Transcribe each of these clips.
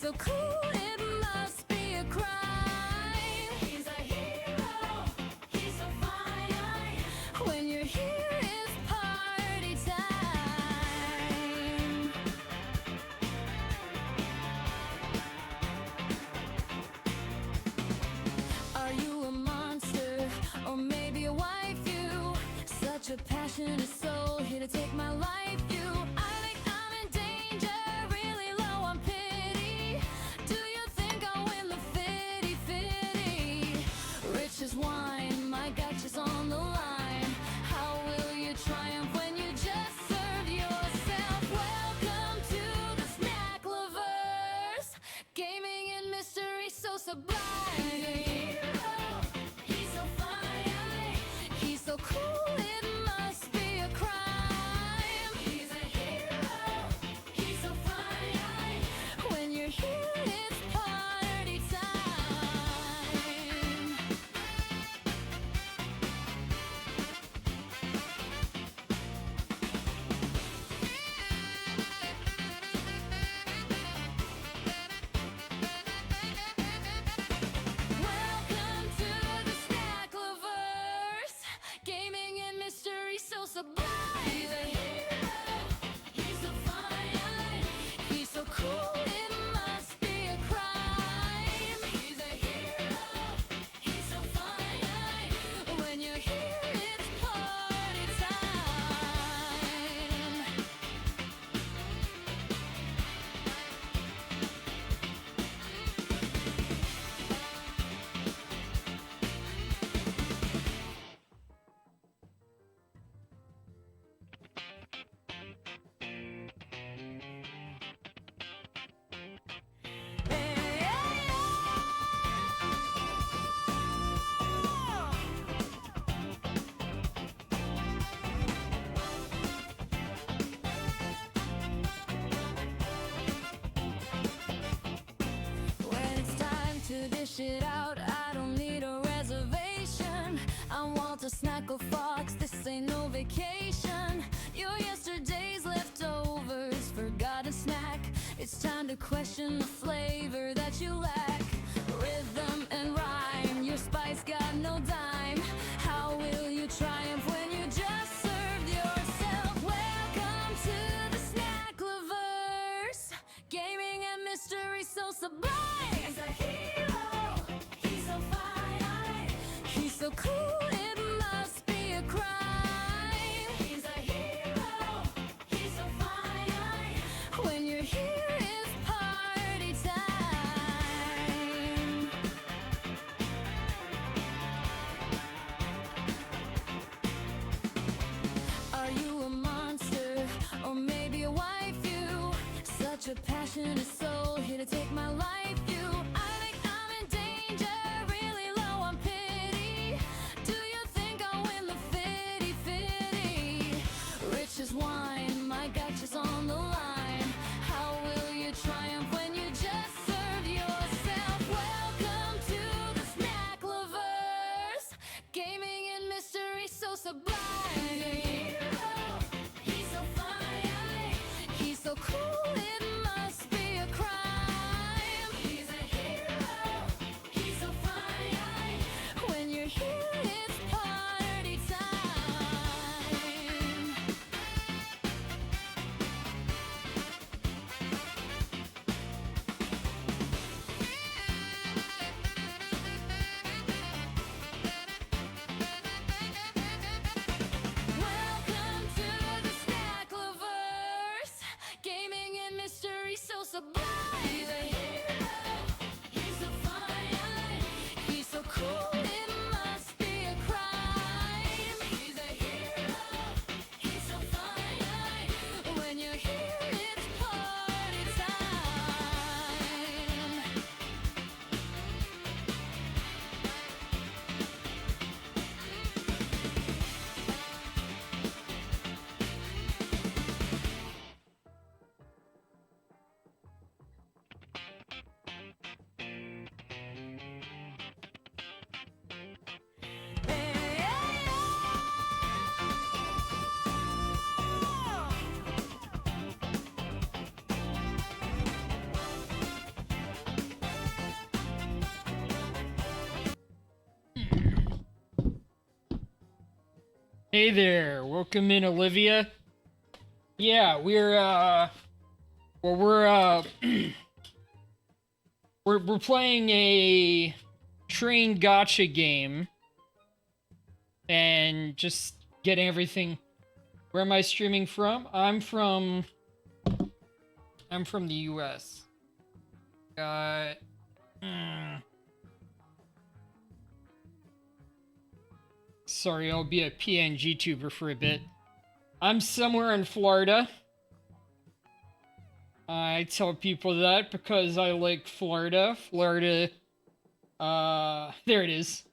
so cool, it must be a crime. He's a hero, he's so fine. When you're here, it's party time. Are you a monster, or maybe a wife? You, such a passionate soul, here to take my life. You, I think I'm in danger, really low on pity. Do you think I'll win the fitty-fitty? Rich as wine, my gotcha's on the line. How will you triumph when you just serve yourself? Welcome to the snack lovers, gaming and mystery so sublime. He's so fine, he's so cool, it must be a crime. He's a hero, he's so fine. When you're here, it's party time. Welcome to the snack lovers, gaming and mystery so sublime. He's a hero, he's so fine, he's so cool, it must be a crime. He's a hero, he's so fine. When you're here, it's party time. When it's time to dish it out, I don't need a reservation. I want a snack of fox, this ain't no vacation. Your yesterday's leftovers, forgotten snack. It's time to question the flavor that you lack. Rhythm and rhyme, your spice got no dime. How will you triumph when you just served yourself? Welcome to the snack lovers, gaming and mystery so sublime. He's a hero, he's so fine, he's so cool, it must be a crime. He's a hero, he's so fine. When you're here, it's party time. Are you a monster, or maybe a wife? You, such a passionate soul, here to take my life. You, I think I'm in danger, really low on pity. Do you think I'll win the fitty-fitty? Rich as wine, my gotcha's on the line. How will you triumph when you just serve yourself? Welcome to the snack lovers, gaming and mystery so sublime. He's so fine, he's so cool, it must be a crime. He's a hero, he's so fine. When you're here, it's party time. Welcome to the snack lovers, gaming and mystery so sublime. He's a hero, he's so fine, he's so cool, it must be a crime. He's a hero, he's so fine. When you're here, it's party time. Hey there, welcome in, Olivia. Yeah, well, we're playing a train gotcha game and just getting everything. Where am I streaming from? I'm from the U.S. Got. Sorry, I'll be a PNG tuber for a bit. I'm somewhere in Florida. I tell people that because I like Florida. Florida, there it is.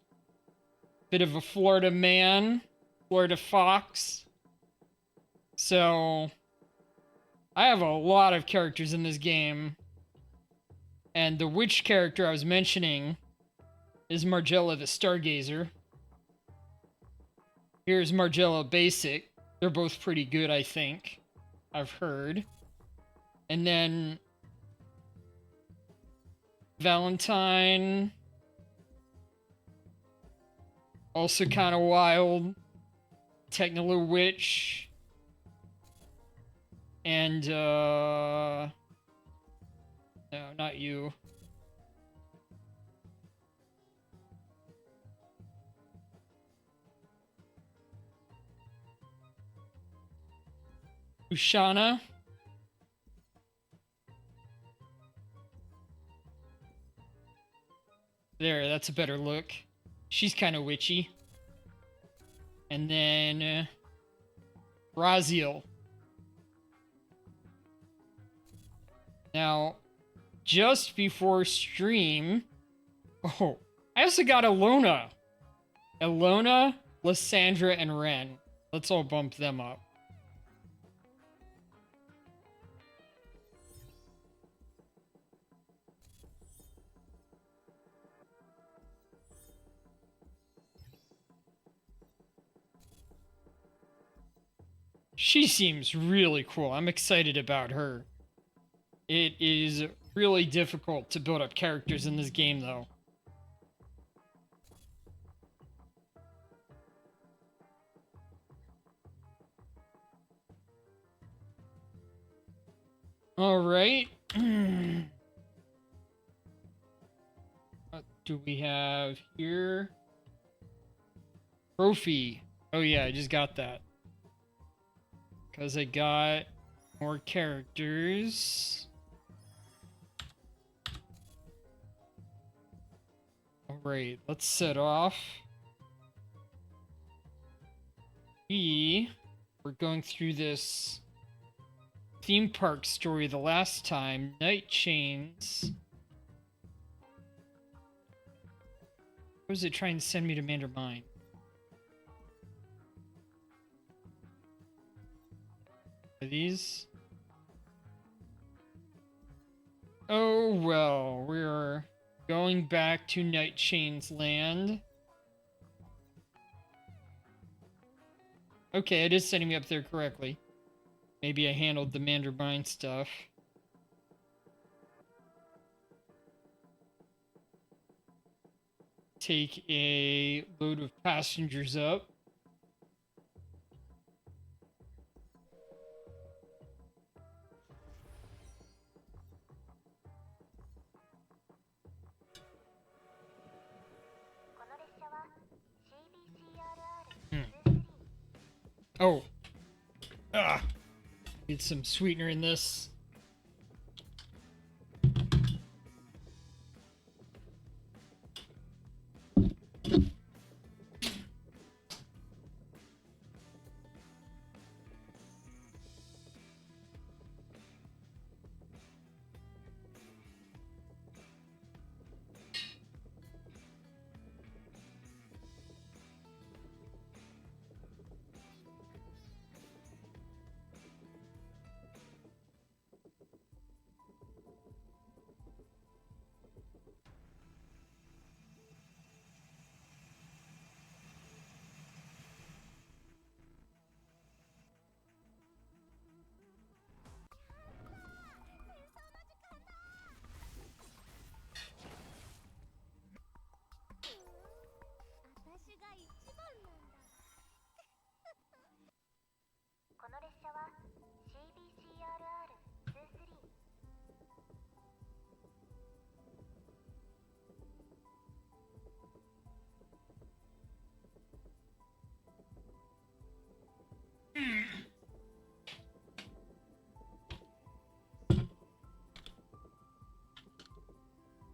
Bit of a Florida man, Florida fox. So, I have a lot of characters in this game. And the witch character I was mentioning is Margella the Stargazer. Here's Margella Basic. They're both pretty good, I think. I've heard. And then Valentine. Also kind of wild. Technolo Witch. And, no, not you. Ushana. There, that's a better look. She's kind of witchy. And then Raziel. Now, just before stream... Oh, I also got Elona. Elona, Lysandra, and Ren. Let's all bump them up. She seems really cool. I'm excited about her. It is really difficult to build up characters in this game, though. Alright. What do we have here? Trophy. Oh yeah, I just got that. Because I got more characters. Alright, let's set off. We're going through this theme park story the last time. Night Chains. What was it trying to send me to Mandermine? Are these? Oh well, we're going back to Night Chains land. Okay, it is setting me up there correctly. Maybe I handled the Mandermine stuff. Take a load of passengers up. Oh. Ah. Need some sweetener in this.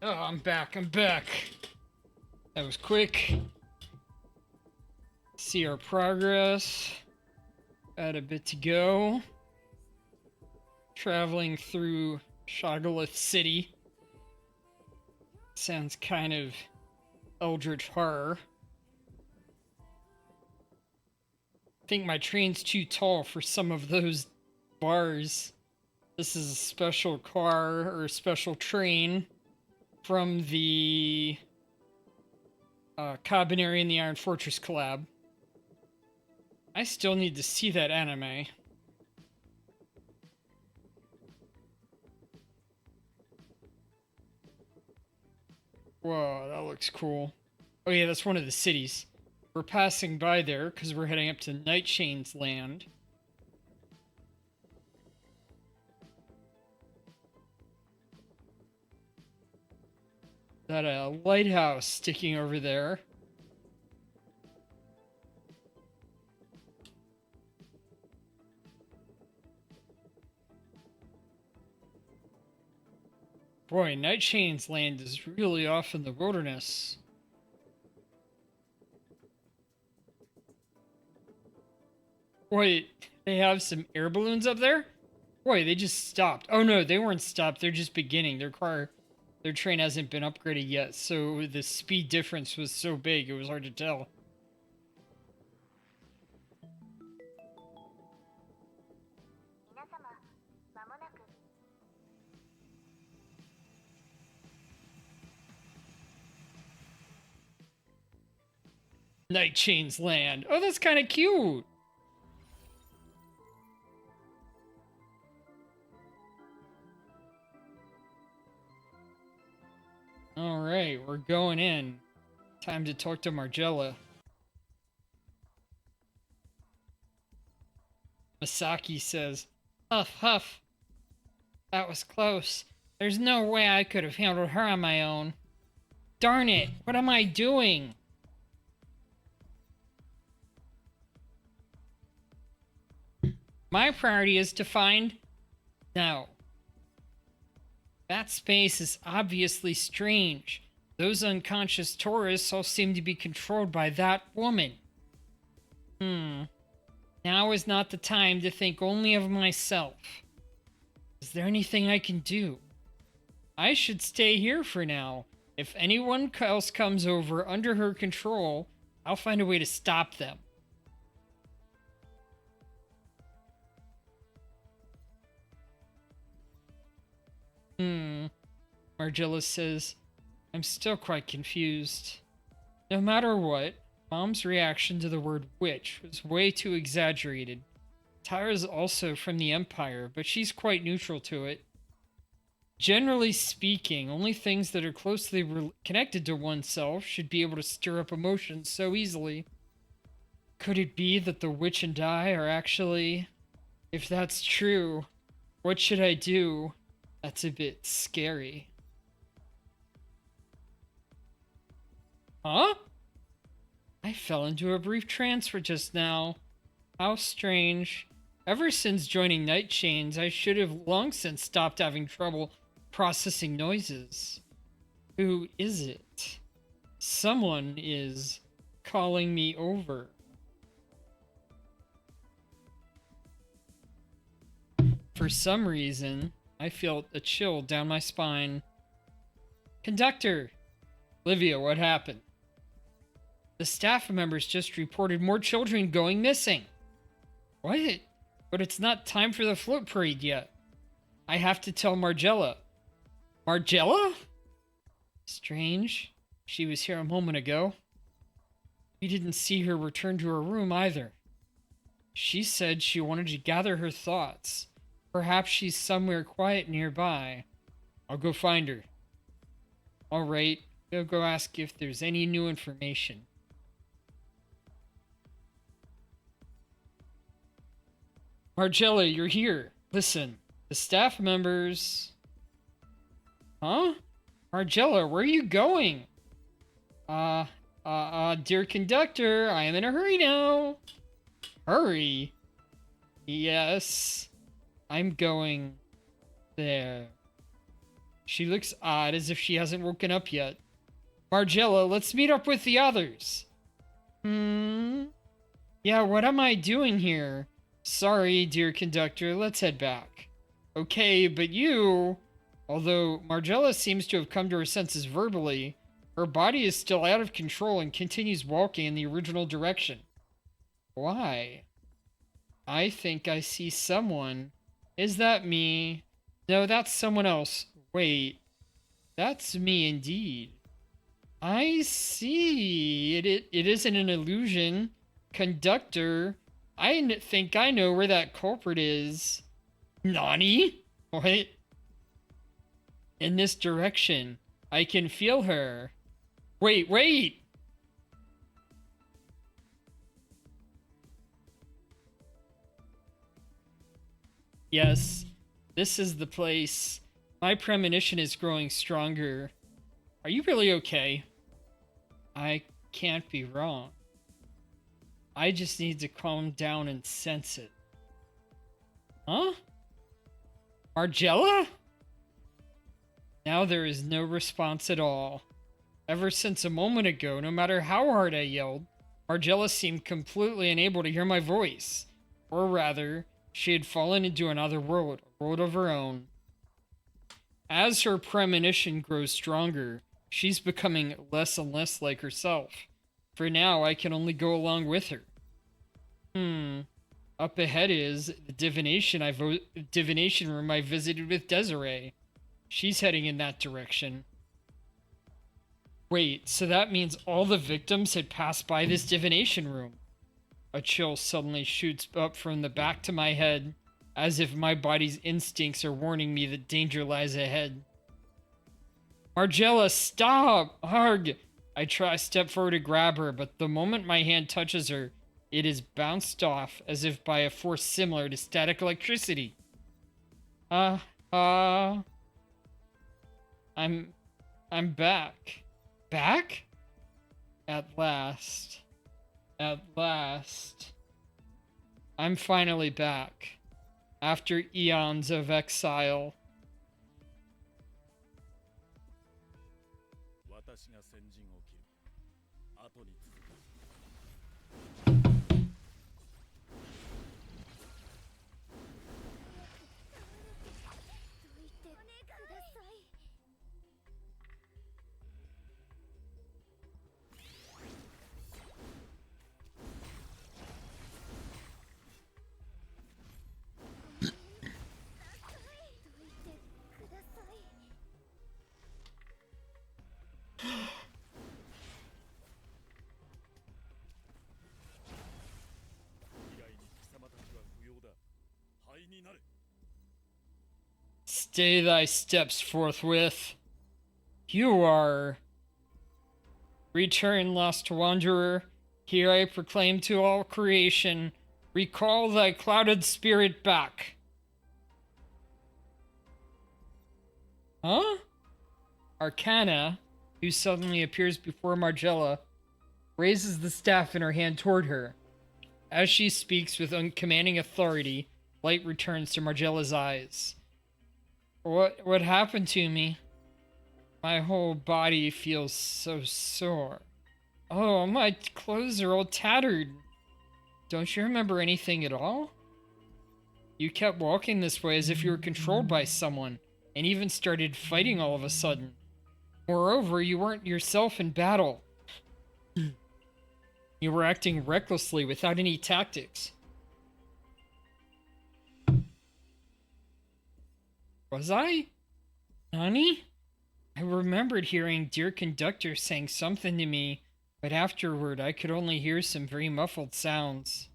Oh, I'm back. I'm back. That was quick. See our progress. Got a bit to go. Traveling through Shoggoth City. Sounds kind of eldritch horror. I think my train's too tall for some of those bars. This is a special car or a special train from the Cabinary and the Iron Fortress collab. I still need to see that anime. Whoa, that looks cool. Oh yeah, that's one of the cities. We're passing by there because we're heading up to Nightshane's land. That lighthouse sticking over there. Boy, Nightshane's land is really off in the wilderness. Wait, they have some air balloons up there? Boy, they just stopped. Oh no, they weren't stopped. They're just beginning. Their train hasn't been upgraded yet, so the speed difference was so big it was hard to tell. Nightshane's land. Oh, that's kind of cute. All right, we're going in. Time to talk to Margella. Masaki says, "Huff, huff. That was close. There's no way I could have handled her on my own. Darn it, what am I doing?" My priority is to find... No. That space is obviously strange. Those unconscious tourists all seem to be controlled by that woman. Now is not the time to think only of myself. Is there anything I can do? I should stay here for now. If anyone else comes over under her control, I'll find a way to stop them. Margella says, "I'm still quite confused. No matter what, Mom's reaction to the word witch was way too exaggerated. Tyra's also from the Empire, but she's quite neutral to it. Generally speaking, only things that are closely connected to oneself should be able to stir up emotions so easily. Could it be that the witch and I are actually... If that's true, what should I do? That's a bit scary." Huh? I fell into a brief trance for just now. How strange. Ever since joining Nightshanes, I should have long since stopped having trouble processing noises. Who is it? Someone is calling me over. For some reason, I felt a chill down my spine. Conductor! Livia, what happened? The staff members just reported more children going missing. What? But it's not time for the float parade yet. I have to tell Margella. Margella? Strange. She was here a moment ago. We didn't see her return to her room either. She said she wanted to gather her thoughts. Perhaps she's somewhere quiet nearby. I'll go find her. All right, I'll go ask if there's any new information. Margella, you're here. Listen, the staff members... Huh? Margella, where are you going? Dear conductor, I am in a hurry now. Hurry? Yes, I'm going there. She looks odd, as if she hasn't woken up yet. Margella, let's meet up with the others. Yeah, what am I doing here? Sorry, dear conductor, let's head back. Okay, but you... Although Margella seems to have come to her senses verbally, her body is still out of control and continues walking in the original direction. Why? I think I see someone. Is that me? No, that's someone else. Wait. That's me indeed. I see. It isn't an illusion. Conductor. Think I know where that culprit is. Nani? What? In this direction. I can feel her. Wait! Yes, this is the place. My premonition is growing stronger. Are you really okay? I can't be wrong. I just need to calm down and sense it. Huh? Margella? Now there is no response at all. Ever since a moment ago, no matter how hard I yelled, Margella seemed completely unable to hear my voice. Or rather, she had fallen into another world, a world of her own. As her premonition grows stronger, she's becoming less and less like herself. For now, I can only go along with her. Up ahead is the divination room I visited with Desiree. She's heading in that direction. Wait, so that means all the victims had passed by this divination room. A chill suddenly shoots up from the back to my head, as if my body's instincts are warning me that danger lies ahead. Margella, stop! Arg! I try to step forward to grab her, but the moment my hand touches her, it is bounced off as if by a force similar to static electricity. I'm back. Back? At last. At last. I'm finally back. After eons of exile. Stay thy steps forthwith. You are... Return, lost wanderer. Here I proclaim to all creation, recall thy clouded spirit back. Huh? Arcana, who suddenly appears before Margella, raises the staff in her hand toward her. As she speaks with uncommanding authority, light returns to Margella's eyes. What happened to me? My whole body feels so sore. Oh, my clothes are all tattered. Don't you remember anything at all? You kept walking this way as if you were controlled by someone, and even started fighting all of a sudden. Moreover, you weren't yourself in battle. You were acting recklessly without any tactics. Was I? Nani? I remembered hearing Dear Conductor saying something to me, but afterward I could only hear some very muffled sounds.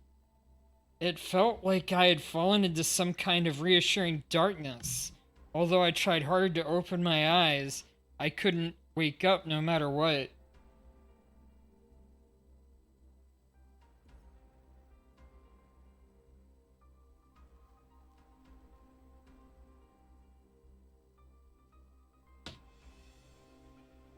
It felt like I had fallen into some kind of reassuring darkness. Although I tried hard to open my eyes, I couldn't wake up no matter what.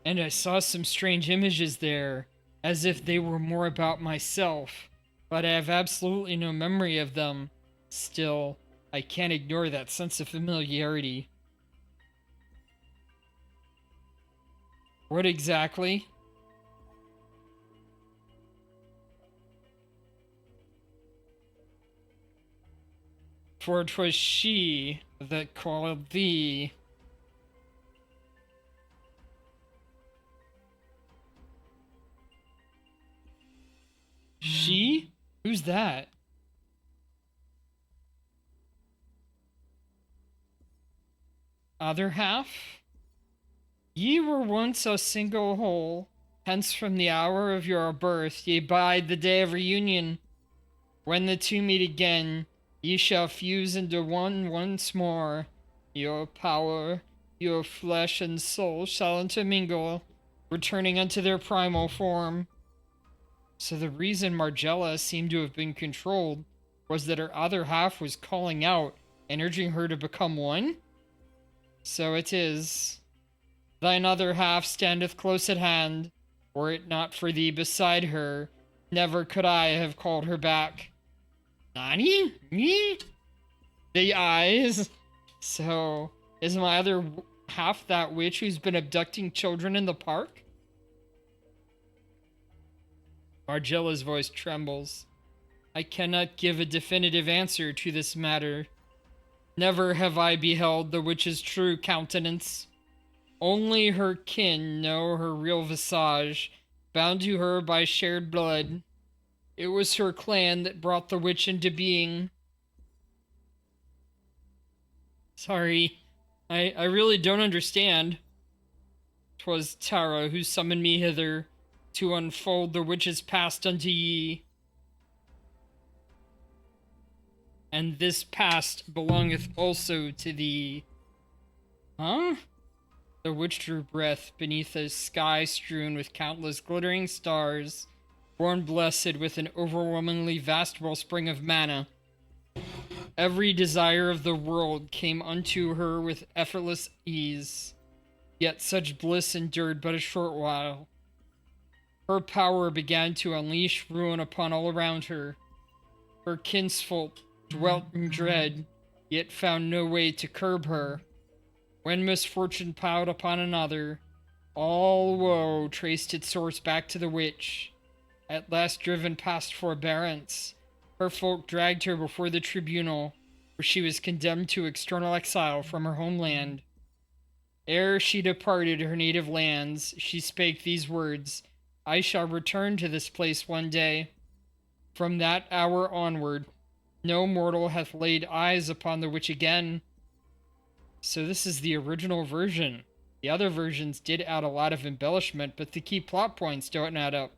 And I saw some strange images there, as if they were more about myself, but I have absolutely no memory of them. Still, I can't ignore that sense of familiarity. What exactly? For 'twas she that called thee. She? Who's that? Other half? Ye were once a single whole, hence from the hour of your birth ye bide the day of reunion. When the two meet again, ye shall fuse into one once more. Your power, your flesh and soul shall intermingle, returning unto their primal form. So the reason Margella seemed to have been controlled was that her other half was calling out and urging her to become one? So it is. Thine other half standeth close at hand. Were it not for thee beside her, never could I have called her back. Nani? Me? The eyes? So, is my other half that witch who's been abducting children in the park? Margella's voice trembles. I cannot give a definitive answer to this matter. Never have I beheld the witch's true countenance. Only her kin know her real visage, bound to her by shared blood. It was her clan that brought the witch into being. Sorry, I really don't understand. 'Twas Tara who summoned me hither to unfold the witch's past unto ye. And this past belongeth also to thee. Huh? The witch drew breath beneath a sky strewn with countless glittering stars, born blessed with an overwhelmingly vast wellspring of mana. Every desire of the world came unto her with effortless ease, yet such bliss endured but a short while. Her power began to unleash ruin upon all around her. Her kinsfolk dwelt in dread, yet found no way to curb her. When misfortune piled upon another, all woe traced its source back to the witch. At last driven past forbearance, her folk dragged her before the tribunal, where she was condemned to external exile from her homeland. Ere she departed her native lands, she spake these words, I shall return to this place one day. From that hour onward, no mortal hath laid eyes upon the witch again. So this is the original version. The other versions did add a lot of embellishment, but the key plot points don't add up.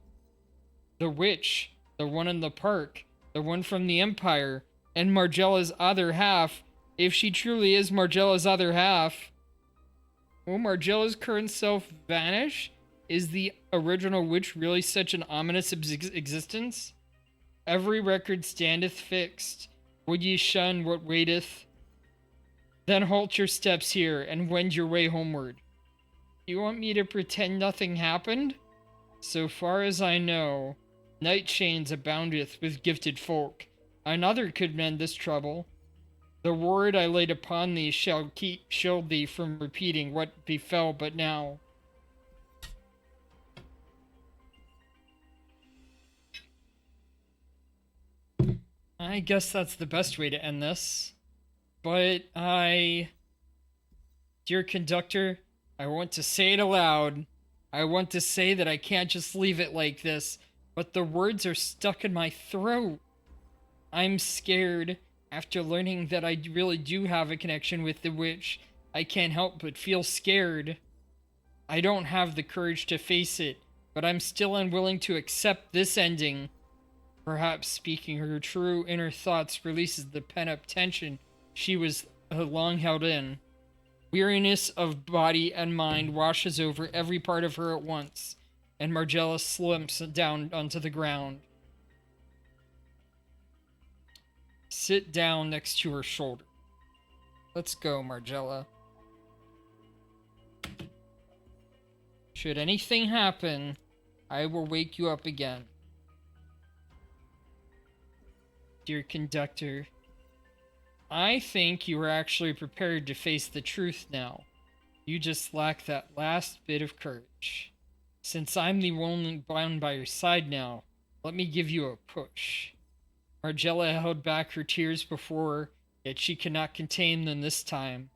The witch, the one in the park, the one from the Empire, and Margella's other half, if she truly is Margella's other half. Will Margella's current self vanish? Is the original witch really such an ominous existence? Every record standeth fixed. Would ye shun what waiteth? Then halt your steps here and wend your way homeward. You want me to pretend nothing happened? So far as I know, night chains aboundeth with gifted folk. Another could mend this trouble. The word I laid upon thee shall shield thee from repeating what befell but now. I guess that's the best way to end this. But dear conductor, I want to say it aloud. I want to say that I can't just leave it like this, but the words are stuck in my throat. I'm scared. After learning that I really do have a connection with the witch, I can't help but feel scared. I don't have the courage to face it, but I'm still unwilling to accept this ending. Perhaps speaking her true inner thoughts releases the pent-up tension she was long held in. Weariness of body and mind washes over every part of her at once, and Margella slumps down onto the ground. Sit down next to her shoulder. Let's go, Margella. Should anything happen, I will wake you up again. Dear conductor, I think you are actually prepared to face the truth now. You just lack that last bit of courage. Since I'm the one bound by your side now, let me give you a push. Margella held back her tears before, yet she could not contain them this time.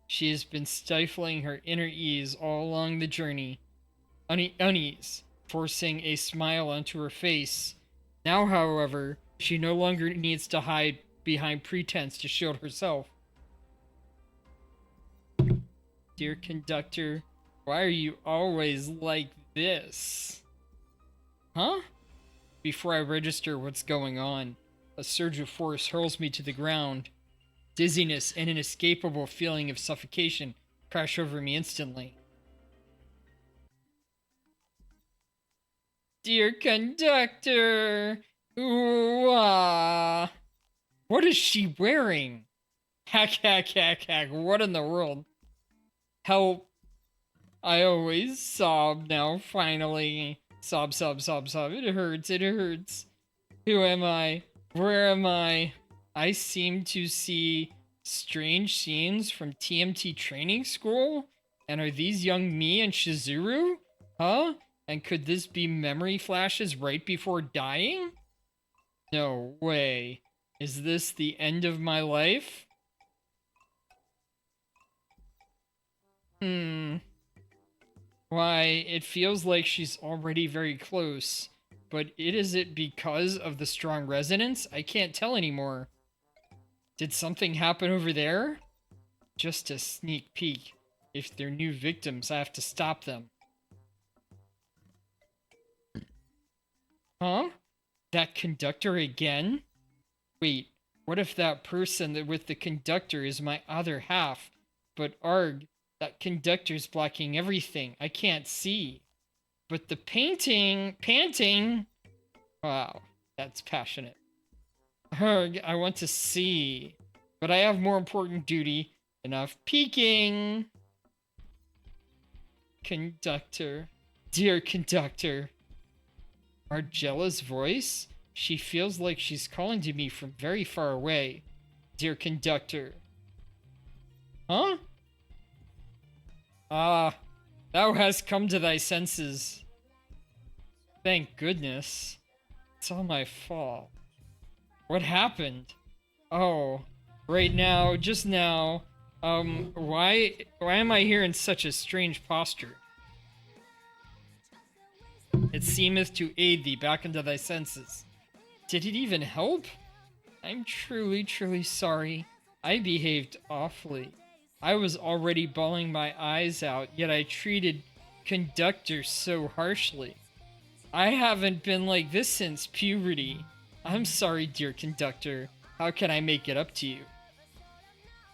She has been stifling her inner ease all along the journey. Unease, forcing a smile onto her face. Now, however, she no longer needs to hide behind pretense to shield herself. Dear conductor, why are you always like this? Huh? Before I register what's going on, a surge of force hurls me to the ground. Dizziness and an inescapable feeling of suffocation crash over me instantly. Dear conductor! Ooh, ah. What is she wearing? Hack, hack, hack, hack. What in the world? Help. I always sob now, finally. Sob, sob, sob, sob. It hurts, it hurts. Who am I? Where am I? I seem to see strange scenes from TMT training school? And are these young me and Shizuru? Huh? And could this be memory flashes right before dying? No way. Is this the end of my life? Why, it feels like she's already very close. But is it because of the strong resonance? I can't tell anymore. Did something happen over there? Just a sneak peek. If they're new victims, I have to stop them. Huh? That conductor again? Wait, what if that person with the conductor is my other half? But arg, that conductor's blocking everything. I can't see. But the panting. Wow, that's passionate. Arg, I want to see. But I have more important duty. Enough peeking. Conductor. Dear conductor. Margella's voice? She feels like she's calling to me from very far away. Dear conductor. Huh? Ah, thou hast come to thy senses. Thank goodness. It's all my fault. What happened? Oh, right now, just now. Why am I here in such a strange posture? It seemeth to aid thee back into thy senses. Did it even help? I'm truly, truly sorry. I behaved awfully. I was already bawling my eyes out, yet I treated conductor so harshly. I haven't been like this since puberty. I'm sorry, dear conductor. How can I make it up to you?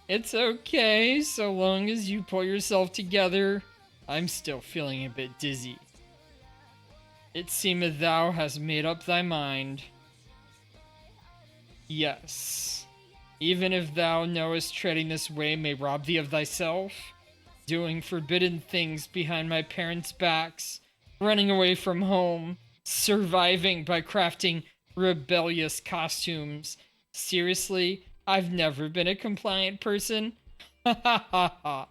It's okay, so long as you pull yourself together. I'm still feeling a bit dizzy. It seemeth thou hast made up thy mind. Yes. Even if thou knowest treading this way may rob thee of thyself, doing forbidden things behind my parents' backs, running away from home, surviving by crafting rebellious costumes. Seriously, I've never been a compliant person. Ha ha ha ha.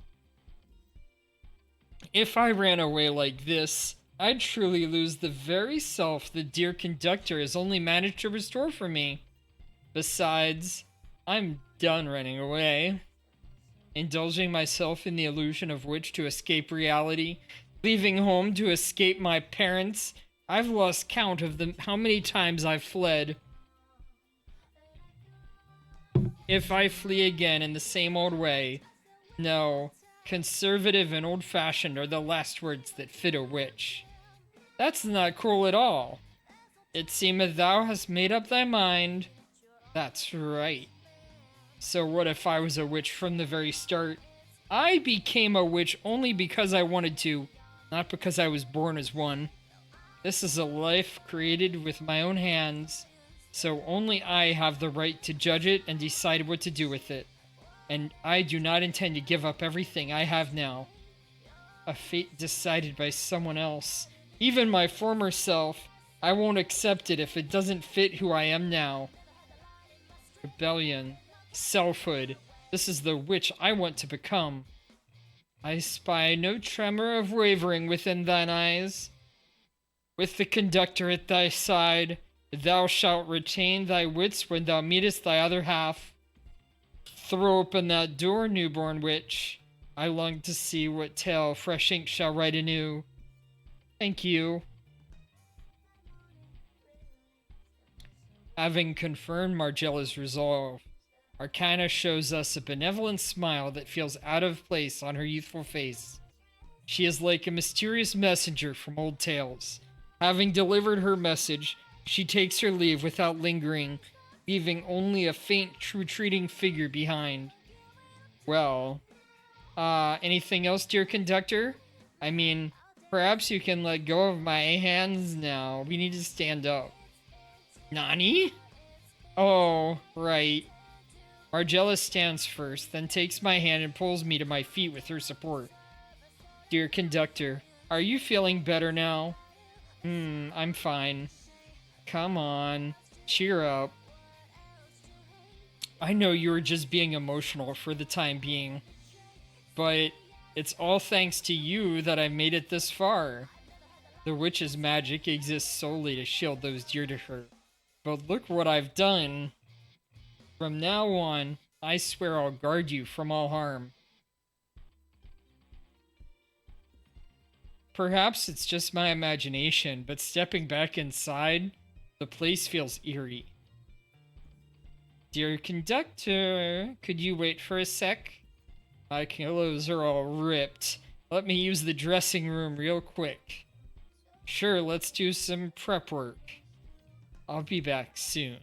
If I ran away like this, I'd truly lose the very self the dear conductor has only managed to restore for me. Besides, I'm done running away. Indulging myself in the illusion of which to escape reality, leaving home to escape my parents. I've lost count of how many times I've fled. If I flee again in the same old way, no, conservative and old-fashioned are the last words that fit a witch. That's not cool at all. It seemeth thou hast made up thy mind. That's right. So what if I was a witch from the very start? I became a witch only because I wanted to, not because I was born as one. This is a life created with my own hands, so only I have the right to judge it and decide what to do with it. And I do not intend to give up everything I have now. A fate decided by someone else. Even my former self, I won't accept it if it doesn't fit who I am now. Rebellion. Selfhood. This is the witch I want to become. I spy no tremor of wavering within thine eyes. With the conductor at thy side, thou shalt retain thy wits when thou meetest thy other half. Throw open that door, newborn witch. I long to see what tale fresh ink shall write anew. Thank you. Having confirmed Margella's resolve, Arcana shows us a benevolent smile that feels out of place on her youthful face. She is like a mysterious messenger from old tales. Having delivered her message, she takes her leave without lingering, leaving only a faint retreating figure behind. Well, anything else, dear conductor? I mean, perhaps you can let go of my hands now. We need to stand up. Nani? Oh, right. Margella stands first, then takes my hand and pulls me to my feet with her support. Dear conductor, are you feeling better now? I'm fine. Come on, cheer up. I know you were just being emotional for the time being, but it's all thanks to you that I made it this far. The witch's magic exists solely to shield those dear to her. But look what I've done. From now on, I swear I'll guard you from all harm. Perhaps it's just my imagination, but stepping back inside, the place feels eerie. Dear conductor, could you wait for a sec? My clothes are all ripped. Let me use the dressing room real quick. Sure, let's do some prep work. I'll be back soon.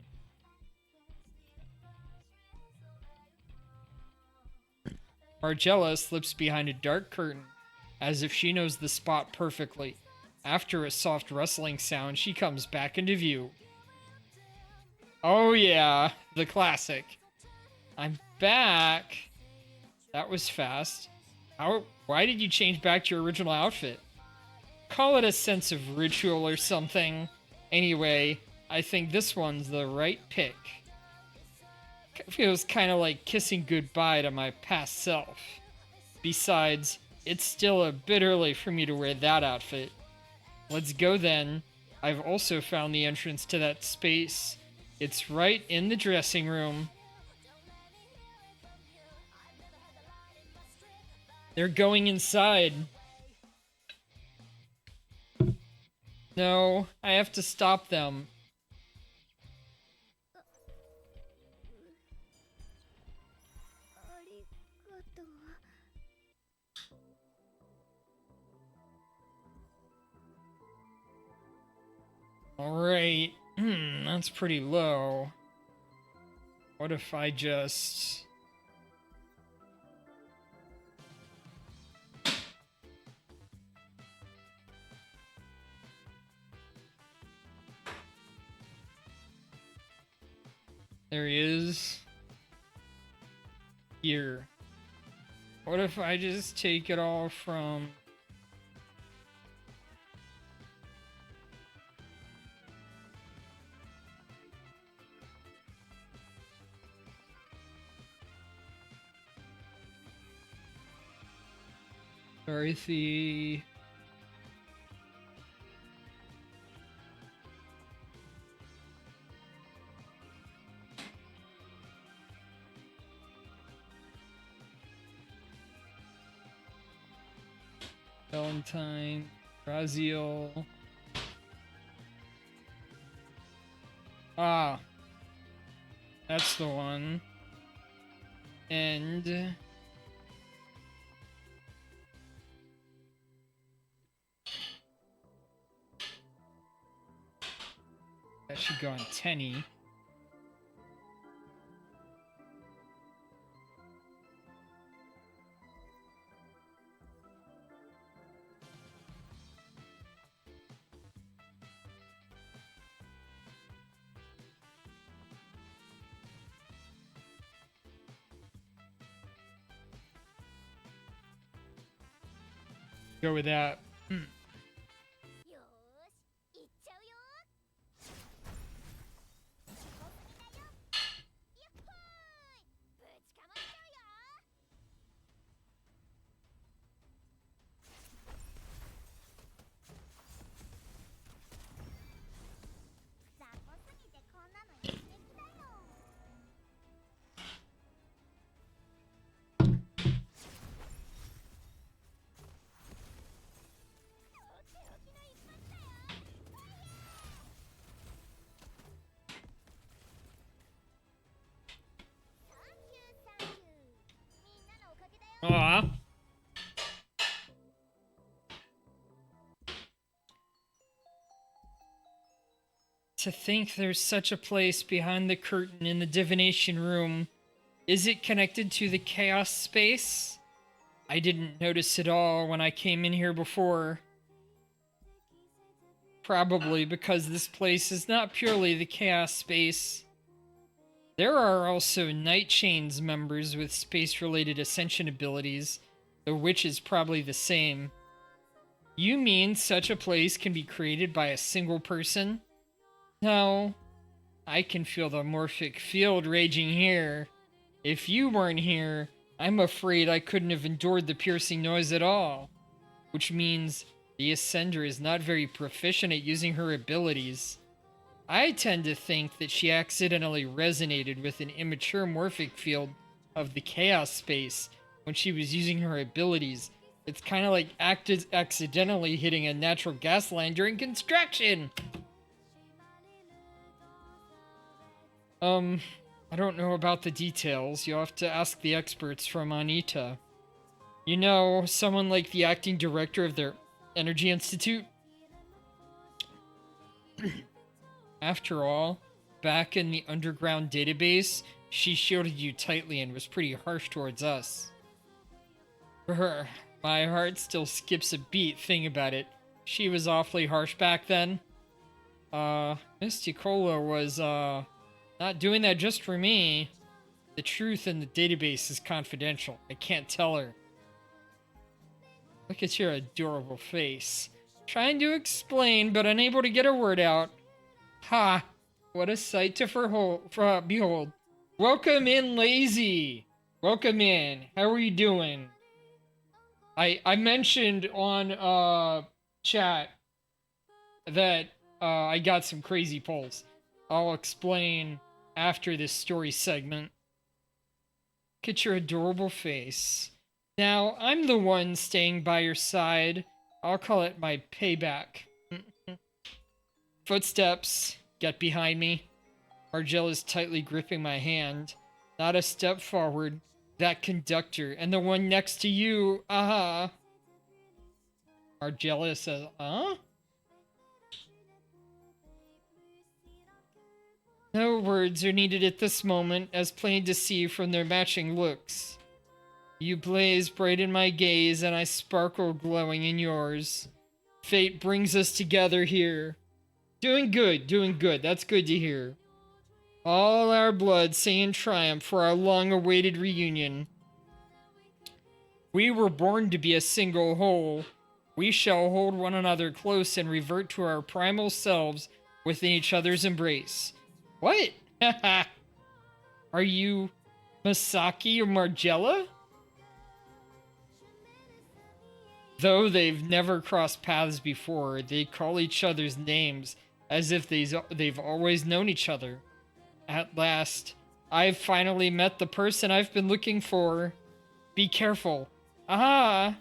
Margella slips behind a dark curtain, as if she knows the spot perfectly. After a soft rustling sound, she comes back into view. Oh yeah, the classic. I'm back. That was fast. Why did you change back to your original outfit? Call it a sense of ritual or something. Anyway, I think this one's the right pick. Feels kind of like kissing goodbye to my past self. Besides, it's still a bit early for me to wear that outfit. Let's go then. I've also found the entrance to that space. It's right in the dressing room. They're going inside. No, I have to stop them. Alright. That's pretty low. What if I just... There he is. Here. What if I just take it all from... Dorothy... Valentine, Raziel. Ah, that's the one. And that should go on Tenny. Go with that. To think there's such a place behind the curtain in the divination room. Is it connected to the chaos space? I didn't notice it all when I came in here before. Probably because this place is not purely the chaos space. There are also Night Chains members with space-related ascension abilities, though which is probably the same. You mean such a place can be created by a single person? No. I can feel the morphic field raging here. If you weren't here, I'm afraid I couldn't have endured the piercing noise at all. Which means the Ascender is not very proficient at using her abilities. I tend to think that she accidentally resonated with an immature morphic field of the chaos space when she was using her abilities. It's kind of like accidentally hitting a natural gas line during construction. I don't know about the details. You'll have to ask the experts from Anita. You know, someone like the acting director of their Energy Institute? After all, back in the underground database, she shielded you tightly and was pretty harsh towards us. Brr, my heart still skips a beat thinking about it. She was awfully harsh back then. Mysticola was, not doing that just for me. The truth in the database is confidential. I can't tell her. Look at your adorable face. Trying to explain, but unable to get a word out. Ha! What a sight to behold. Welcome in, Lazy. Welcome in. How are you doing? I mentioned on chat that I got some crazy polls. I'll explain after this story segment. Look at your adorable face. Now, I'm the one staying by your side. I'll call it my payback. Footsteps. Get behind me. Margell is tightly gripping my hand. Not a step forward. That conductor. And the one next to you. Aha. Margella says, huh? No words are needed at this moment, as plain to see from their matching looks. You blaze bright in my gaze, and I sparkle glowing in yours. Fate brings us together here. Doing good, doing good. That's good to hear. All our blood sing in triumph for our long-awaited reunion. We were born to be a single whole. We shall hold one another close and revert to our primal selves within each other's embrace. What? Are you Masaki or Margella? Though they've never crossed paths before, they call each other's names as if they've always known each other. At last, I've finally met the person I've been looking for. Be careful. Aha!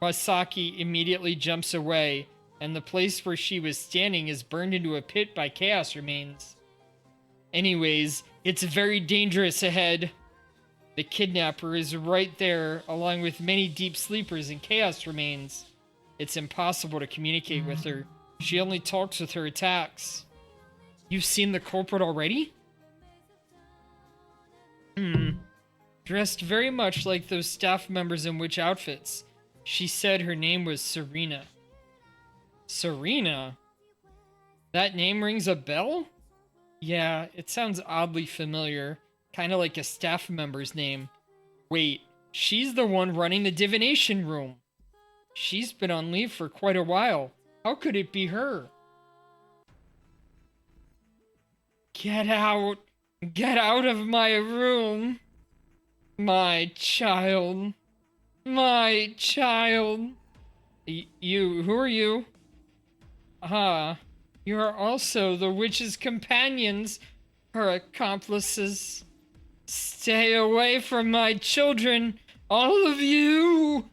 Masaki immediately jumps away, and the place where she was standing is burned into a pit by chaos remains. Anyways, it's very dangerous ahead. The kidnapper is right there, along with many deep sleepers and chaos remains. It's impossible to communicate with her. She only talks with her attacks. You've seen the culprit already? Dressed very much like those staff members in witch outfits. She said her name was Serena. Serena? That name rings a bell? Yeah, it sounds oddly familiar. Kind of like a staff member's name. Wait, she's the one running the divination room. She's been on leave for quite a while. How could it be her? Get out! Get out of my room! My child. My child. Who are you? Ah, you are also the witch's companions, her accomplices. Stay away from my children, all of you!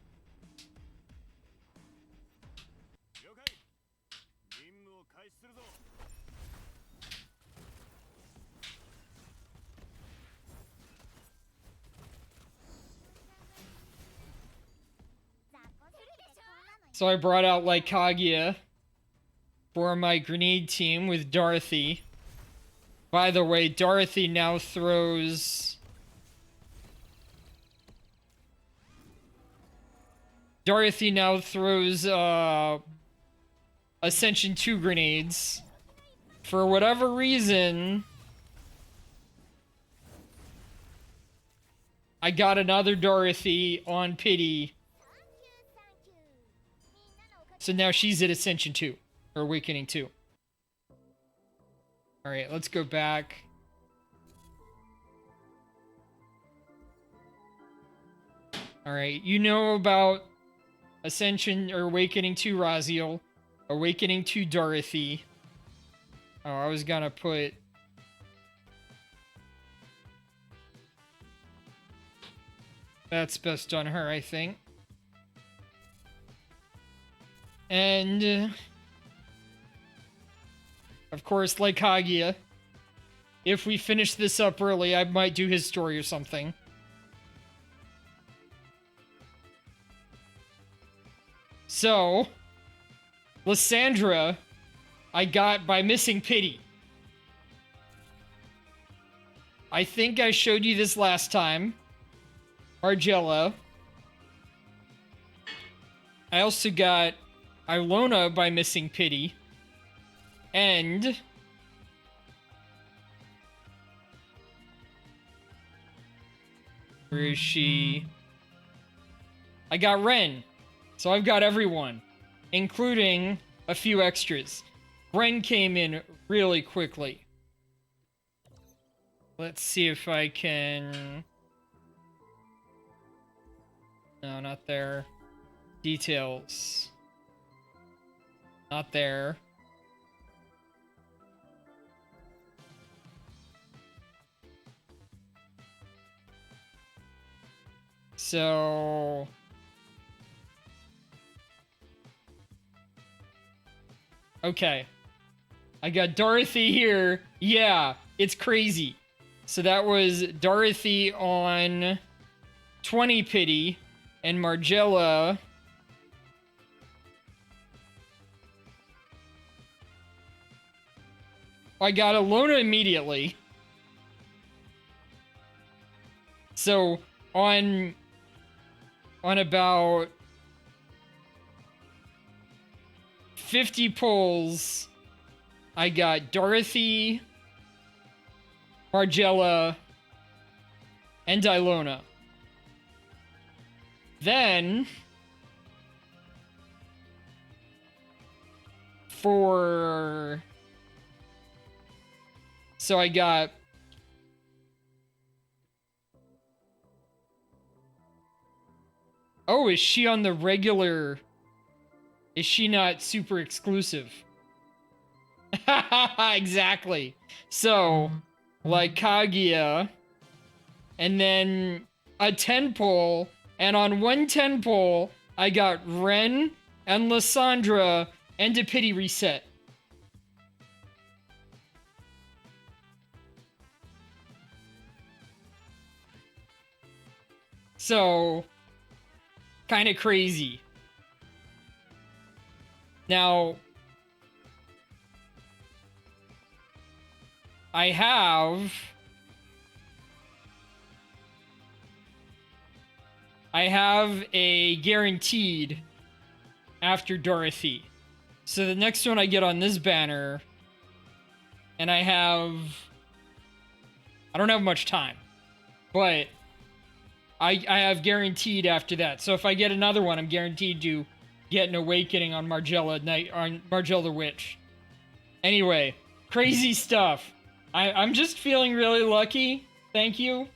So I brought out Lycagia. for my grenade team with Dorothy. By the way, Dorothy now throws... Ascension 2 grenades. For whatever reason, I got another Dorothy on pity. So now she's at Ascension 2. Or Awakening 2. Alright, let's go back. Alright, you know about Ascension or Awakening 2 Raziel. Awakening 2 Dorothy. Oh, I was gonna put... That's best on her, I think. And... of course, like Kaguya, if we finish this up early, I might do his story or something. So, Lysandra, I got by missing Pity. I think I showed you this last time. Margella. I also got Ilona by missing Pity. And... where is she? I got Ren. So I've got everyone, including a few extras. Ren came in really quickly. Let's see if I can... no, not there. Details. Not there. So... okay. I got Dorothy here. Yeah, it's crazy. So that was Dorothy on 20 Pity and Margella. I got Ilona immediately. So on about 50 pulls, I got Dorothy, Margella, and Ilona. Then, for... so I got... oh, is she on the regular... is she not super exclusive? Exactly. So, like Kaguya, and then a 10 pull, and on one 10 pull, I got Ren and Lysandra and a Pity reset. So, kind of crazy. Now, I have a guaranteed after Dorothy. So the next one I get on this banner, and I don't have much time, but I have guaranteed after that. So if I get another one, I'm guaranteed to get an Awakening on Margella the Witch. Anyway, crazy stuff. I'm just feeling really lucky. Thank you.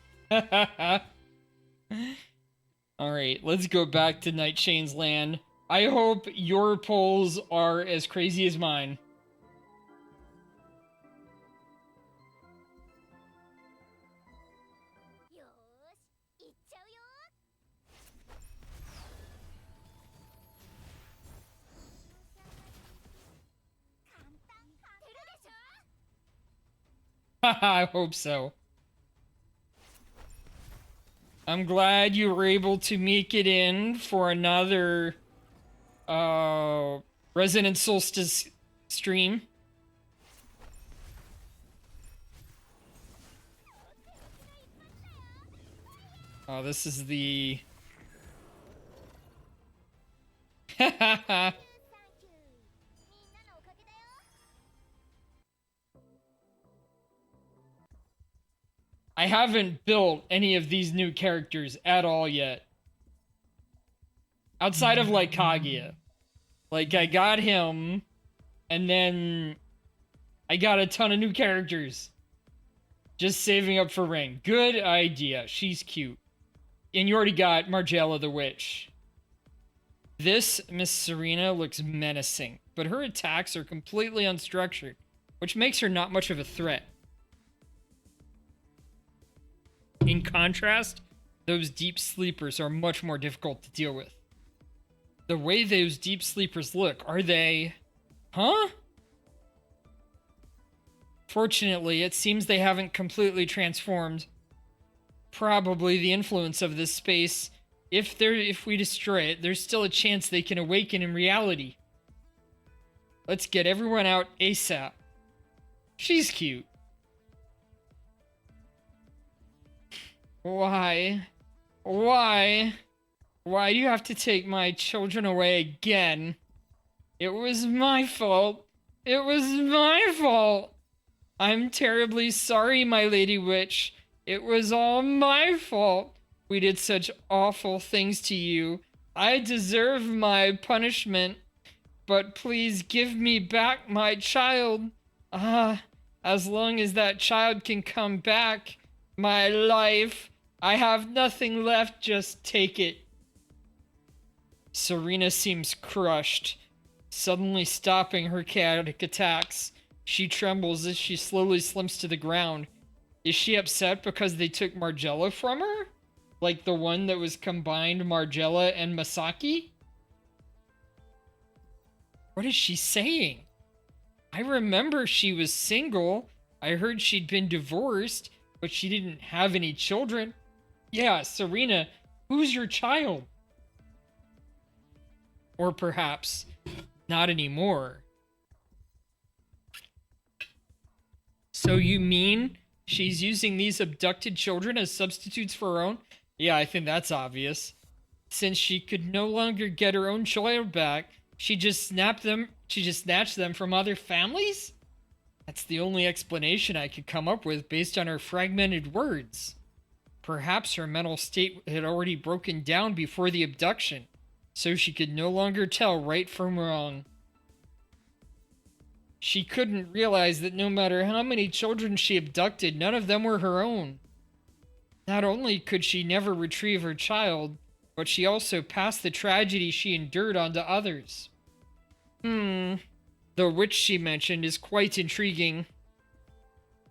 Alright, let's go back to Nightshane's land. I hope your polls are as crazy as mine. I hope so. I'm glad you were able to make it in for another Resident Solstice stream. Oh, this is the... I haven't built any of these new characters at all yet. Outside of, like, Kaguya. Like, I got him, and then I got a ton of new characters. Just saving up for Ring. Good idea. She's cute. And you already got Margella the Witch. This Miss Serena looks menacing, but her attacks are completely unstructured, which makes her not much of a threat. In contrast, those deep sleepers are much more difficult to deal with. The way those deep sleepers look, are they... Huh? Fortunately, it seems they haven't completely transformed. Probably the influence of this space. If we destroy it, there's still a chance they can awaken in reality. Let's get everyone out ASAP. She's cute. Why? Why? Why do you have to take my children away again? It was my fault. It was my fault. I'm terribly sorry, my lady witch. It was all my fault. We did such awful things to you. I deserve my punishment. But please give me back my child. As long as that child can come back, my life, I have nothing left, just take it. Serena seems crushed, suddenly stopping her chaotic attacks. She trembles as she slowly slumps to the ground. Is she upset because they took Margella from her? Like the one that was combined Margella and Masaki? What is she saying? I remember she was single. I heard she'd been divorced, but she didn't have any children. Yeah, Serena, who's your child? Or perhaps not anymore. So you mean she's using these abducted children as substitutes for her own? Yeah, I think that's obvious. Since she could no longer get her own child back, she just snatched them from other families? That's the only explanation I could come up with based on her fragmented words. Perhaps her mental state had already broken down before the abduction, so she could no longer tell right from wrong. She couldn't realize that no matter how many children she abducted, none of them were her own. Not only could she never retrieve her child, but she also passed the tragedy she endured on to others. The witch she mentioned is quite intriguing.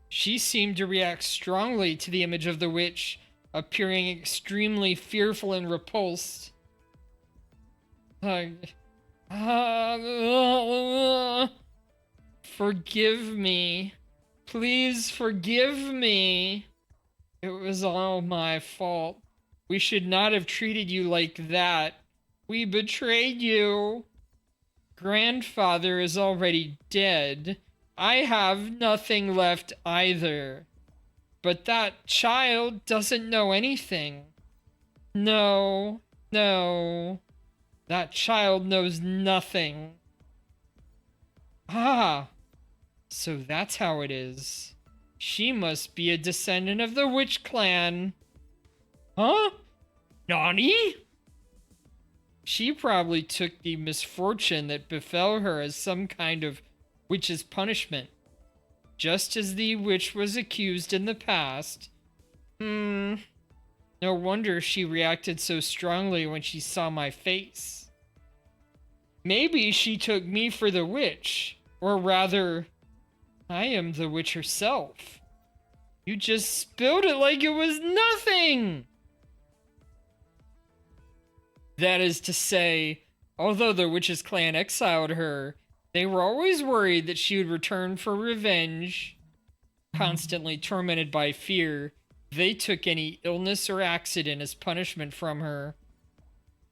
She seemed to react strongly to the image of the witch, appearing extremely fearful and repulsed. Forgive me. Please forgive me. It was all my fault. We should not have treated you like that. We betrayed you. Grandfather is already dead. I have nothing left either. But that child doesn't know anything. No. That child knows nothing. So that's how it is. She must be a descendant of the witch clan. Huh? Nani? She probably took the misfortune that befell her as some kind of witch's punishment, just as the witch was accused in the past. No wonder she reacted so strongly when she saw my face. Maybe she took me for the witch, or rather, I am the witch herself. You just spilled it like it was nothing! That is to say, although the witch's clan exiled her, they were always worried that she would return for revenge. Constantly tormented by fear, they took any illness or accident as punishment from her.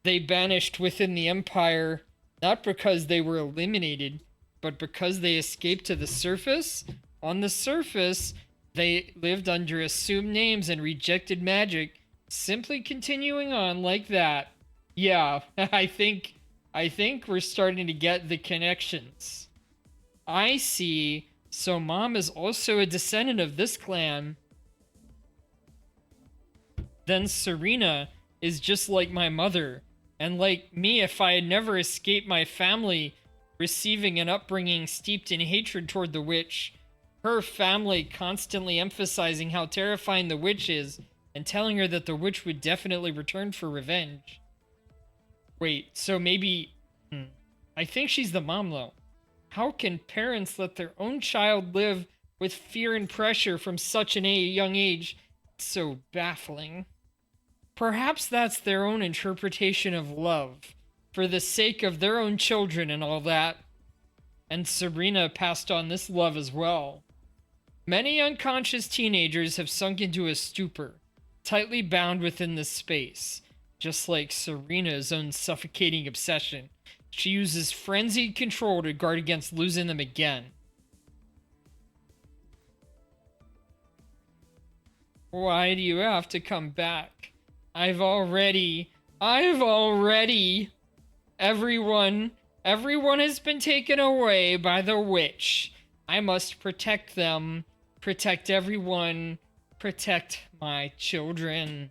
They banished within the empire, not because they were eliminated, but because they escaped to the surface, on the surface, they lived under assumed names and rejected magic, simply continuing on like that. Yeah, I think we're starting to get the connections. I see. So mom is also a descendant of this clan. Then Serena is just like my mother. And like me, if I had never escaped my family receiving an upbringing steeped in hatred toward the witch, her family constantly emphasizing how terrifying the witch is and telling her that the witch would definitely return for revenge. Wait, so maybe... I think she's the mom, though. How can parents let their own child live with fear and pressure from such an young age? It's so baffling. Perhaps that's their own interpretation of love, for the sake of their own children and all that. And Serena passed on this love as well. Many unconscious teenagers have sunk into a stupor, tightly bound within this space, just like Serena's own suffocating obsession. She uses frenzied control to guard against losing them again. Why do you have to come back? I've already... Everyone has been taken away by the witch. I must protect them, protect everyone, protect my children.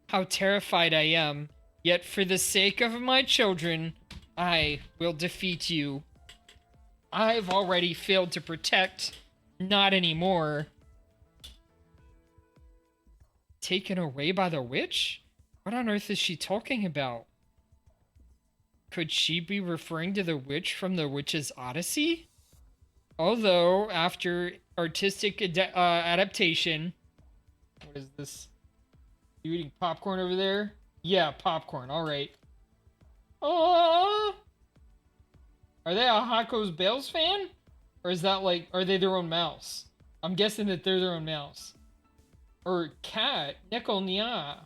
How terrified I am, yet for the sake of my children, I will defeat you. I've already failed to protect, not anymore. Taken away by the witch? What on earth is she talking about? Could she be referring to the witch from the Witch's Odyssey? Although, after artistic adaptation... What is this? You eating popcorn over there? Yeah, popcorn. Alright. Oh! Are they a Hako's Bales fan? Or is that like... Are they their own mouse? I'm guessing that they're their own mouse. Or cat. Neko Nya.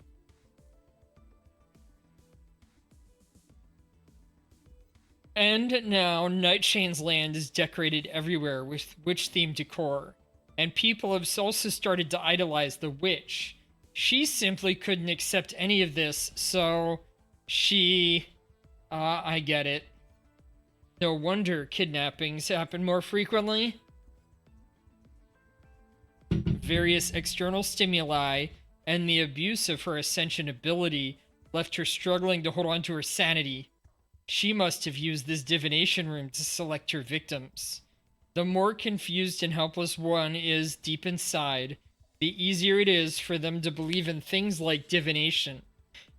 And now, Nightshane's land is decorated everywhere with witch-themed decor, and people have also started to idolize the witch. She simply couldn't accept any of this, so she... I get it. No wonder kidnappings happen more frequently. Various external stimuli and the abuse of her ascension ability left her struggling to hold on to her sanity. She must have used this divination room to select her victims. The more confused and helpless one is deep inside, the easier it is for them to believe in things like divination.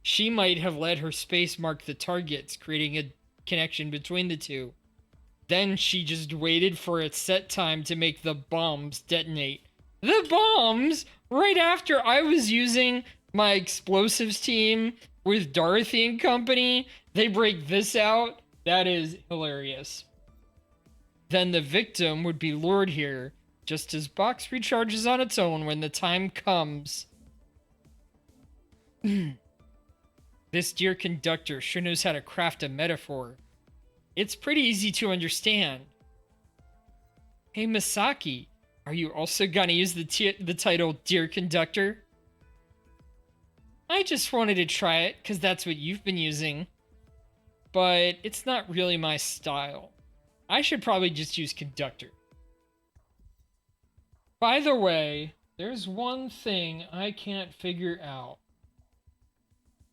She might have let her space mark the targets, creating a connection between the two. Then she just waited for its set time to make the bombs detonate. The bombs! Right after I was using my explosives team with Dorothy and company, they break this out. That is hilarious. Then the victim would be lured here, just as box recharges on its own when the time comes. This dear conductor sure knows how to craft a metaphor. It's pretty easy to understand. Hey Misaki, are you also gonna use the title Dear Conductor? I just wanted to try it, because that's what you've been using. But it's not really my style. I should probably just use Conductor. By the way, there's one thing I can't figure out.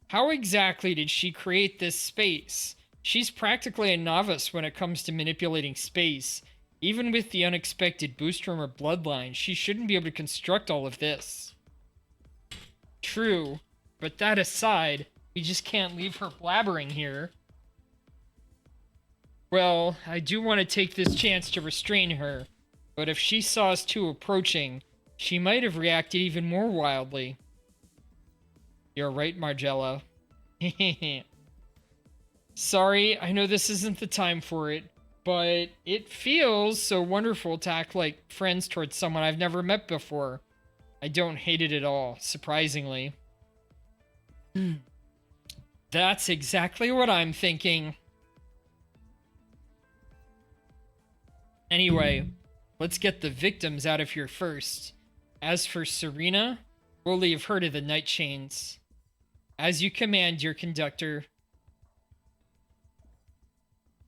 How exactly did she create this space? She's practically a novice when it comes to manipulating space. Even with the unexpected boost from her bloodline, she shouldn't be able to construct all of this. True, but that aside, we just can't leave her blabbering here. Well, I do want to take this chance to restrain her, but if she saw us two approaching, she might have reacted even more wildly. You're right, Margella. Sorry, I know this isn't the time for it, but it feels so wonderful to act like friends towards someone I've never met before. I don't hate it at all, surprisingly. That's exactly what I'm thinking. Anyway, let's get the victims out of here first. As for Serena, we'll leave her to the night chains. As you command, dear conductor.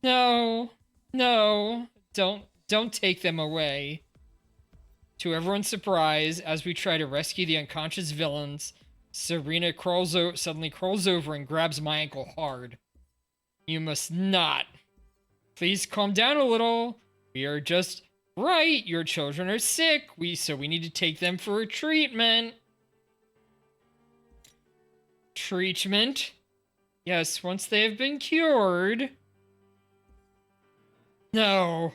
No, no, don't take them away. To everyone's surprise, as we try to rescue the unconscious villains, Serena suddenly crawls over and grabs my ankle hard. You must not. Please calm down a little. We are just right. Your children are sick. So we need to take them for a treatment. Treatment? Yes, once they have been cured. No.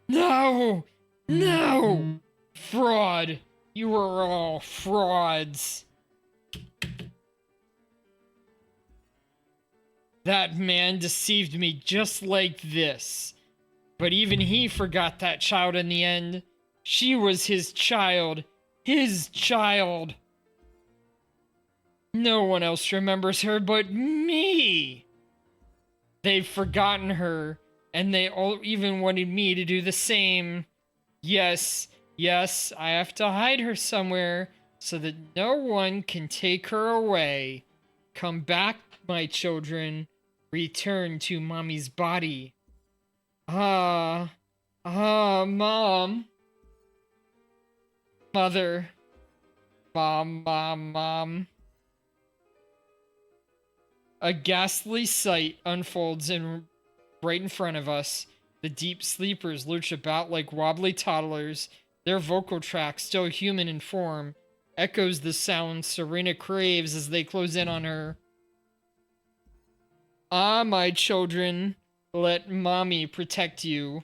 No. No. Fraud. You are all frauds. That man deceived me just like this. But even he forgot that child in the end. She was his child. His child. No one else remembers her but me. They've forgotten her, and they all even wanted me to do the same. Yes, I have to hide her somewhere so that no one can take her away. Come back, my children. Return to Mommy's body. Mom. Mother. Mom. A ghastly sight unfolds right in front of us. The deep sleepers lurch about like wobbly toddlers. Their vocal track, still human in form, echoes the sound Serena craves as they close in on her. Ah, my children, let Mommy protect you.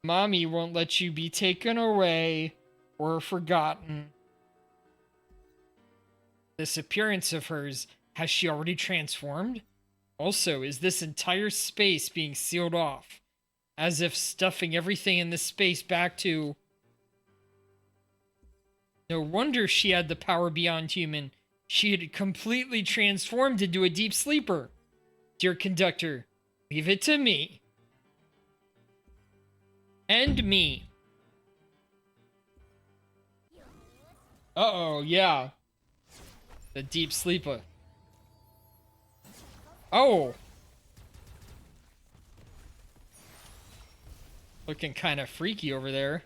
Mommy won't let you be taken away or forgotten. This appearance of hers, has she already transformed? Also, is this entire space being sealed off? As if stuffing everything in this space back to... No wonder she had the power beyond human. She had completely transformed into a deep sleeper. Dear conductor, leave it to me. And me. Uh-oh, yeah. The deep sleeper. Oh! Looking kind of freaky over there.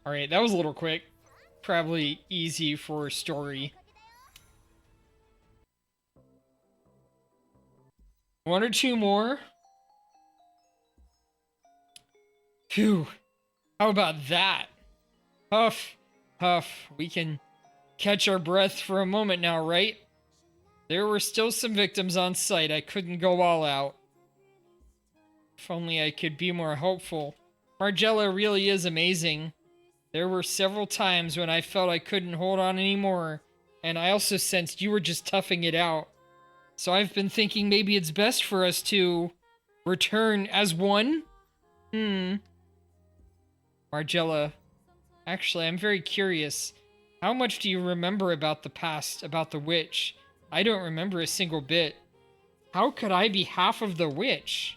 Alright, that was a little quick. Probably easy for a story. One or two more. Phew. How about that? Huff. We can catch our breath for a moment now, right? There were still some victims on site. I couldn't go all out. If only I could be more hopeful. Margella really is amazing. There were several times when I felt I couldn't hold on anymore, and I also sensed you were just toughing it out. So I've been thinking maybe it's best for us to return as one? Margella, actually, I'm very curious. How much do you remember about the past, about the witch? I don't remember a single bit. How could I be half of the witch?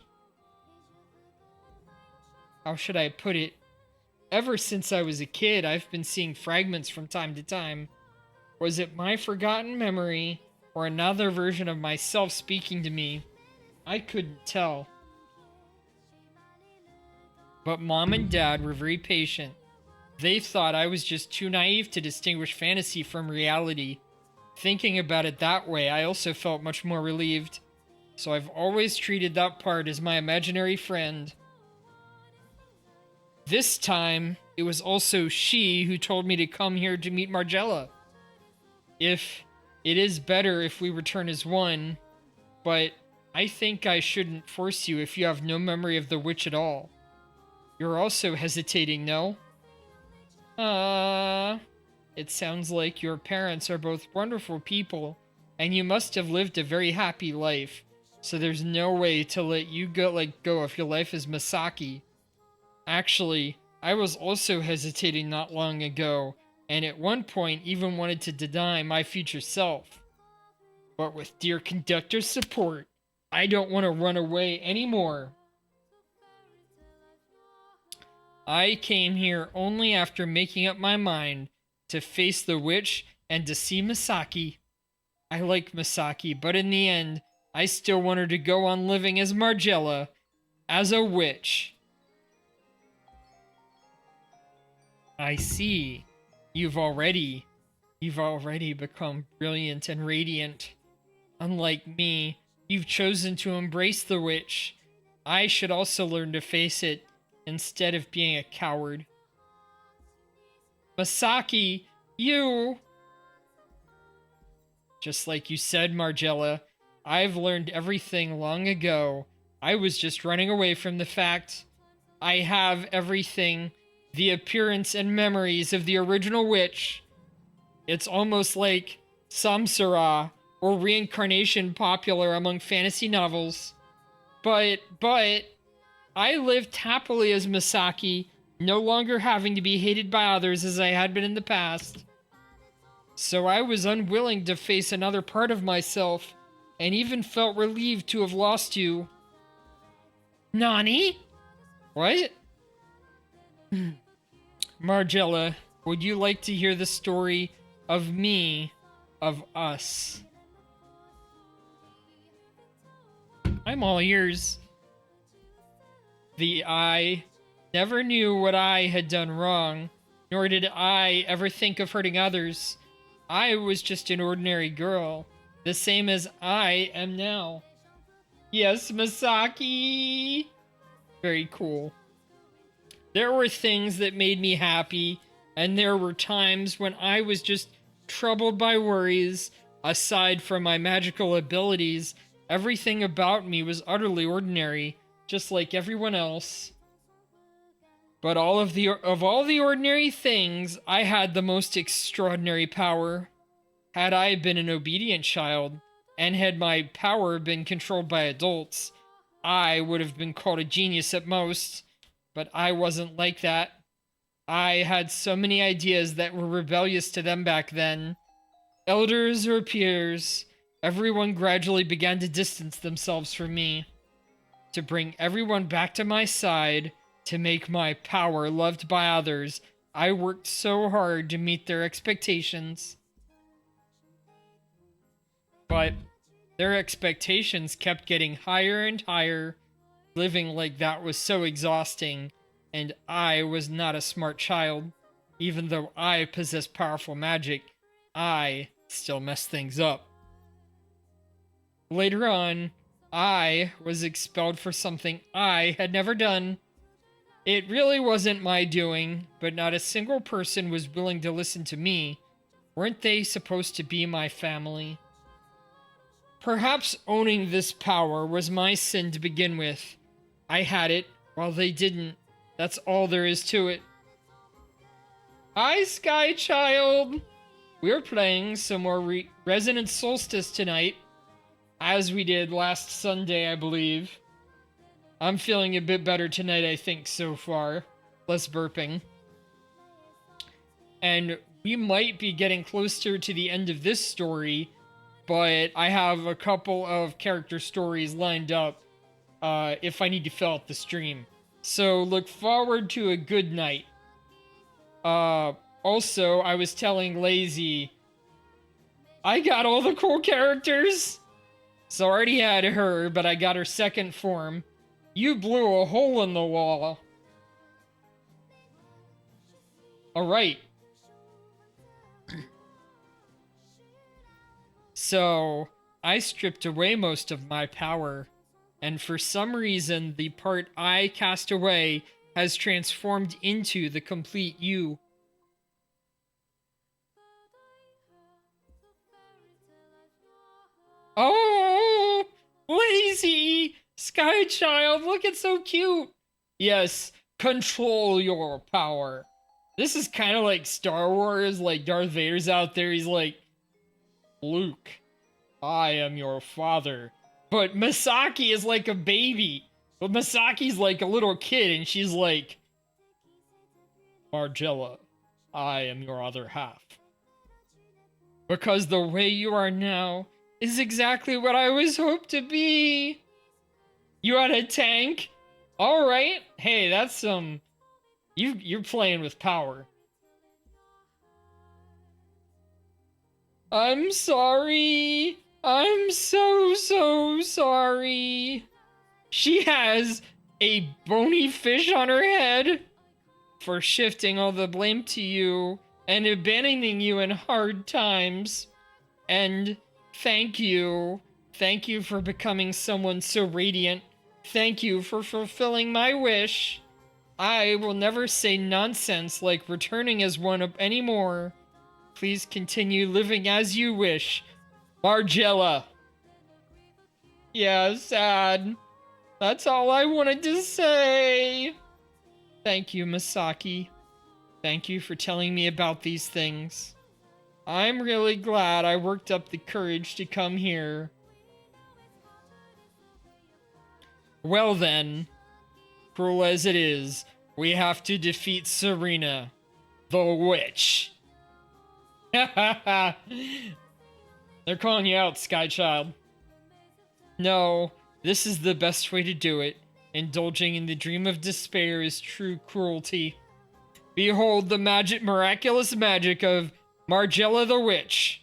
How should I put it? Ever since I was a kid, I've been seeing fragments from time to time. Was it my forgotten memory, or another version of myself speaking to me? I couldn't tell. But Mom and Dad were very patient. They thought I was just too naive to distinguish fantasy from reality. Thinking about it that way, I also felt much more relieved. So I've always treated that part as my imaginary friend. This time, it was also she who told me to come here to meet Margella. It is better if we return as one, but I think I shouldn't force you if you have no memory of the witch at all. You're also hesitating, no? It sounds like your parents are both wonderful people, and you must have lived a very happy life, so there's no way to let you go if your life is Masaki. Actually, I was also hesitating not long ago, and at one point even wanted to deny my future self. But with dear Conductor's support, I don't want to run away anymore. I came here only after making up my mind to face the witch and to see Misaki. I like Misaki, but in the end, I still want her to go on living as Margella, as a witch. I see. You've already become brilliant and radiant. Unlike me, you've chosen to embrace the witch. I should also learn to face it instead of being a coward. Misaki, you... Just like you said, Margella, I've learned everything long ago. I was just running away from the fact I have everything, the appearance and memories of the original witch. It's almost like Samsara or reincarnation popular among fantasy novels. But I lived happily as Misaki, no longer having to be hated by others as I had been in the past. So I was unwilling to face another part of myself, and even felt relieved to have lost you. Nani? What? Margella, would you like to hear the story of me, of us? I'm all ears. The I never knew what I had done wrong, nor did I ever think of hurting others. I was just an ordinary girl, the same as I am now. Yes, Misaki! Very cool. There were things that made me happy, and there were times when I was just troubled by worries. Aside from my magical abilities, everything about me was utterly ordinary, just like everyone else. But of all the ordinary things, I had the most extraordinary power. Had I been an obedient child, and had my power been controlled by adults, I would have been called a genius at most. But I wasn't like that. I had so many ideas that were rebellious to them back then. Elders or peers, everyone gradually began to distance themselves from me. To bring everyone back to my side, to make my power loved by others, I worked so hard to meet their expectations. But their expectations kept getting higher and higher. Living like that was so exhausting, and I was not a smart child. Even though I possessed powerful magic, I still messed things up. Later on, I was expelled for something I had never done. It really wasn't my doing, but not a single person was willing to listen to me. Weren't they supposed to be my family? Perhaps owning this power was my sin to begin with. I had it, while they didn't. That's all there is to it. Hi, Sky Child! We're playing some more Resonant Solstice tonight, as we did last Sunday, I believe. I'm feeling a bit better tonight, I think, so far. Less burping. And we might be getting closer to the end of this story, but I have a couple of character stories lined up if I need to fill out the stream. So look forward to a good night. Also, I was telling Lazy, I got all the cool characters. So I already had her, but I got her second form. You blew a hole in the wall. Alright. So, I stripped away most of my power, and for some reason, the part I cast away has transformed into the complete you. Oh, Lazy! Sky Child, look, it's so cute! Yes, control your power. This is kind of like Star Wars, like Darth Vader's out there, he's like, Luke, I am your father. But Misaki is like a baby. But Misaki's like a little kid, and she's like, Margella, I am your other half. Because the way you are now is exactly what I was hoped to be. You had a tank? Alright. Hey, that's some... You're playing with power. I'm sorry. I'm so sorry. She has a bony fish on her head for shifting all the blame to you and abandoning you in hard times. And thank you. Thank you for becoming someone so radiant. Thank you for fulfilling my wish. I will never say nonsense like returning as one anymore. Please continue living as you wish. Margella. Yeah, sad. That's all I wanted to say. Thank you, Misaki. Thank you for telling me about these things. I'm really glad I worked up the courage to come here. Well then, cruel as it is, we have to defeat Serena, the witch. They're calling you out, Skychild. No, this is the best way to do it. Indulging in the dream of despair is true cruelty. Behold the miraculous magic of Margella the Witch.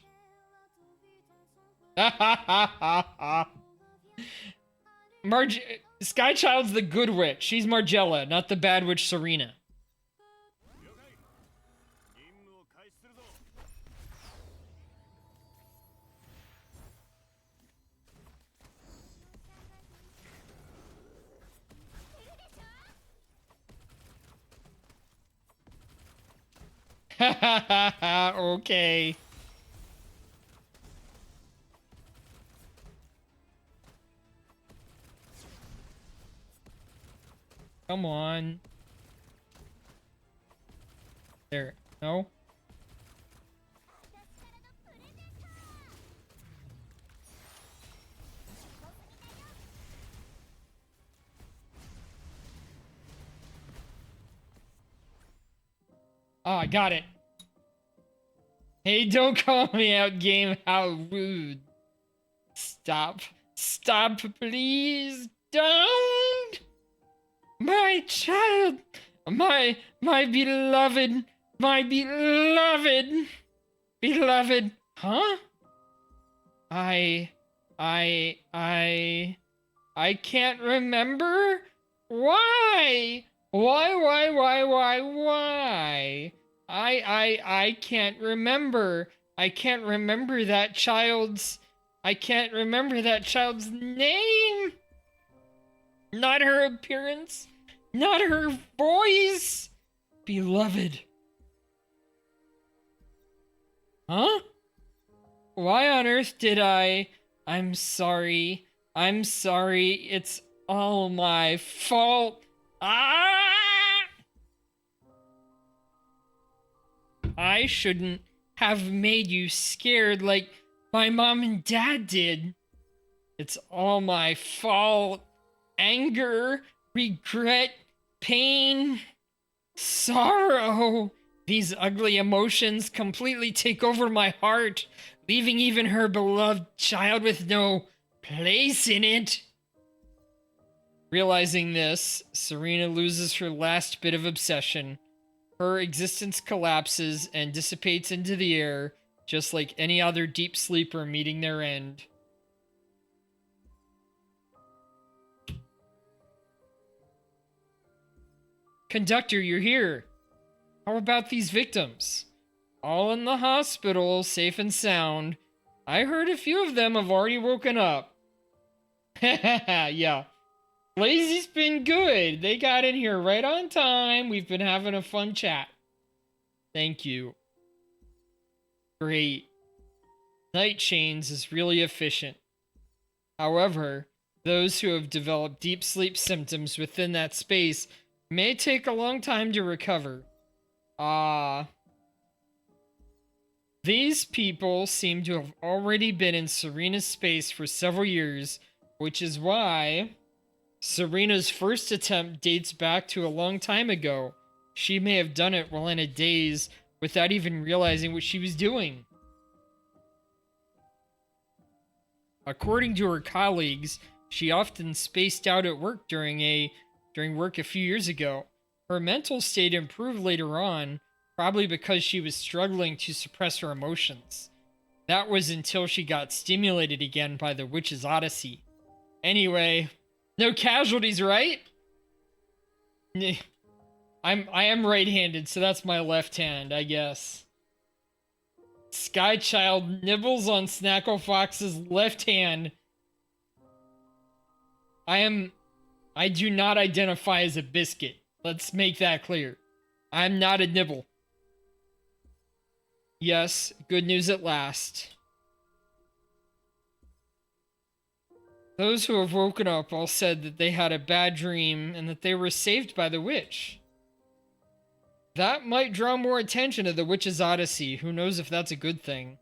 Skychild's the good witch. She's Margella, not the bad witch Serena. Okay. Come on. There. No? Oh, I got it. Hey, don't call me out, game. How rude. Stop. Stop, please. Don't. My child. My beloved. My beloved. Beloved. Huh? I can't remember? Why? Why? I can't remember. I can't remember that child's name. Not her appearance. Not her voice. Beloved. Huh? Why on earth did I'm sorry. I'm sorry. It's all my fault. I shouldn't have made you scared like my mom and dad did. It's all my fault. Anger, regret, pain, sorrow. These ugly emotions completely take over my heart, leaving even her beloved child with no place in it. Realizing this, Serena loses her last bit of obsession. Her existence collapses and dissipates into the air, just like any other deep sleeper meeting their end. Conductor, you're here. How about these victims? All in the hospital, safe and sound. I heard a few of them have already woken up. Yeah. Lazy's been good. They got in here right on time. We've been having a fun chat. Thank you. Great. Night Chains is really efficient. However, those who have developed deep sleep symptoms within that space may take a long time to recover. These people seem to have already been in Serena's space for several years, which is why Serena's first attempt dates back to a long time ago. She may have done it while in a daze, without even realizing what she was doing. According to her colleagues, she often spaced out at work during work a few years ago. Her mental state improved later on, probably because she was struggling to suppress her emotions. That was until she got stimulated again by the Witch's Odyssey. Anyway, no casualties, right? I am right-handed, so that's my left hand, I guess. Skychild nibbles on Snackle Fox's left hand. I do not identify as a biscuit. Let's make that clear. I'm not a nibble. Yes, good news at last. Those who have woken up all said that they had a bad dream and that they were saved by the witch. That might draw more attention to the Witch's Odyssey. Who knows if that's a good thing.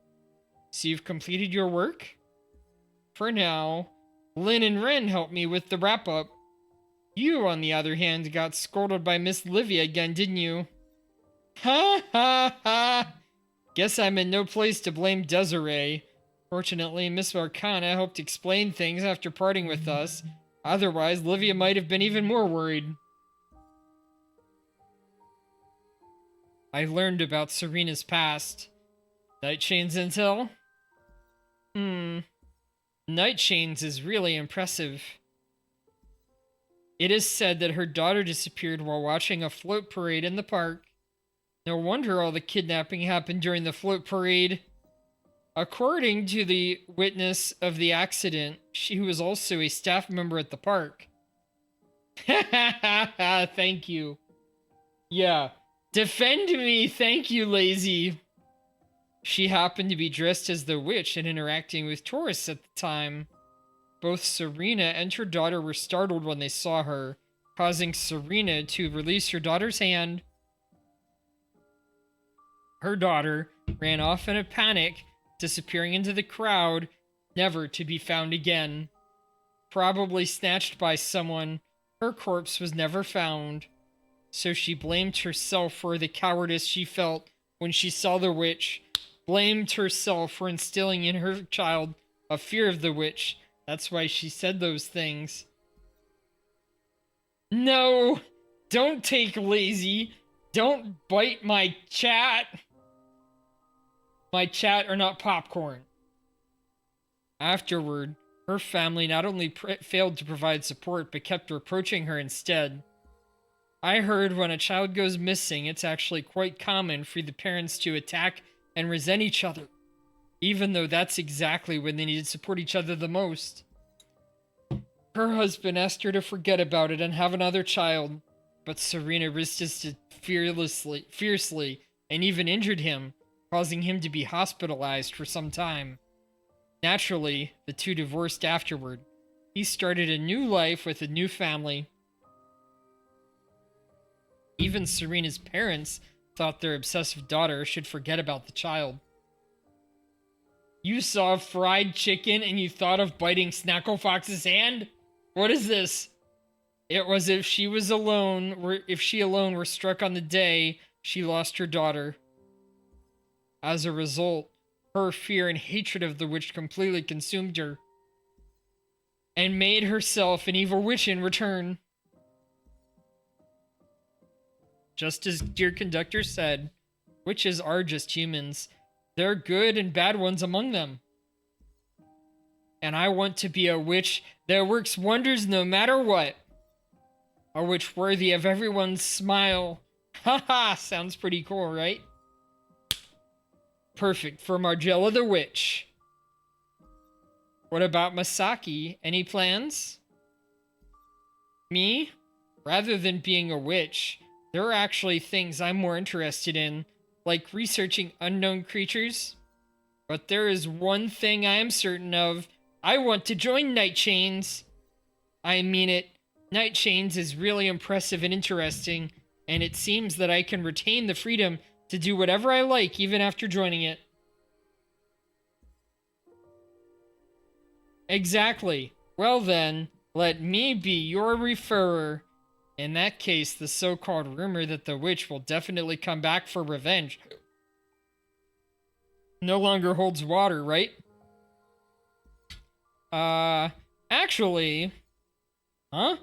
So you've completed your work? For now, Lynn and Ren helped me with the wrap-up. You, on the other hand, got scolded by Miss Livia again, didn't you? Ha ha ha! Guess I'm in no place to blame Desiree. Fortunately, Miss Arcana helped explain things after parting with us. Otherwise, Livia might have been even more worried. I learned about Serena's past. Night Chains intel? Night Chains is really impressive. It is said that her daughter disappeared while watching a float parade in the park. No wonder all the kidnapping happened during the float parade. According to the witness of the accident, she was also a staff member at the park. Thank you. Yeah. Defend me, thank you, lazy. She happened to be dressed as the witch and interacting with tourists at the time. Both Serena and her daughter were startled when they saw her, causing Serena to release her daughter's hand. Her daughter ran off in a panic, disappearing into the crowd, never to be found again. Probably snatched by someone, her corpse was never found. So she blamed herself for the cowardice she felt when she saw the witch, blamed herself for instilling in her child a fear of the witch. That's why she said those things. No! Don't take lazy! Don't bite my chat! My chat are not popcorn. Afterward, her family not only failed to provide support, but kept reproaching her instead. I heard when a child goes missing, it's actually quite common for the parents to attack and resent each other, even though that's exactly when they need to support each other the most. Her husband asked her to forget about it and have another child, but Serena resisted fiercely, and even injured him, causing him to be hospitalized for some time. Naturally, the two divorced afterward. He started a new life with a new family. Even Serena's parents thought their obsessive daughter should forget about the child. You saw fried chicken and you thought of biting Snackle Fox's hand? What is this? It was if she alone were struck on the day she lost her daughter. As a result, her fear and hatred of the witch completely consumed her, and made herself an evil witch in return. Just as Dear Conductor said, witches are just humans. There are good and bad ones among them. And I want to be a witch that works wonders no matter what. A witch worthy of everyone's smile. Haha, sounds pretty cool, right? Perfect for Margella the Witch. What about Masaki? Any plans? Me? Rather than being a witch, there are actually things I'm more interested in, like researching unknown creatures. But there is one thing I am certain of. I want to join Night Chains. I mean it. Night Chains is really impressive and interesting, and it seems that I can retain the freedom to do whatever I like even after joining it. Exactly. Well then, let me be your referrer. In that case, the so-called rumor that the witch will definitely come back for revenge no longer holds water, right? Actually, huh?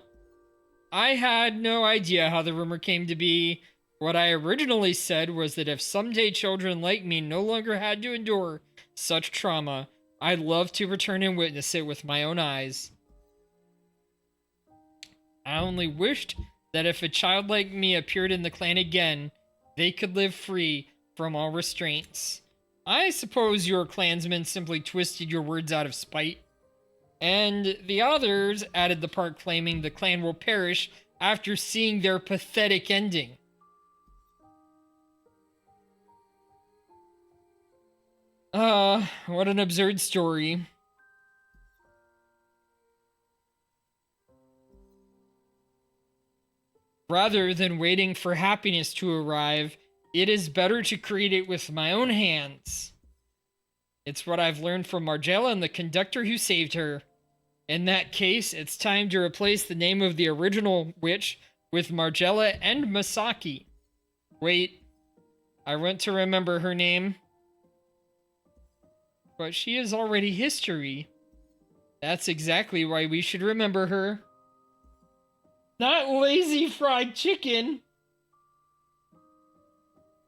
I had no idea how the rumor came to be. What I originally said was that if someday children like me no longer had to endure such trauma, I'd love to return and witness it with my own eyes. I only wished that if a child like me appeared in the clan again, they could live free from all restraints. I suppose your clansmen simply twisted your words out of spite. And the others added the part claiming the clan will perish after seeing their pathetic ending. What an absurd story. Rather than waiting for happiness to arrive, it is better to create it with my own hands. It's what I've learned from Margella and the conductor who saved her. In that case, it's time to replace the name of the original witch with Margella and Masaki. Wait, I want to remember her name. But she is already history. That's exactly why we should remember her. Not lazy fried chicken!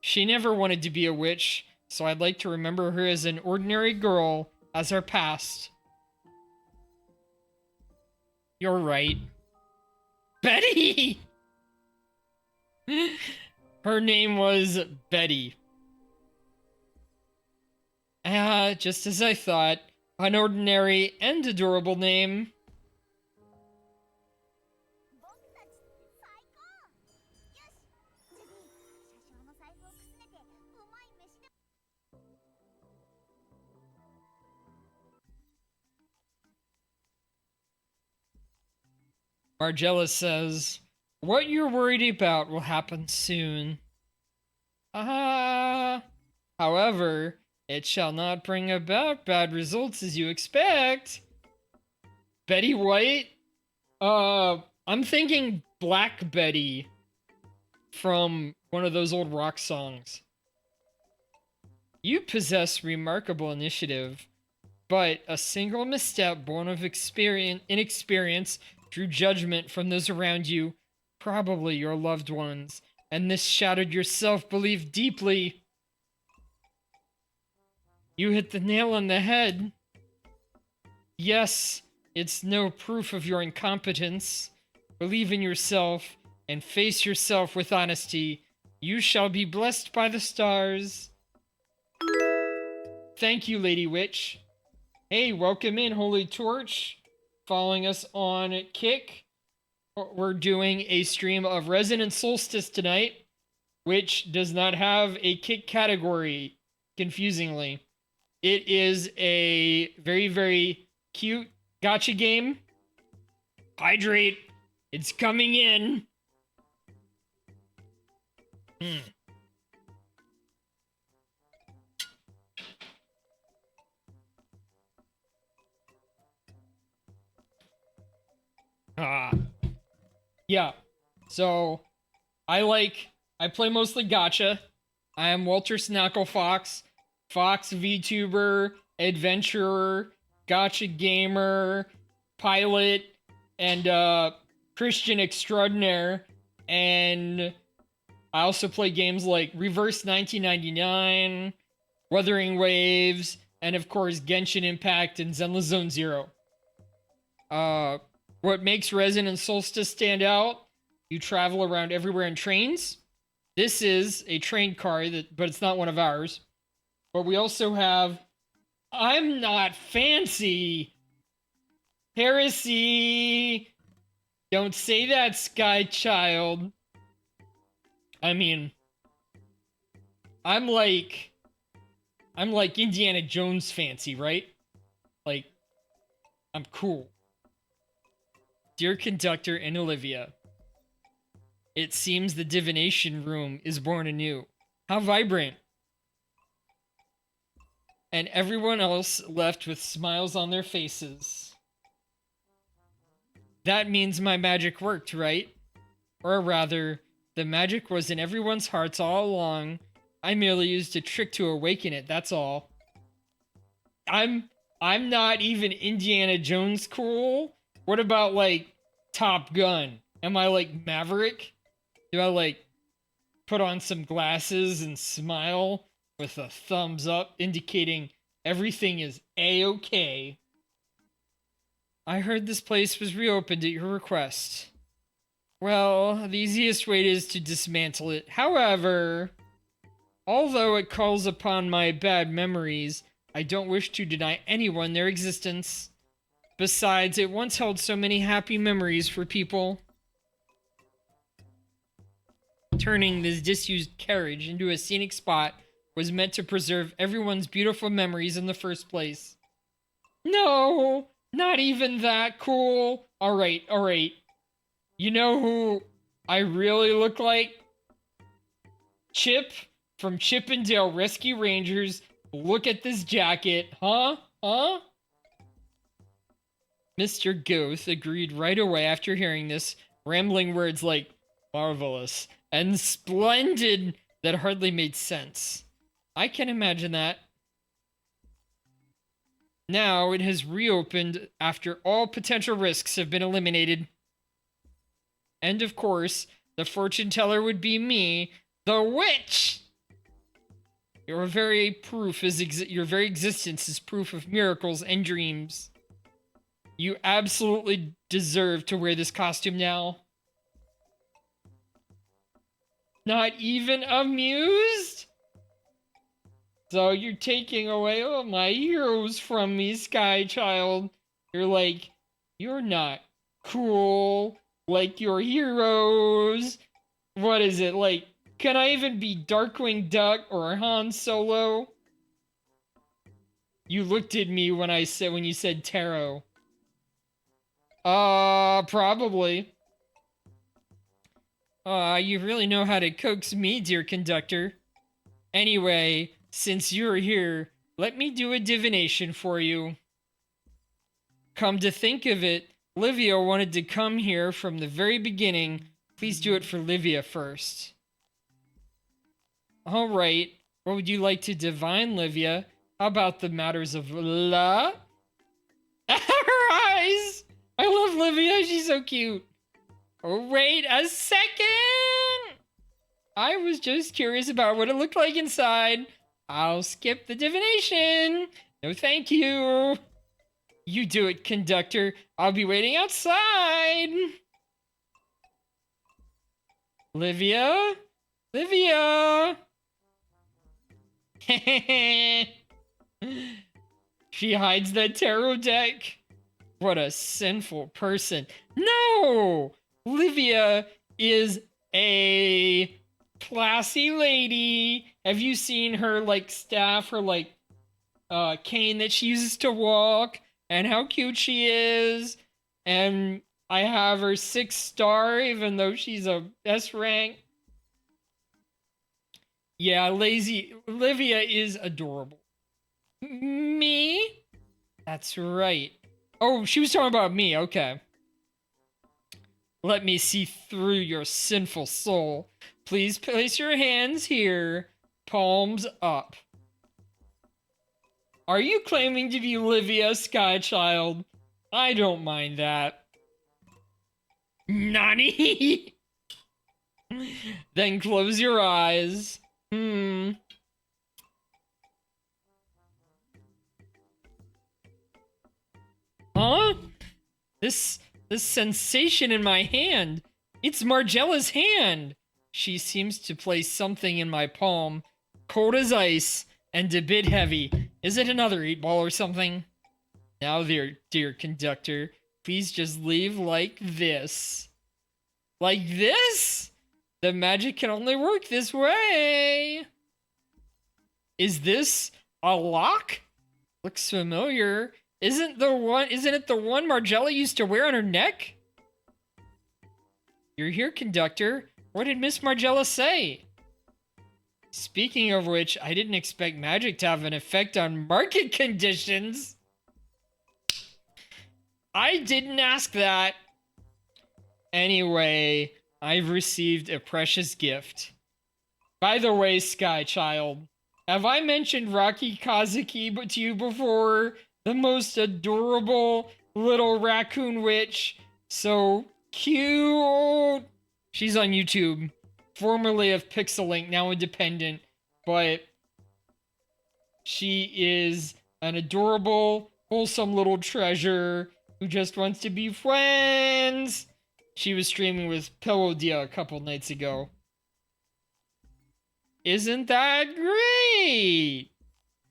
She never wanted to be a witch, so I'd like to remember her as an ordinary girl, as our past. You're right. Betty! Her name was Betty. Just as I thought. An ordinary and adorable name. Margella says, what you're worried about will happen soon. However, it shall not bring about bad results as you expect. Betty White? I'm thinking Black Betty from one of those old rock songs. You possess remarkable initiative, but a single misstep born of inexperience drew judgment from those around you, probably your loved ones, and this shattered your self-belief deeply. You hit the nail on the head. Yes, it's no proof of your incompetence. Believe in yourself and face yourself with honesty. You shall be blessed by the stars. Thank you, Lady Witch. Hey, welcome in, Holy Torch. Following us on Kick. We're doing a stream of Resident Solstice tonight, which does not have a Kick category, confusingly. It is a very, very cute gacha game. Hydrate. It's coming in. Yeah. So, I play mostly gacha. I am Walter Snackle Fox VTuber, adventurer, gacha gamer, pilot, and Christian extraordinaire. And I also play games like Reverse 1999, Wuthering Waves, and of course Genshin Impact and Zenless Zone Zero. What makes Resident Solstice stand out? You travel around everywhere in trains. This is a train car, but it's not one of ours. But we also have I'm not fancy. Heresy. Don't say that, Sky Child. I mean, I'm like Indiana Jones fancy, right? Like, I'm cool. Dear Conductor and Olivia, it seems the divination room is born anew. How vibrant. And everyone else left with smiles on their faces. That means my magic worked, right? Or rather, the magic was in everyone's hearts all along. I merely used a trick to awaken it, that's all. I'm not even Indiana Jones cool. What about like Top Gun? Am I like Maverick? Do I like put on some glasses and smile with a thumbs up indicating everything is A-okay? I heard this place was reopened at your request. Well, the easiest way is to dismantle it. However, although it calls upon my bad memories, I don't wish to deny anyone their existence. Besides, it once held so many happy memories for people. Turning this disused carriage into a scenic spot was meant to preserve everyone's beautiful memories in the first place. No, not even that cool. Alright. You know who I really look like? Chip from Chip and Dale Rescue Rangers. Look at this jacket. Huh? Mr. Goth agreed right away after hearing this, rambling words like marvelous and splendid that hardly made sense. I can imagine that. Now it has reopened after all potential risks have been eliminated. And of course, the fortune teller would be me, the witch! Your very existence is proof of miracles and dreams. You absolutely deserve to wear this costume now. Not even amused? So you're taking away all my heroes from me, Sky Child. You're like, you're not cool like your heroes. What is it, like, can I even be Darkwing Duck or Han Solo? You looked at me when you said tarot. Probably. You really know how to coax me, dear conductor. Anyway, since you're here, let me do a divination for you. Come to think of it, Livia wanted to come here from the very beginning. Please do it for Livia first. Alright, what would you like to divine, Livia? How about the matters of la? Her eyes! I love Livia, she's so cute. Oh, wait a second! I was just curious about what it looked like inside. I'll skip the divination. No, thank you. You do it, conductor. I'll be waiting outside. Livia? She hides that tarot deck. What a sinful person. No! Livia is a classy lady. Have you seen her, like, staff, her, like, cane that she uses to walk? And how cute she is. And I have her 6-star, even though she's a S rank. Yeah, Livia is adorable. Me? That's right. Oh, she was talking about me, okay. Let me see through your sinful soul. Please place your hands here. Palms up. Are you claiming to be Livia, Skychild? I don't mind that. Nani? Then close your eyes. Huh? This sensation in my hand. It's Margella's hand. She seems to place something in my palm, cold as ice and a bit heavy. Is it another 8-ball or something? Now, dear conductor, please just leave like this. Like this? The magic can only work this way. Is this a lock? Looks familiar. Isn't it the one Margella used to wear on her neck? You're here, conductor. What did Miss Margella say? Speaking of which, I didn't expect magic to have an effect on market conditions. I didn't ask that. Anyway, I've received a precious gift. By the way, Sky Child, Have I mentioned Rocky Kazuki but to you before? The most adorable little raccoon witch. So cute. She's on YouTube. Formerly of Pixelink, now independent. But she is an adorable, wholesome little treasure who just wants to be friends. She was streaming with Pillow Dia a couple nights ago. Isn't that great?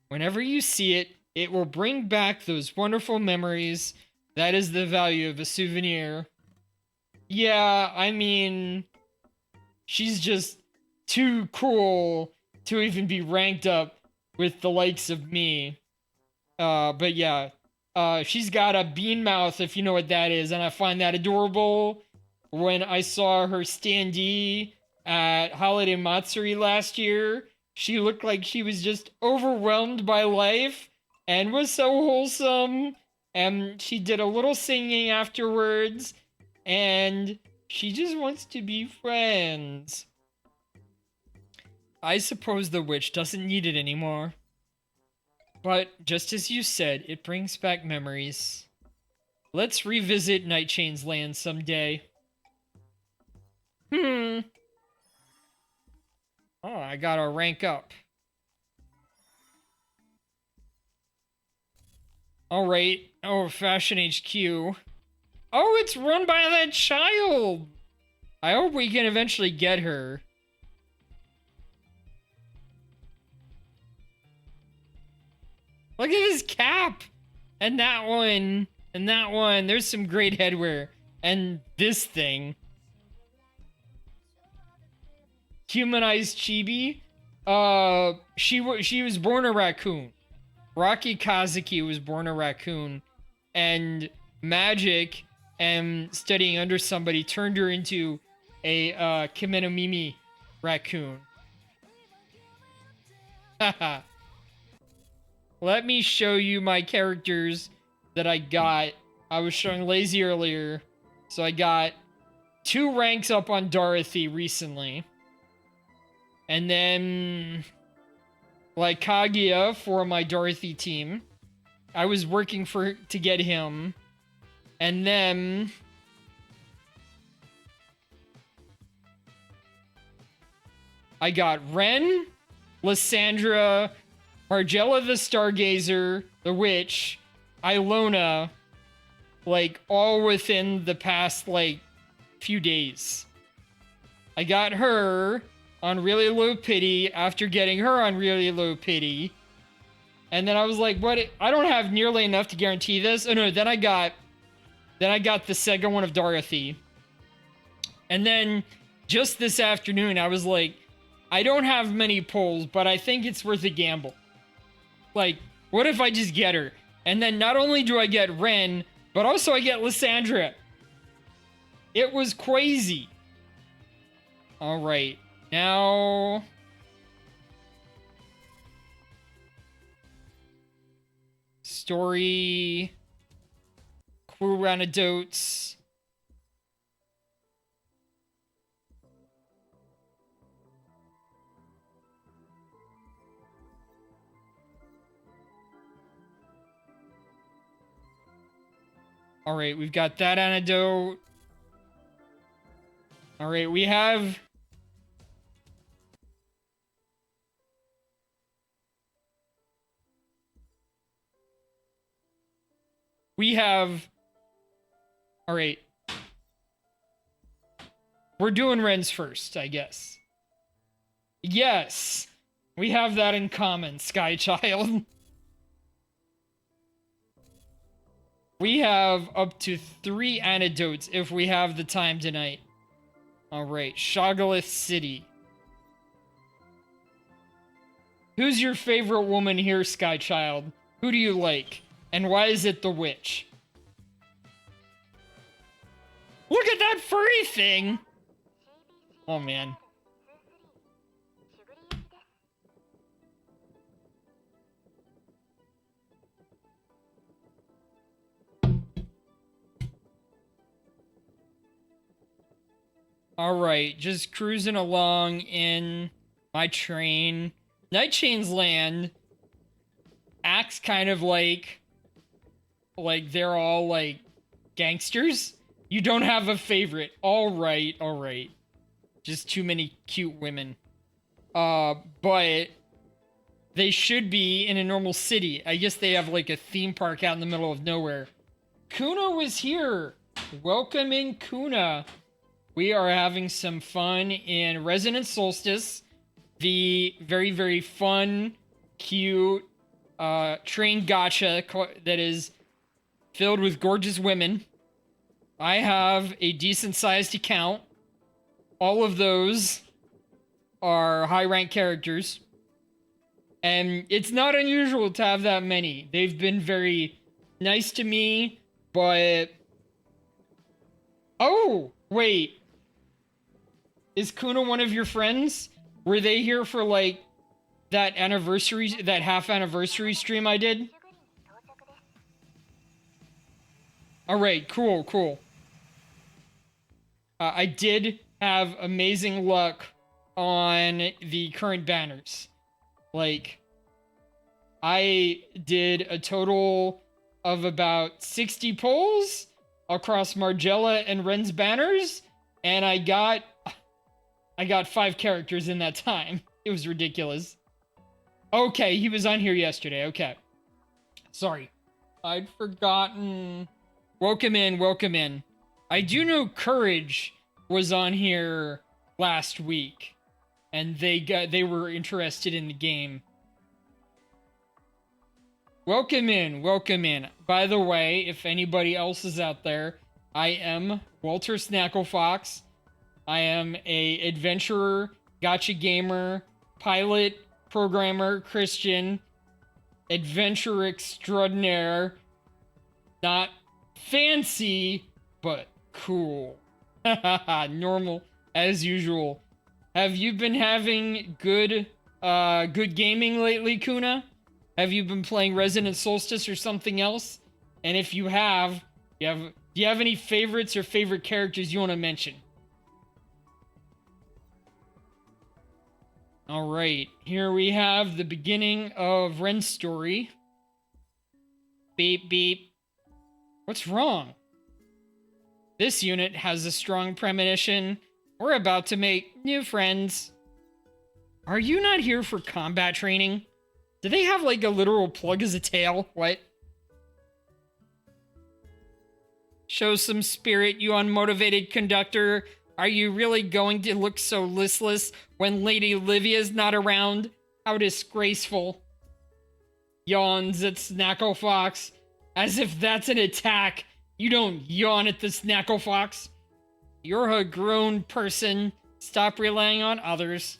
Whenever you see it, it will bring back those wonderful memories. That is the value of a souvenir. Yeah, I mean, she's just too cool to even be ranked up with the likes of me. But yeah, she's got a bean mouth, if you know what that is, and I find that adorable. When I saw her standee at Holiday Matsuri last year, she looked like she was just overwhelmed by life and was so wholesome. And she did a little singing afterwards, and she just wants to be friends. I suppose the witch doesn't need it anymore. But just as you said, it brings back memories. Let's revisit Night Chain's land someday. Oh, I gotta rank up. Alright. Oh, Fashion HQ. Oh, it's run by that child! I hope we can eventually get her. Look at his cap! And that one. And that one. There's some great headwear. And this thing. Humanized chibi. She was born a raccoon. Rocky Kazuki was born a raccoon. And magic and studying under somebody turned her into a Kimeno Mimi raccoon. Haha. Let me show you my characters that I got. I was showing Lazy earlier. So I got 2 ranks up on Dorothy recently. And then like Kaguya for my Dorothy team. I was working to get him. And then I got Ren, Lysandra, Margella the Stargazer, the Witch, Ilona, like all within the past like few days. I got her on really low pity after getting her on really low pity. And then I was like, what? I don't have nearly enough to guarantee this. Oh no, then I got the second one of Dorothy. And then just this afternoon, I was like, I don't have many polls, but I think it's worth a gamble. Like, what if I just get her? And then not only do I get Ren, but also I get Lysandra. It was crazy. All right. Now... story... crew anecdotes... Alright, we've got that anecdote. Alright, we have... Alright. We're doing Ren's first, I guess. Yes! We have that in common, Skychild. We have up to 3 anecdotes if we have the time tonight. Alright, Shoggoth City. Who's your favorite woman here, Skychild? Who do you like? And why is it the witch? Look at that furry thing! Oh man. Alright, just cruising along in my train. Night Chains Land acts kind of like they're all like gangsters. You don't have a favorite. All right. Just too many cute women. But they should be in a normal city. I guess they have like a theme park out in the middle of nowhere. Kuna was here. Welcome in, Kuna. We are having some fun in Resident Solstice, the very, very fun, cute train gacha that is filled with gorgeous women. I have a decent sized account. All of those are high rank characters. And it's not unusual to have that many. They've been very nice to me, but... Oh, wait. Is Kuna one of your friends? Were they here for, like, that half anniversary stream I did? Alright, cool. I did have amazing luck on the current banners. Like, I did a total of about 60 polls across Margella and Ren's banners, and I got 5 characters in that time. It was ridiculous. Okay, he was on here yesterday. Okay. Sorry. I'd forgotten. Welcome in. I do know Courage was on here last week, and they were interested in the game. Welcome in. By the way, if anybody else is out there, I am Walter Snacklefox. I am a adventurer, gacha gamer, pilot, programmer, Christian, adventurer extraordinaire. Not fancy, but cool. Normal as usual. Have you been having good gaming lately, Kuna? Have you been playing Resident Solstice or something else? And if you have, do you have any favorites or favorite characters you want to mention? Alright, here we have the beginning of Ren's story. Beep, beep. What's wrong? This unit has a strong premonition. We're about to make new friends. Are you not here for combat training? Do they have like a literal plug as a tail? What? Show some spirit, you unmotivated conductor. Are you really going to look so listless when Lady Livia's not around? How disgraceful. Yawns at Snacklefox. As if that's an attack. You don't yawn at the Snacklefox. You're a grown person. Stop relying on others.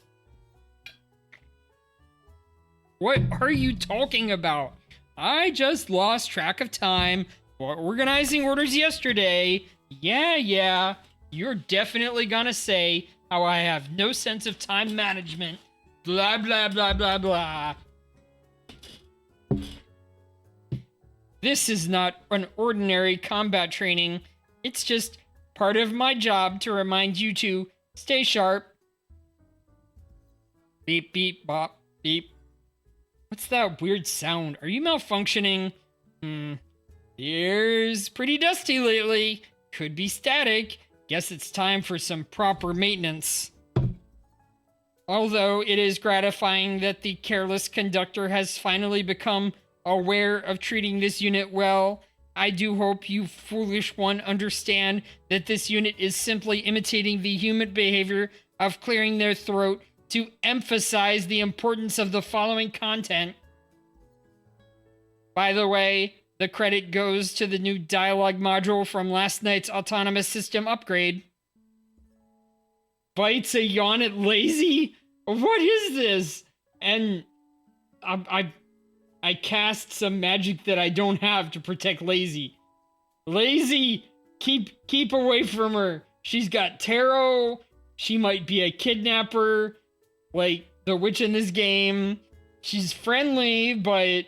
What are you talking about? I just lost track of time for organizing orders yesterday. Yeah. You're definitely gonna say how I have no sense of time management. Blah, blah, blah, blah, blah. This is not an ordinary combat training. It's just part of my job to remind you to stay sharp. Beep, beep, bop, beep. What's that weird sound? Are you malfunctioning? The air's pretty dusty lately. Could be static. Guess it's time for some proper maintenance. Although it is gratifying that the careless conductor has finally become aware of treating this unit well, I do hope you foolish one understand that this unit is simply imitating the human behavior of clearing their throat to emphasize the importance of the following content. By the way, the credit goes to the new dialogue module from last night's autonomous system upgrade. Bites a yawn at Lazy? What is this? And I cast some magic that I don't have to protect Lazy. Lazy, keep away from her. She's got tarot. She might be a kidnapper, like the witch in this game. She's friendly, but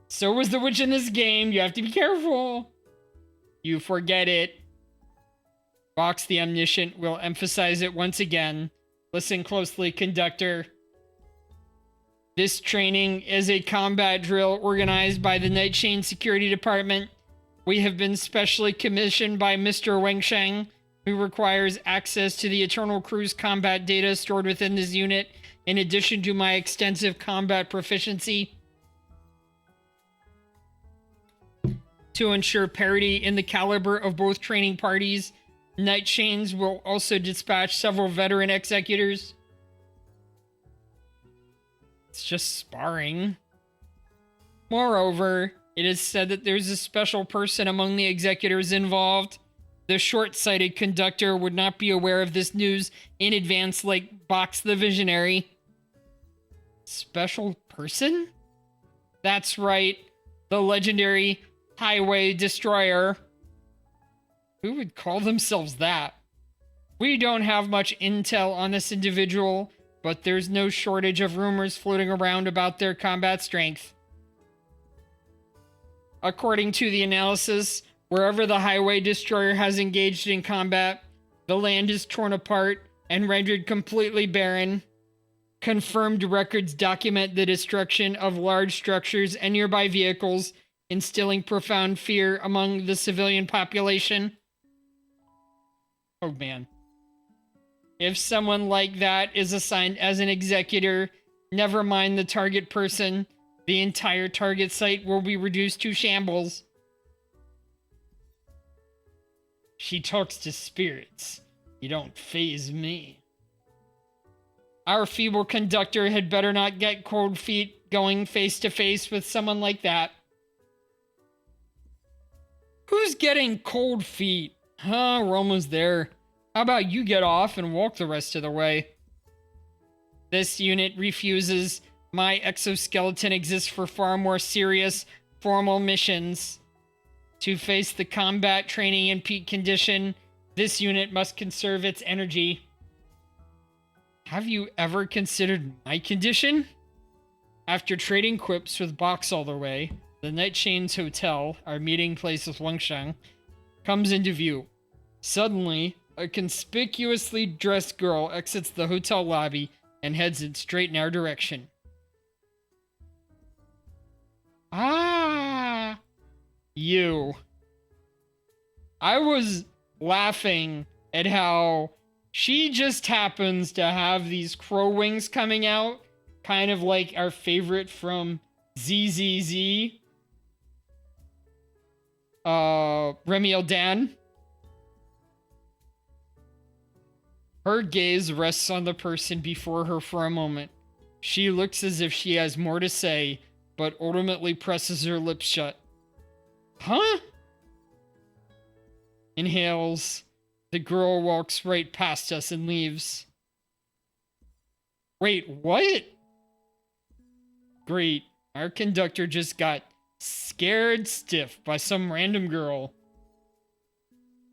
so was the witch in this game. You have to be careful. You forget it. Vox the Omniscient will emphasize it once again. Listen closely, conductor. This training is a combat drill organized by the Night Chain Security Department. We have been specially commissioned by Mr. Wengsheng, who requires access to the Eternal Crew's combat data stored within this unit, in addition to my extensive combat proficiency. To ensure parity in the caliber of both training parties, Night Chains will also dispatch several veteran executors. It's just sparring. Moreover, it is said that there's a special person among the executors involved. The short-sighted conductor would not be aware of this news in advance like Box the Visionary. Special person? That's right, the legendary Highway Destroyer. Who would call themselves that? We don't have much intel on this individual, but there's no shortage of rumors floating around about their combat strength. According to the analysis, wherever the Highway Destroyer has engaged in combat, the land is torn apart and rendered completely barren. Confirmed records document the destruction of large structures and nearby vehicles, instilling profound fear among the civilian population. Oh man. If someone like that is assigned as an executor, never mind the target person, the entire target site will be reduced to shambles. She talks to spirits. You don't faze me. Our feeble conductor had better not get cold feet going face to face with someone like that. Who's getting cold feet? Huh, we're almost there. How about you get off and walk the rest of the way? This unit refuses. My exoskeleton exists for far more serious, formal missions. To face the combat training in peak condition, this unit must conserve its energy. Have you ever considered my condition? After trading quips with Box all the way, the Night Chains Hotel, our meeting place with Wengsheng, comes into view. Suddenly, a conspicuously dressed girl exits the hotel lobby and heads it straight in our direction. Ah! You. I was laughing at how she just happens to have these crow wings coming out, kind of like our favorite from ZZZ. Remy Eldan. Her gaze rests on the person before her for a moment. She looks as if she has more to say, but ultimately presses her lips shut. Huh? Inhales. The girl walks right past us and leaves. Wait, what? Great. Our conductor just got scared stiff by some random girl.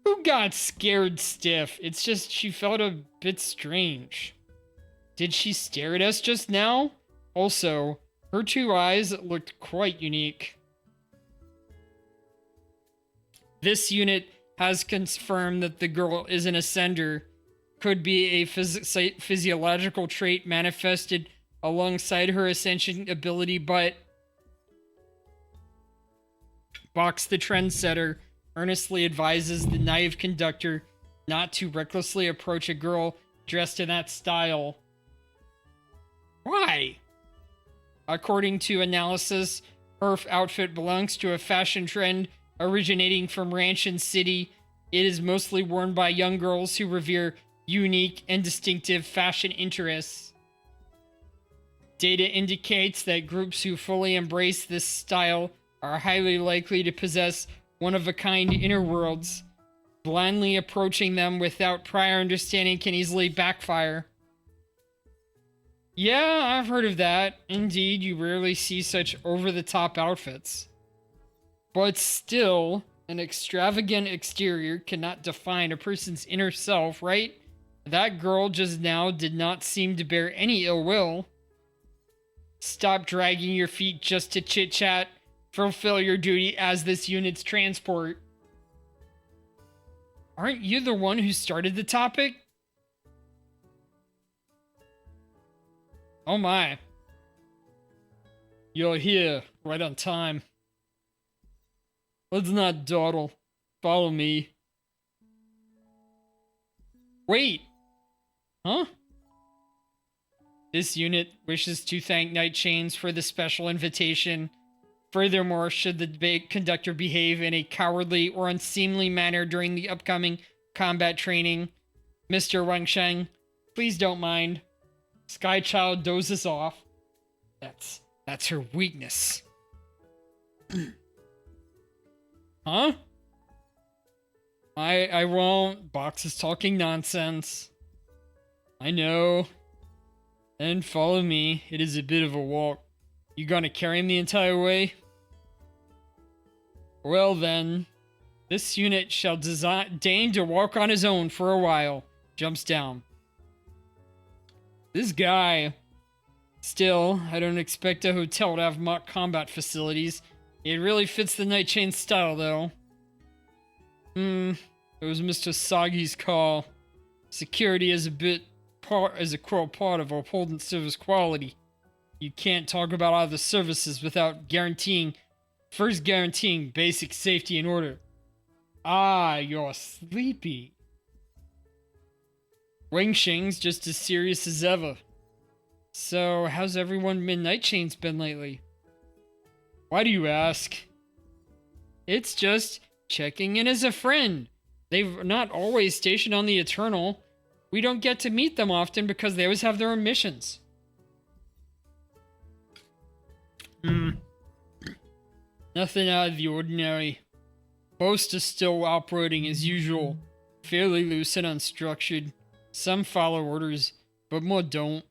Who got scared stiff? It's just she felt a bit strange. Did she stare at us just now? Also, her two eyes looked quite unique. This unit has confirmed that the girl is an ascender. Could be a physiological trait manifested alongside her ascension ability, but Box the Trendsetter earnestly advises the naive conductor not to recklessly approach a girl dressed in that style. Why? According to analysis, her outfit belongs to a fashion trend originating from Ranch City. It is mostly worn by young girls who revere unique and distinctive fashion interests. Data indicates that groups who fully embrace this style are highly likely to possess one-of-a-kind inner worlds. Blindly approaching them without prior understanding can easily backfire. Yeah, I've heard of that. Indeed, you rarely see such over-the-top outfits. But still, an extravagant exterior cannot define a person's inner self, right? That girl just now did not seem to bear any ill will. Stop dragging your feet just to chit-chat. Fulfill your duty as this unit's transport. Aren't you the one who started the topic? Oh my. You're here, right on time. Let's not dawdle. Follow me. Wait! Huh? This unit wishes to thank Night Chains for the special invitation. Furthermore, should the debate conductor behave in a cowardly or unseemly manner during the upcoming combat training, Mr. Wangsheng, please don't mind. Skychild dozes off. That's her weakness. Huh? I won't. Box is talking nonsense. I know. Then follow me. It is a bit of a walk. You gonna carry him the entire way? Well then, this unit shall deign to walk on his own for a while. Jumps down. This guy. Still, I don't expect a hotel to have mock combat facilities. It really fits the Night Chain style, though. It was Mr. Sagi's call. Security is a core part of upholding service quality. You can't talk about other services without guaranteeing basic safety and order. Ah, you're sleepy. Wangsheng's just as serious as ever. So, how's everyone Night Chain's been lately? Why do you ask? It's just checking in as a friend. They're not always stationed on the Eternal. We don't get to meet them often because they always have their own missions. Nothing out of the ordinary. Most are still operating as usual. Fairly loose and unstructured. Some follow orders, but more don't.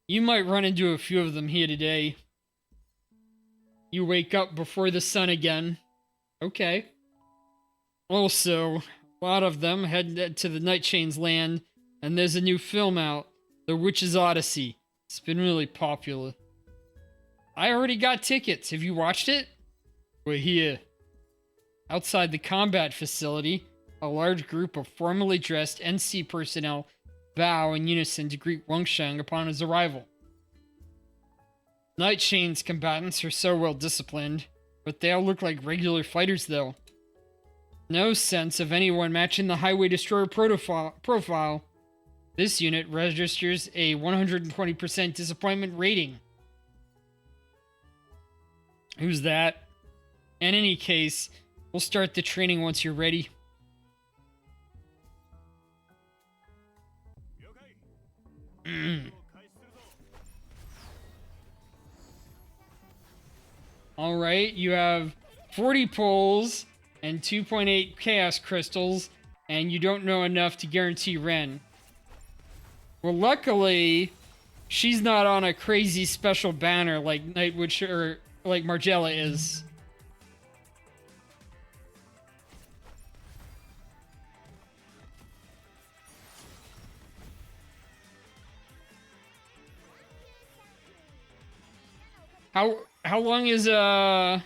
You might run into a few of them here today. You wake up before the sun again. Okay. Also, a lot of them head to the Night Chain's land, and there's a new film out, The Witch's Odyssey. It's been really popular. I already got tickets. Have you watched it? We're here. Outside the combat facility, a large group of formally dressed NC personnel bow in unison to greet Wangsheng upon his arrival. Night Chain's combatants are so well disciplined, but they all look like regular fighters though. No sense of anyone matching the Highway Destroyer profile. This unit registers a 120% disappointment rating. Who's that? In any case, we'll start the training once you're ready. Alright, you have 40 poles and 2.8 chaos crystals, and you don't know enough to guarantee Ren. Well, luckily, she's not on a crazy special banner like Nightwood or like Margella is. How long is Margella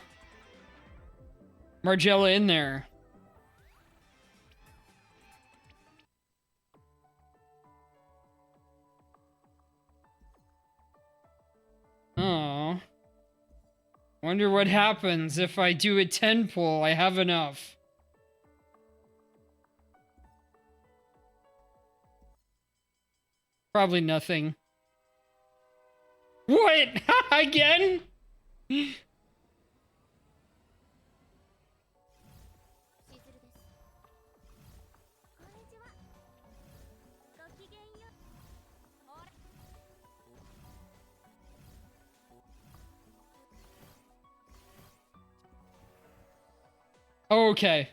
in there? Oh. Wonder what happens if I do a 10 pull. I have enough. Probably nothing. What? Again? Oh, okay.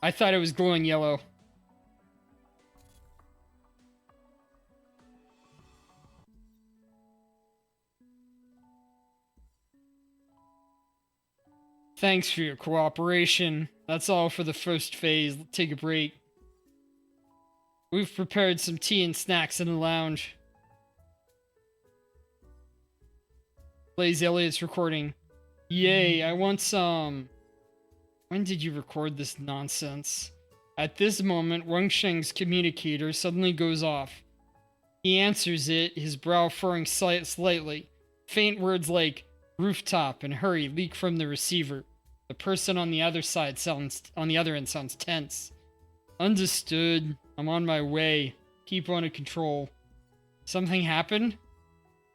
I thought it was glowing yellow. Thanks for your cooperation. That's all for the first phase. Let's take a break. We've prepared some tea and snacks in the lounge. Blaze Elliott's recording. Yay, I want some. When did you record this nonsense? At this moment, Wangsheng's communicator suddenly goes off. He answers it, his brow furrowing slightly. Faint words like rooftop and hurry leak from the receiver. The person on the other end sounds tense. Understood. I'm on my way. Keep under control. Something happened?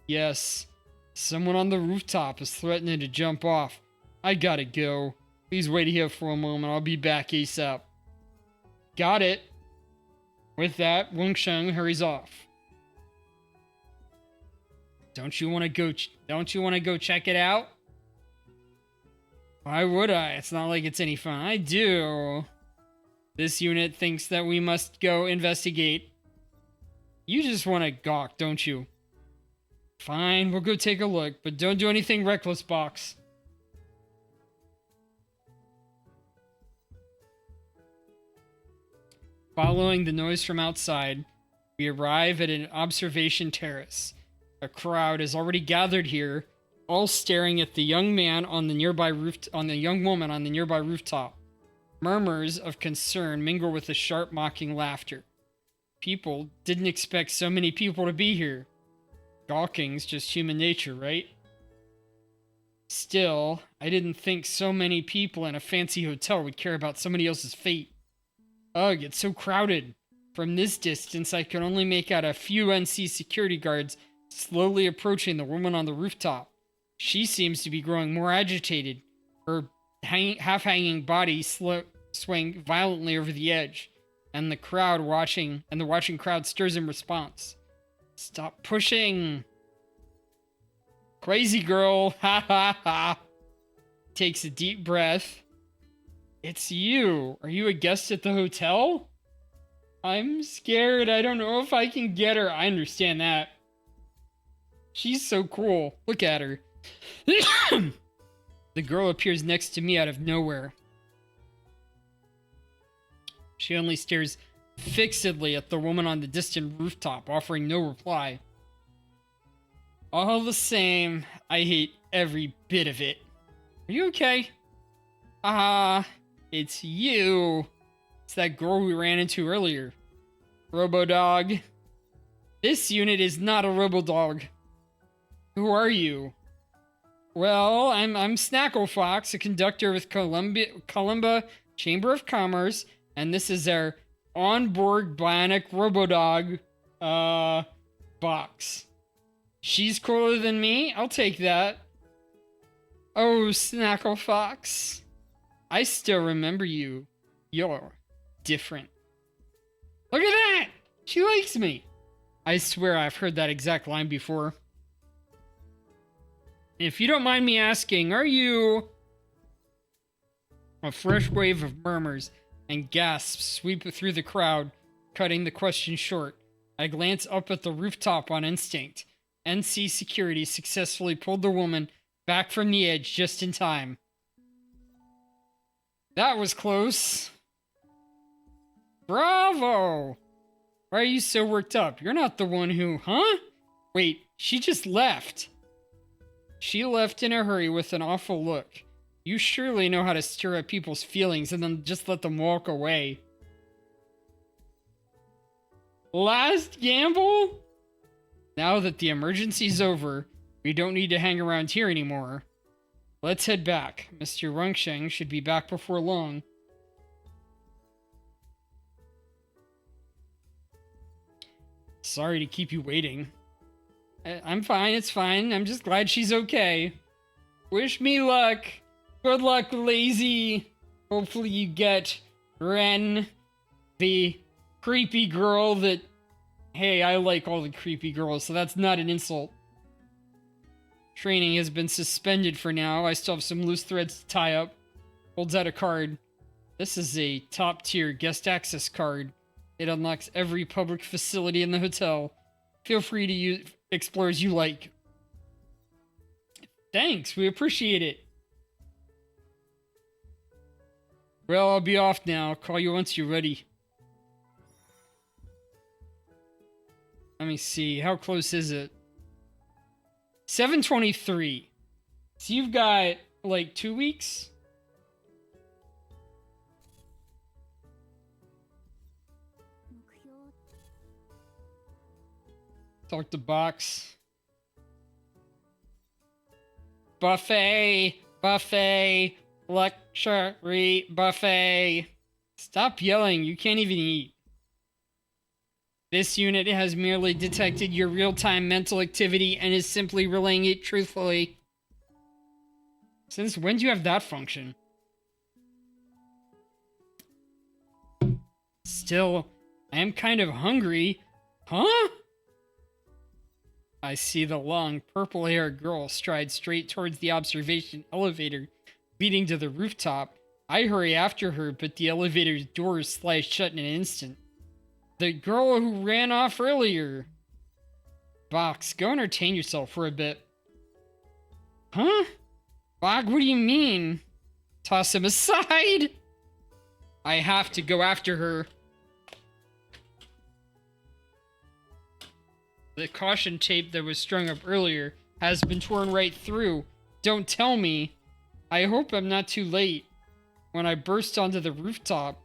Yes. Someone on the rooftop is threatening to jump off. I gotta go. Please wait here for a moment. I'll be back ASAP. Got it. With that, Wang Sheng hurries off. Don't you want to go check it out? Why would I? It's not like it's any fun. I do. This unit thinks that we must go investigate. You just want to gawk, don't you? Fine, we'll go take a look, but don't do anything reckless, Box. Following the noise from outside, we arrive at an observation terrace. A crowd is already gathered here, all staring at the young man on the young woman on the nearby rooftop. Murmurs of concern mingle with the sharp mocking laughter. People didn't expect so many people to be here. Gawking's just human nature, right? Still, I didn't think so many people in a fancy hotel would care about somebody else's fate. Ugh, it's so crowded. From this distance, I could only make out a few NC security guards slowly approaching the woman on the rooftop. She seems to be growing more agitated. Her half-hanging body swing violently over the edge, and the watching crowd stirs in response. Stop pushing! Crazy girl! Ha ha ha! Takes a deep breath. It's you! Are you a guest at the hotel? I'm scared. I don't know if I can get her. I understand that. She's so cool. Look at her. The girl appears next to me out of nowhere. She only stares fixedly at the woman on the distant rooftop, offering no reply. All the same, I hate every bit of it. Are you okay? It's you. It's that girl we ran into earlier. Robodog. This unit is not a Robodog. Who are you? Well, I'm Snackle Fox, a conductor with Columba Chamber of Commerce, and this is our onboard bionic Robodog box. She's cooler than me? I'll take that. Oh, Snackle Fox. I still remember you. You're different. Look at that! She likes me. I swear I've heard that exact line before. If you don't mind me asking, are you... A fresh wave of murmurs and gasps sweep through the crowd, cutting the question short. I glance up at the rooftop on instinct. NC security successfully pulled the woman back from the edge just in time. That was close. Bravo! Why are you so worked up? You're not the one who... Huh? Wait, she just left. She left in a hurry with an awful look. You surely know how to stir up people's feelings and then just let them walk away. Last gamble? Now that the emergency's over, we don't need to hang around here anymore. Let's head back. Mr. Rungsheng should be back before long. Sorry to keep you waiting. I'm fine, it's fine. I'm just glad she's okay. Wish me luck. Good luck, lazy. Hopefully you get Ren, the creepy girl that... Hey, I like all the creepy girls, so that's not an insult. Training has been suspended for now. I still have some loose threads to tie up. Holds out a card. This is a top-tier guest access card. It unlocks every public facility in the hotel. Feel free to use explore as you like. Thanks, we appreciate it. Well, I'll be off now. I'll call you once you're ready. Let me see. How close is it? 7:23. So you've got, like, 2 weeks? Talk to Box. Buffet, buffet, luxury buffet. Stop yelling, you can't even eat. This unit has merely detected your real-time mental activity and is simply relaying it truthfully. Since when do you have that function? Still, I am kind of hungry. Huh? I see the long, purple-haired girl stride straight towards the observation elevator leading to the rooftop. I hurry after her, but the elevator's doors slide shut in an instant. The girl who ran off earlier. Box, go entertain yourself for a bit. Huh? Bog, what do you mean? Toss him aside! I have to go after her. The caution tape that was strung up earlier has been torn right through. Don't tell me. I hope I'm not too late. When I burst onto the rooftop,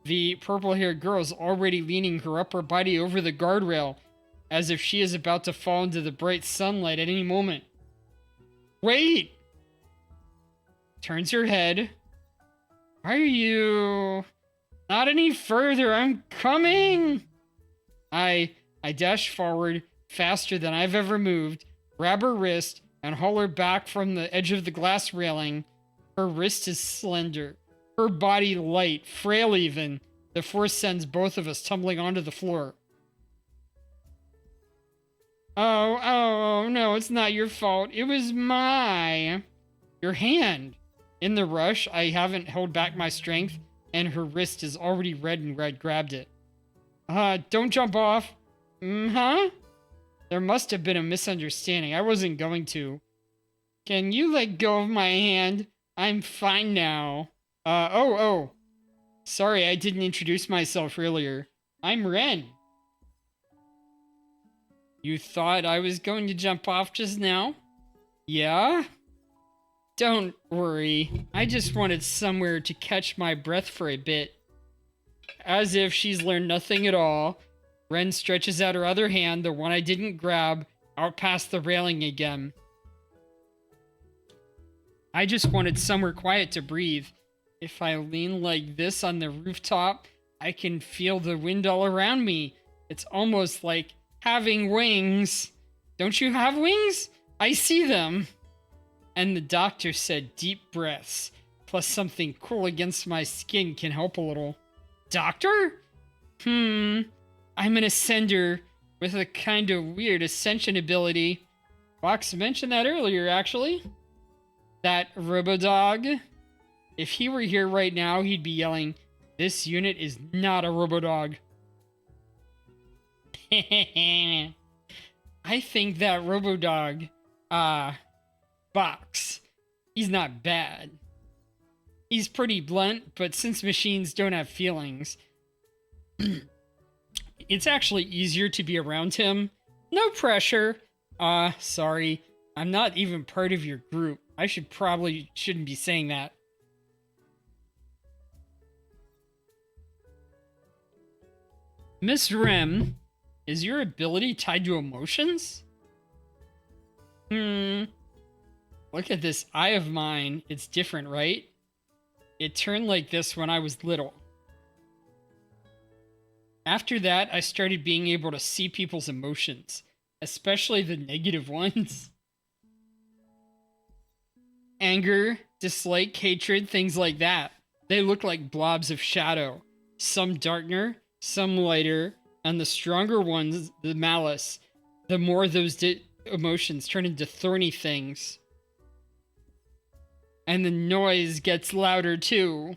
the purple-haired girl is already leaning her upper body over the guardrail, as if she is about to fall into the bright sunlight at any moment. Wait! Turns her head. Are you... Not any further, I'm coming! I dash forward faster than I've ever moved, grab her wrist, and haul her back from the edge of the glass railing. Her wrist is slender, her body light, frail even. The force sends both of us tumbling onto the floor. Oh, no, it's not your fault. It was your hand. In the rush, I haven't held back my strength, and her wrist is already red and I'd grabbed it. Don't jump off. Huh? There must have been a misunderstanding. I wasn't going to. Can you let go of my hand? I'm fine now. Oh. Sorry, I didn't introduce myself earlier. I'm Ren. You thought I was going to jump off just now? Yeah? Don't worry. I just wanted somewhere to catch my breath for a bit. As if she's learned nothing at all, Ren stretches out her other hand, the one I didn't grab, out past the railing again. I just wanted somewhere quiet to breathe. If I lean like this on the rooftop, I can feel the wind all around me. It's almost like having wings. Don't you have wings? I see them. And the doctor said deep breaths, plus something cool against my skin can help a little. Doctor? I'm an ascender with a kind of weird ascension ability. Fox mentioned that earlier, actually. That Robodog. If he were here right now, he'd be yelling, "This unit is not a Robodog." I think that Robodog, Box, he's not bad. He's pretty blunt, but since machines don't have feelings, it's actually easier to be around him. No pressure. Sorry. I'm not even part of your group. I shouldn't be saying that. Miss Rem, is your ability tied to emotions? Look at this eye of mine. It's different, right? It turned like this when I was little. After that, I started being able to see people's emotions, especially the negative ones. Anger, dislike, hatred, things like that. They look like blobs of shadow. Some darker, some lighter, and the stronger ones, the malice. The more those emotions turn into thorny things. And the noise gets louder too.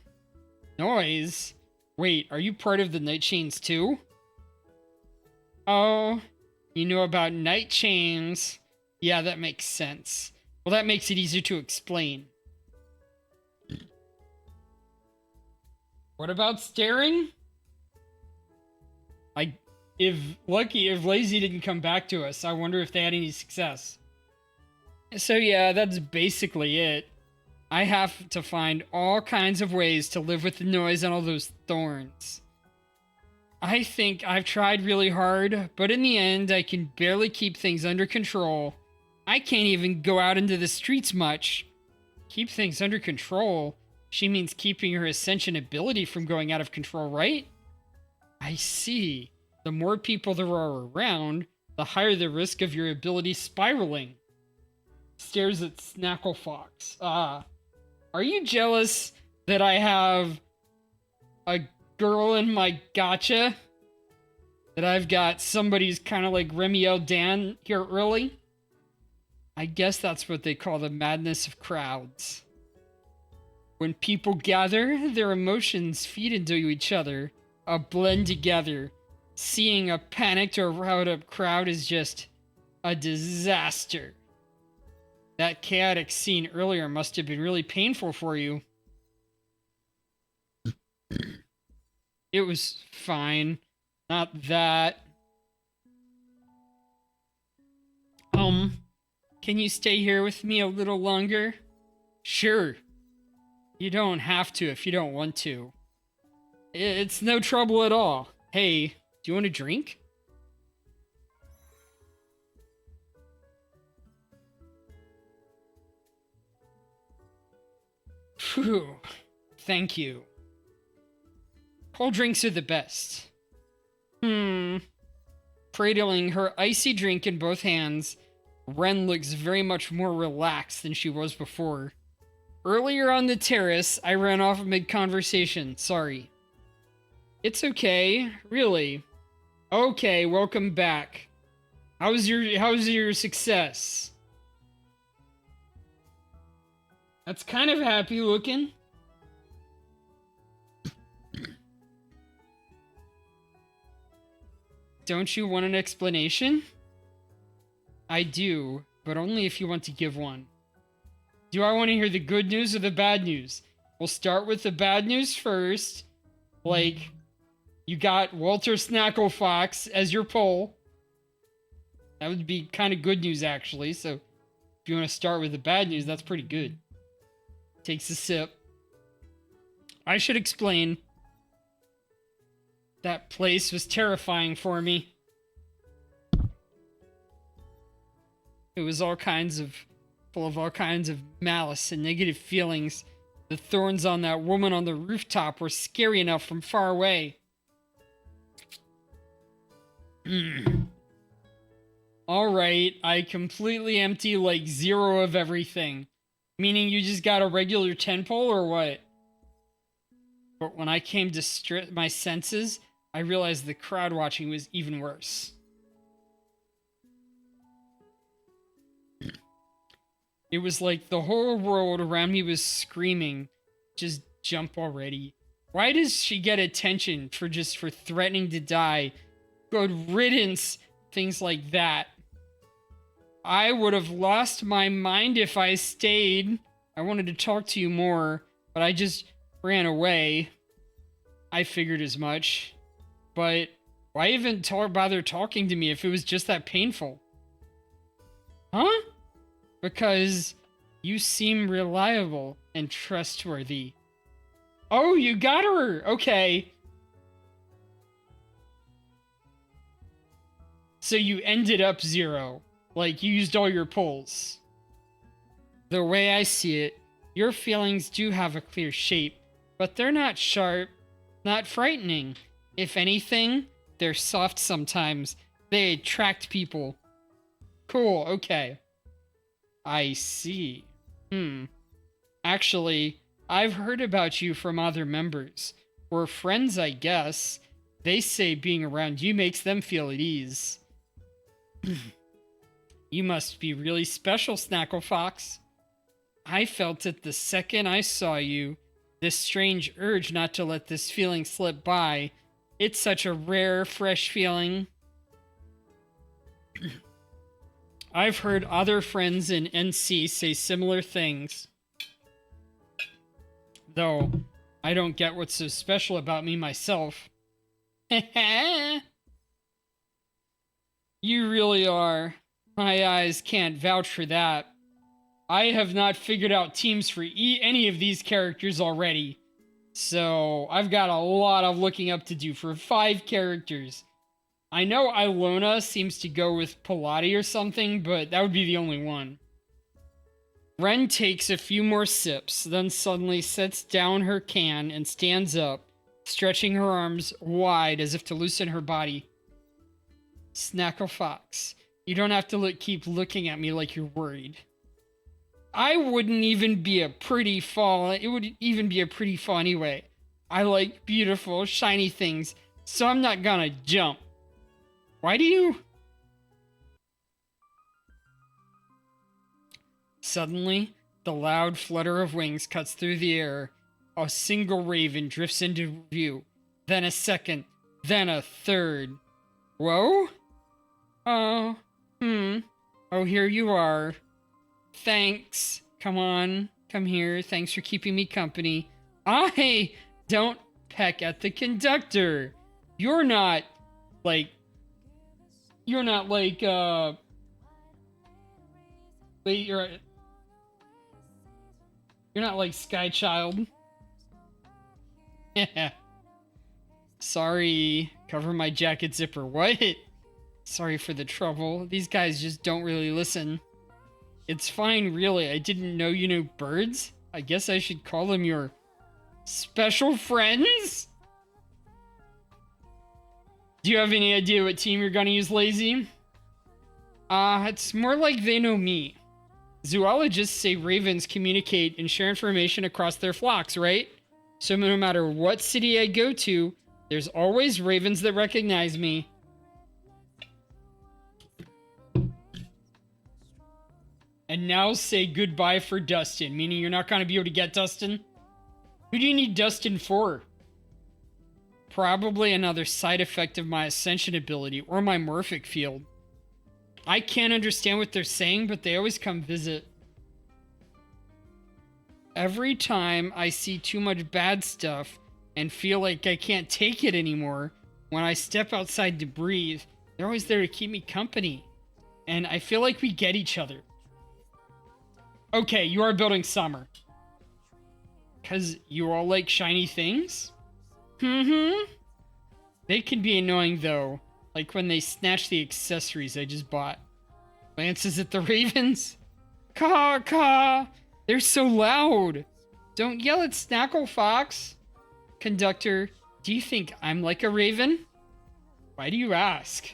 Noise? Wait, are you part of the Night Chains too? Oh, you know about Night Chains. Yeah, that makes sense. Well, that makes it easier to explain. What about staring? If Lazy didn't come back to us, I wonder if they had any success. So yeah, that's basically it. I have to find all kinds of ways to live with the noise and all those thorns. I think I've tried really hard, but in the end, I can barely keep things under control. I can't even go out into the streets much. Keep things under control. She means keeping her ascension ability from going out of control, right? I see. The more people there are around, the higher the risk of your ability spiraling. Stares at Snackle Fox. Are you jealous that I have a girl in my gotcha? That I've got somebody's kind of like Remy L. Dan here early? I guess that's what they call the madness of crowds. When people gather, their emotions feed into each other, blend together. Seeing a panicked or riled up crowd is just a disaster. That chaotic scene earlier must have been really painful for you. It was fine. Not that. Can you stay here with me a little longer? Sure. You don't have to if you don't want to. It's no trouble at all. Hey, do you want a drink? Phew. Thank you. Cold drinks are the best. Cradling her icy drink in both hands, Ren looks very much more relaxed than she was before. Earlier on the terrace, I ran off mid-conversation. Sorry. It's okay. Really. Okay, welcome back. How's your success? That's kind of happy looking. Don't you want an explanation? I do, but only if you want to give one. Do I want to hear the good news or the bad news? We'll start with the bad news first. Like, you got Walter Snackle Fox as your poll. That would be kind of good news, actually. So, if you want to start with the bad news, that's pretty good. Takes a sip. I should explain. That place was terrifying for me. It was full of all kinds of malice and negative feelings. The thorns on that woman on the rooftop were scary enough from far away. Alright, I completely empty like 0 of everything. Meaning you just got a regular 10 pole or what? But when I came to strip my senses, I realized the crowd watching was even worse. It was like the whole world around me was screaming, just jump already. Why does she get attention for threatening to die? Good riddance, things like that. I would have lost my mind if I stayed. I wanted to talk to you more, but I just ran away. I figured as much. But why even bother talking to me if it was just that painful? Huh? Because you seem reliable and trustworthy. Oh, you got her! Okay. So you ended up 0. Like, you used all your pulls. The way I see it, your feelings do have a clear shape, but they're not sharp, not frightening. If anything, they're soft sometimes. They attract people. Cool, okay. I see. Actually, I've heard about you from other members. We're friends, I guess. They say being around you makes them feel at ease. You must be really special, Snackle Fox. I felt it the second I saw you. This strange urge not to let this feeling slip by. It's such a rare, fresh feeling. I've heard other friends in NC say similar things. Though, I don't get what's so special about me myself. You really are. My eyes can't vouch for that. I have not figured out teams for any of these characters already. So, I've got a lot of looking up to do for 5 characters. I know Ilona seems to go with Pilate or something, but that would be the only one. Ren takes a few more sips, then suddenly sets down her can and stands up, stretching her arms wide as if to loosen her body. Snackle Fox, you don't have to keep looking at me like you're worried. I wouldn't even be a pretty fall. It would even be a pretty fall anyway. I like beautiful, shiny things, so I'm not gonna jump. Why do you? Suddenly, the loud flutter of wings cuts through the air. A single raven drifts into view. Then a second. Then a third. Whoa? Oh, Oh, here you are. Thanks. Come on. Come here. Thanks for keeping me company. Don't peck at the conductor. You're not like, wait, you're not like Sky Child. Sorry. Cover my jacket zipper. What? Sorry for the trouble. These guys just don't really listen. It's fine, really. I didn't know you knew birds. I guess I should call them your special friends? Do you have any idea what team you're gonna use, Lazy? It's more like they know me. Zoologists say ravens communicate and share information across their flocks, right? So no matter what city I go to, there's always ravens that recognize me. And now say goodbye for Dustin, meaning you're not going to be able to get Dustin? Who do you need Dustin for? Probably another side effect of my ascension ability or my morphic field. I can't understand what they're saying, but they always come visit. Every time I see too much bad stuff and feel like I can't take it anymore, when I step outside to breathe, they're always there to keep me company. And I feel like we get each other. Okay, you are building summer. Because you all like shiny things? They can be annoying though. Like when they snatch the accessories I just bought. Glances at the ravens. Caw, caw. They're so loud. Don't yell at Snackle Fox. Conductor, do you think I'm like a raven? Why do you ask?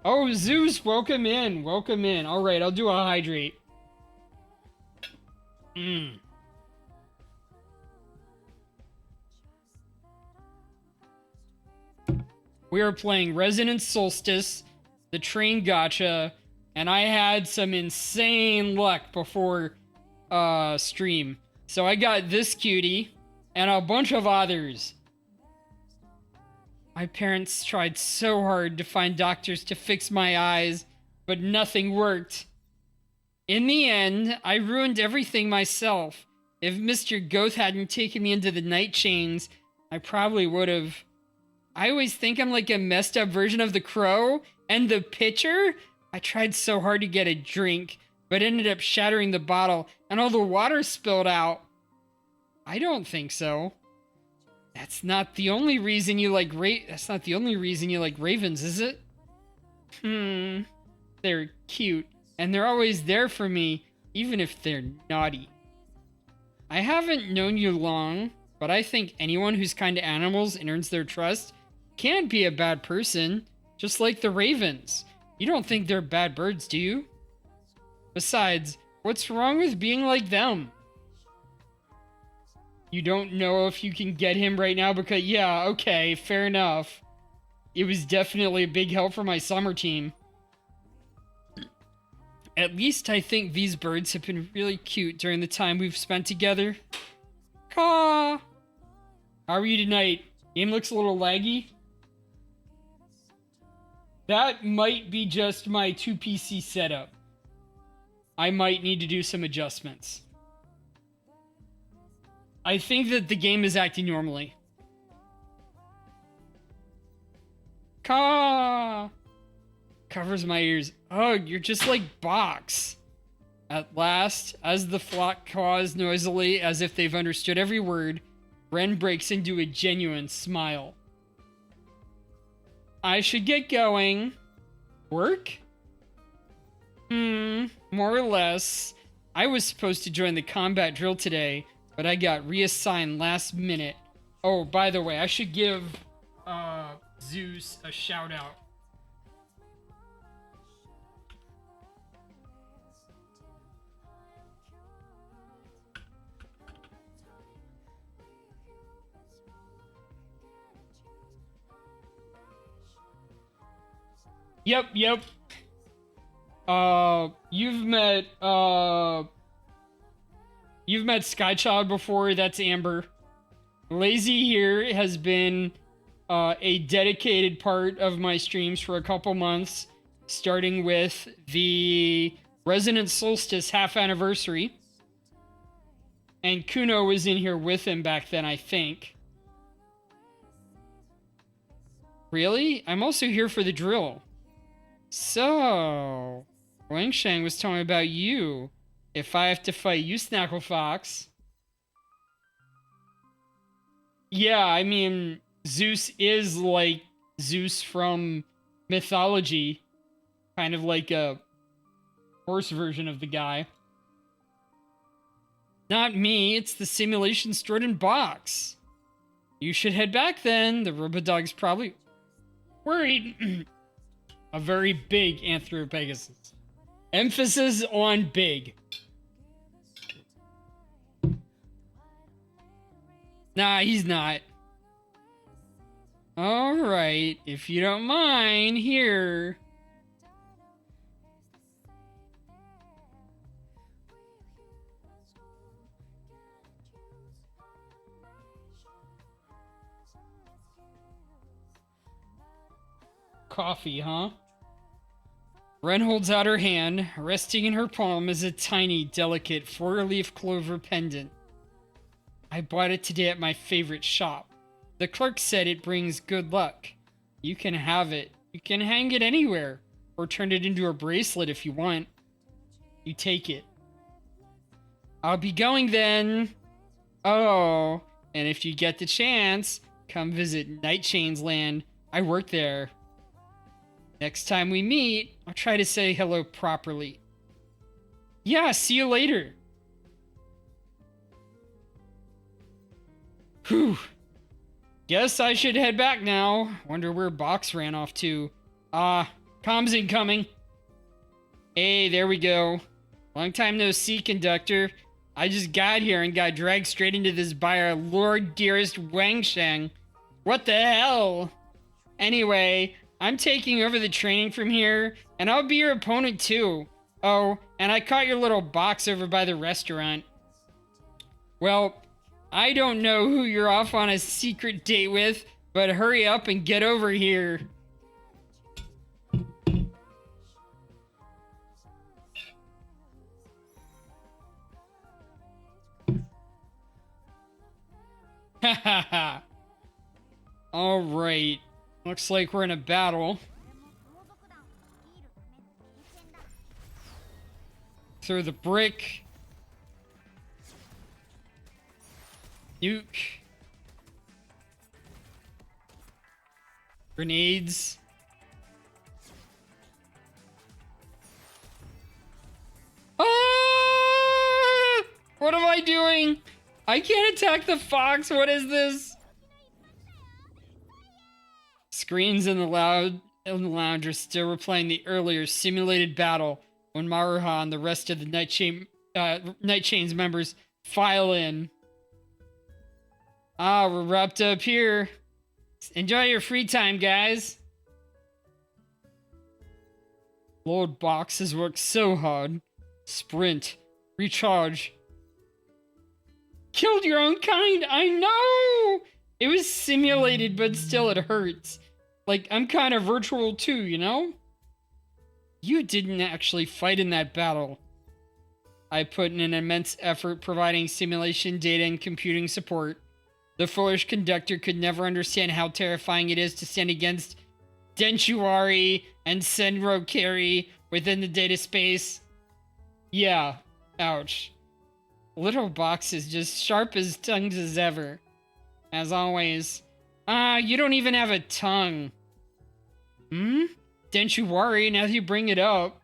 Oh, Zeus, welcome in. Welcome in. All right, I'll do a hydrate. We are playing Resonance Solstice, the train gacha, and I had some insane luck before stream. So I got this cutie and a bunch of others. My parents tried so hard to find doctors to fix my eyes, but nothing worked. In the end, I ruined everything myself. If Mr. Goth hadn't taken me into the night chains, I probably would have. I always think I'm like a messed up version of the crow. And the pitcher? I tried so hard to get a drink, but ended up shattering the bottle and all the water spilled out. I don't think so. That's not the only reason you like ravens, is it? They're cute, and they're always there for me, even if they're naughty. I haven't known you long, but I think anyone who's kind to animals and earns their trust can't be a bad person, just like the ravens. You don't think they're bad birds, do you? Besides, what's wrong with being like them? You don't know if you can get him right now because, yeah, okay, fair enough. It was definitely a big help for my summer team. At least I think these birds have been really cute during the time we've spent together. Caw! How are you tonight? Game looks a little laggy. That might be just my 2 PC setup. I might need to do some adjustments. I think that the game is acting normally. Caw! Covers my ears. Oh, you're just like Box. At last, as the flock caws noisily as if they've understood every word, Ren breaks into a genuine smile. I should get going. Work? More or less. I was supposed to join the combat drill today, but I got reassigned last minute. Oh, by the way, I should give Zeus a shout out. Yep. You've met Skychild before. That's Amber. Lazy here has been a dedicated part of my streams for a couple months, starting with the Resonant Solstice half anniversary. And Kuno was in here with him back then, I think. Really? I'm also here for the drill. So, Wang Shang was telling me about you. If I have to fight you, Snackle Fox. Yeah, I mean, Zeus is like Zeus from mythology. Kind of like a horse version of the guy. Not me, it's the simulation stored in box. You should head back then. The Robodog's probably worried. A very big Anthropegasus. Emphasis on big. Nah, he's not. Alright, if you don't mind, here. Coffee, huh? Ren holds out her hand. Resting in her palm is a tiny, delicate four-leaf clover pendant. I bought it today at my favorite shop. The clerk said it brings good luck. You can have it. You can hang it anywhere, or turn it into a bracelet if you want. You take it. I'll be going then. Oh, and if you get the chance, come visit Night Chain's land. I work there. Next time we meet, I'll try to say hello properly. Yeah, see you later. Whew. Guess I should head back now. Wonder where Box ran off to. Comms incoming. Hey, there we go. Long time no see, conductor. I just got here and got dragged straight into this by our Lord Dearest Wang Shang. What the hell? Anyway, I'm taking over the training from here, and I'll be your opponent too. Oh, and I caught your little box over by the restaurant. Well, I don't know who you're off on a secret date with, but hurry up and get over here. Hahaha. Alright. Looks like we're in a battle. Throw the brick. Nuke. Grenades. Ah! What am I doing? I can't attack the fox. What is this? Screens in the lounge are still replaying the earlier simulated battle when Maruha and the rest of the Night Chain's members file in. Ah, we're wrapped up here. Enjoy your free time, guys. Lord Box has worked so hard. Sprint. Recharge. Killed your own kind, I know! It was simulated, but still it hurts. Like, I'm kind of virtual too, you know? You didn't actually fight in that battle. I put in an immense effort providing simulation data and computing support. The foolish conductor could never understand how terrifying it is to stand against Denshuari and Senro Carry within the data space. Yeah, ouch. Little Box is just sharp as tongues as ever. As always. You don't even have a tongue. Hmm? Don't you worry, now that you bring it up.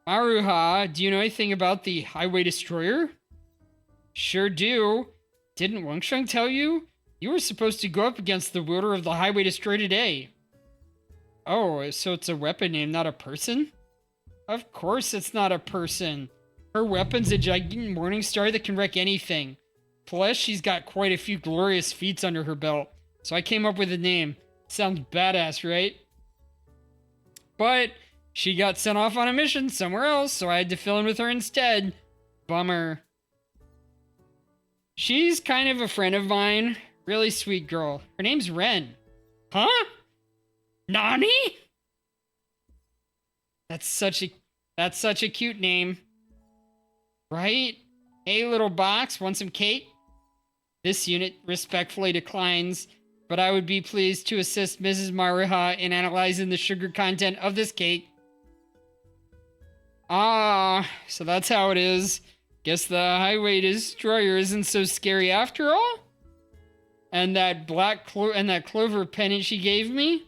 Maruha, do you know anything about the Highway Destroyer? Sure do. Didn't Wangsheng tell you? You were supposed to go up against the wielder of the Highway Destroyer today. Oh, so it's a weapon name, not a person? Of course it's not a person. Her weapon's a giant morning star that can wreck anything. Plus, she's got quite a few glorious feats under her belt. So I came up with a name. Sounds badass, right? But she got sent off on a mission somewhere else, so I had to fill in with her instead. Bummer. She's kind of a friend of mine. Really sweet girl. Her name's Ren. Huh? Nani? That's such a cute name. Right? Hey, little box, want some cake? This unit respectfully declines, but I would be pleased to assist Mrs. Maruha in analyzing the sugar content of this cake. Ah, so that's how it is. Guess the Highway Destroyer isn't so scary after all? And that clover pendant she gave me?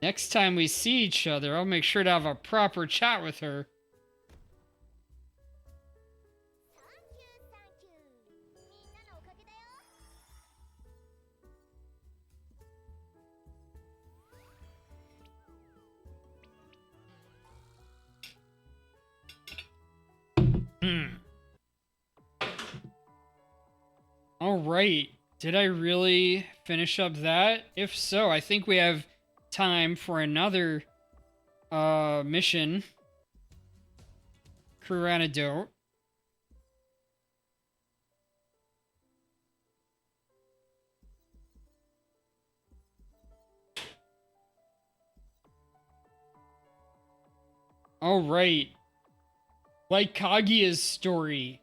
Next time we see each other, I'll make sure to have a proper chat with her. All right. Did I really finish up that? If so, I think we have time for another mission. Crew antidote. All right. Like Kaguya's story.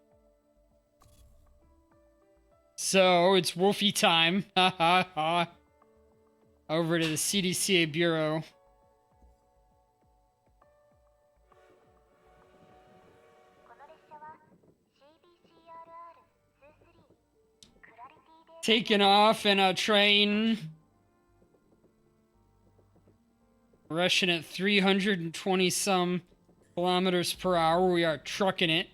So, it's Wolfie time. Ha ha ha. Over to the CDCA Bureau. Taking off in a train. Rushing at 320 some kilometers per hour. We are trucking it.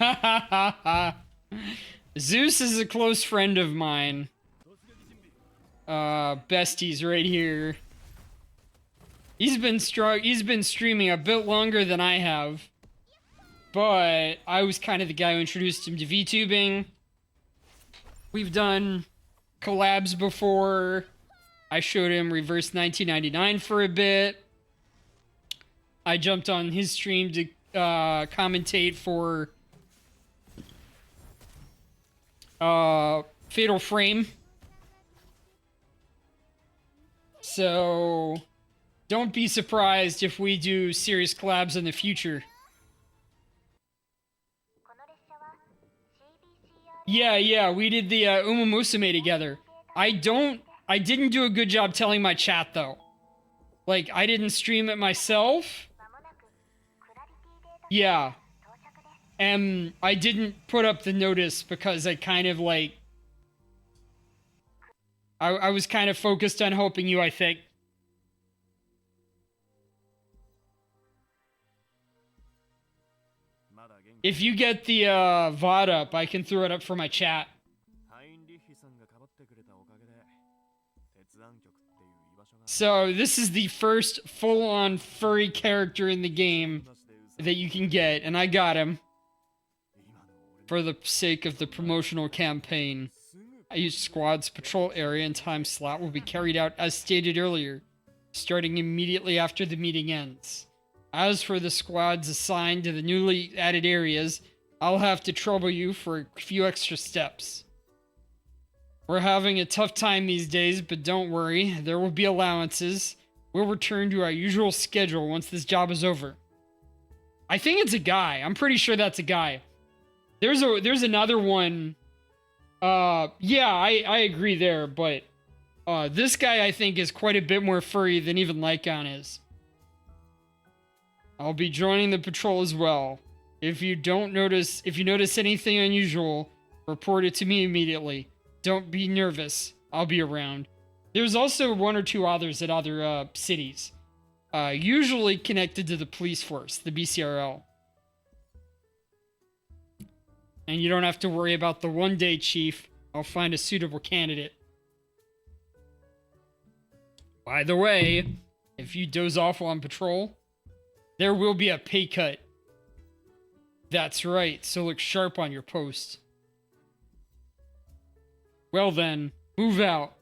Ha ha ha ha. Zeus is a close friend of mine. Besties right here. He's been streaming a bit longer than I have. But I was kind of the guy who introduced him to VTubing. We've done collabs before. I showed him Reverse 1999 for a bit. I jumped on his stream to commentate for Fatal Frame. So don't be surprised if we do serious collabs in the future. Yeah, we did the Uma Musume together. I didn't do a good job telling my chat though. Like, I didn't stream it myself. Yeah. And I didn't put up the notice because I kind of like... I was kind of focused on helping you, I think. If you get the VOD up, I can throw it up for my chat. So, this is the first full-on furry character in the game that you can get, and I got him. For the sake of the promotional campaign. I used squad's patrol area and time slot will be carried out as stated earlier, starting immediately after the meeting ends. As for the squads assigned to the newly added areas, I'll have to trouble you for a few extra steps. We're having a tough time these days, but don't worry, there will be allowances. We'll return to our usual schedule once this job is over. I think it's a guy. I'm pretty sure that's a guy. There's another one. Yeah, I agree there, but this guy I think is quite a bit more furry than even Lycon is. I'll be joining the patrol as well. If you notice anything unusual, report it to me immediately. Don't be nervous. I'll be around. There's also one or two others at other cities, usually connected to the police force, the BCRL. And you don't have to worry about the one-day chief. I'll find a suitable candidate. By the way, if you doze off while on patrol, there will be a pay cut. That's right, so look sharp on your post. Well then, move out.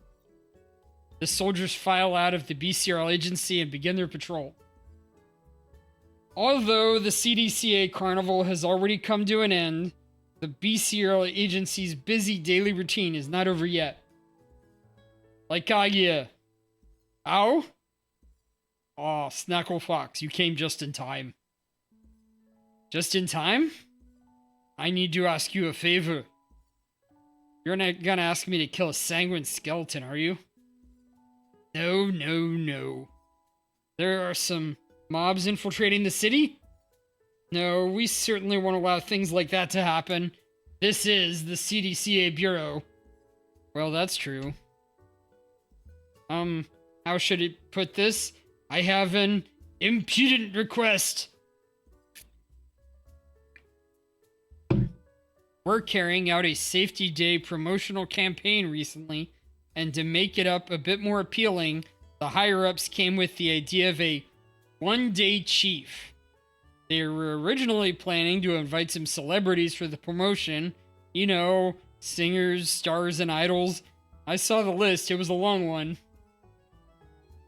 The soldiers file out of the BCRL agency and begin their patrol. Although the CDCA carnival has already come to an end, the BCRL agency's busy daily routine is not over yet. Like Kaguya. Ow? Aw, Snackle Fox, you came just in time. Just in time? I need to ask you a favor. You're not gonna ask me to kill a sanguine skeleton, are you? No. There are some mobs infiltrating the city? No, we certainly won't allow things like that to happen. This is the CDCA Bureau. Well, that's true. How should it put this? I have an impudent request. We're carrying out a Safety Day promotional campaign recently, and to make it up a bit more appealing, the higher-ups came with the idea of a one-day chief. They were originally planning to invite some celebrities for the promotion. You know, singers, stars, and idols. I saw the list, it was a long one.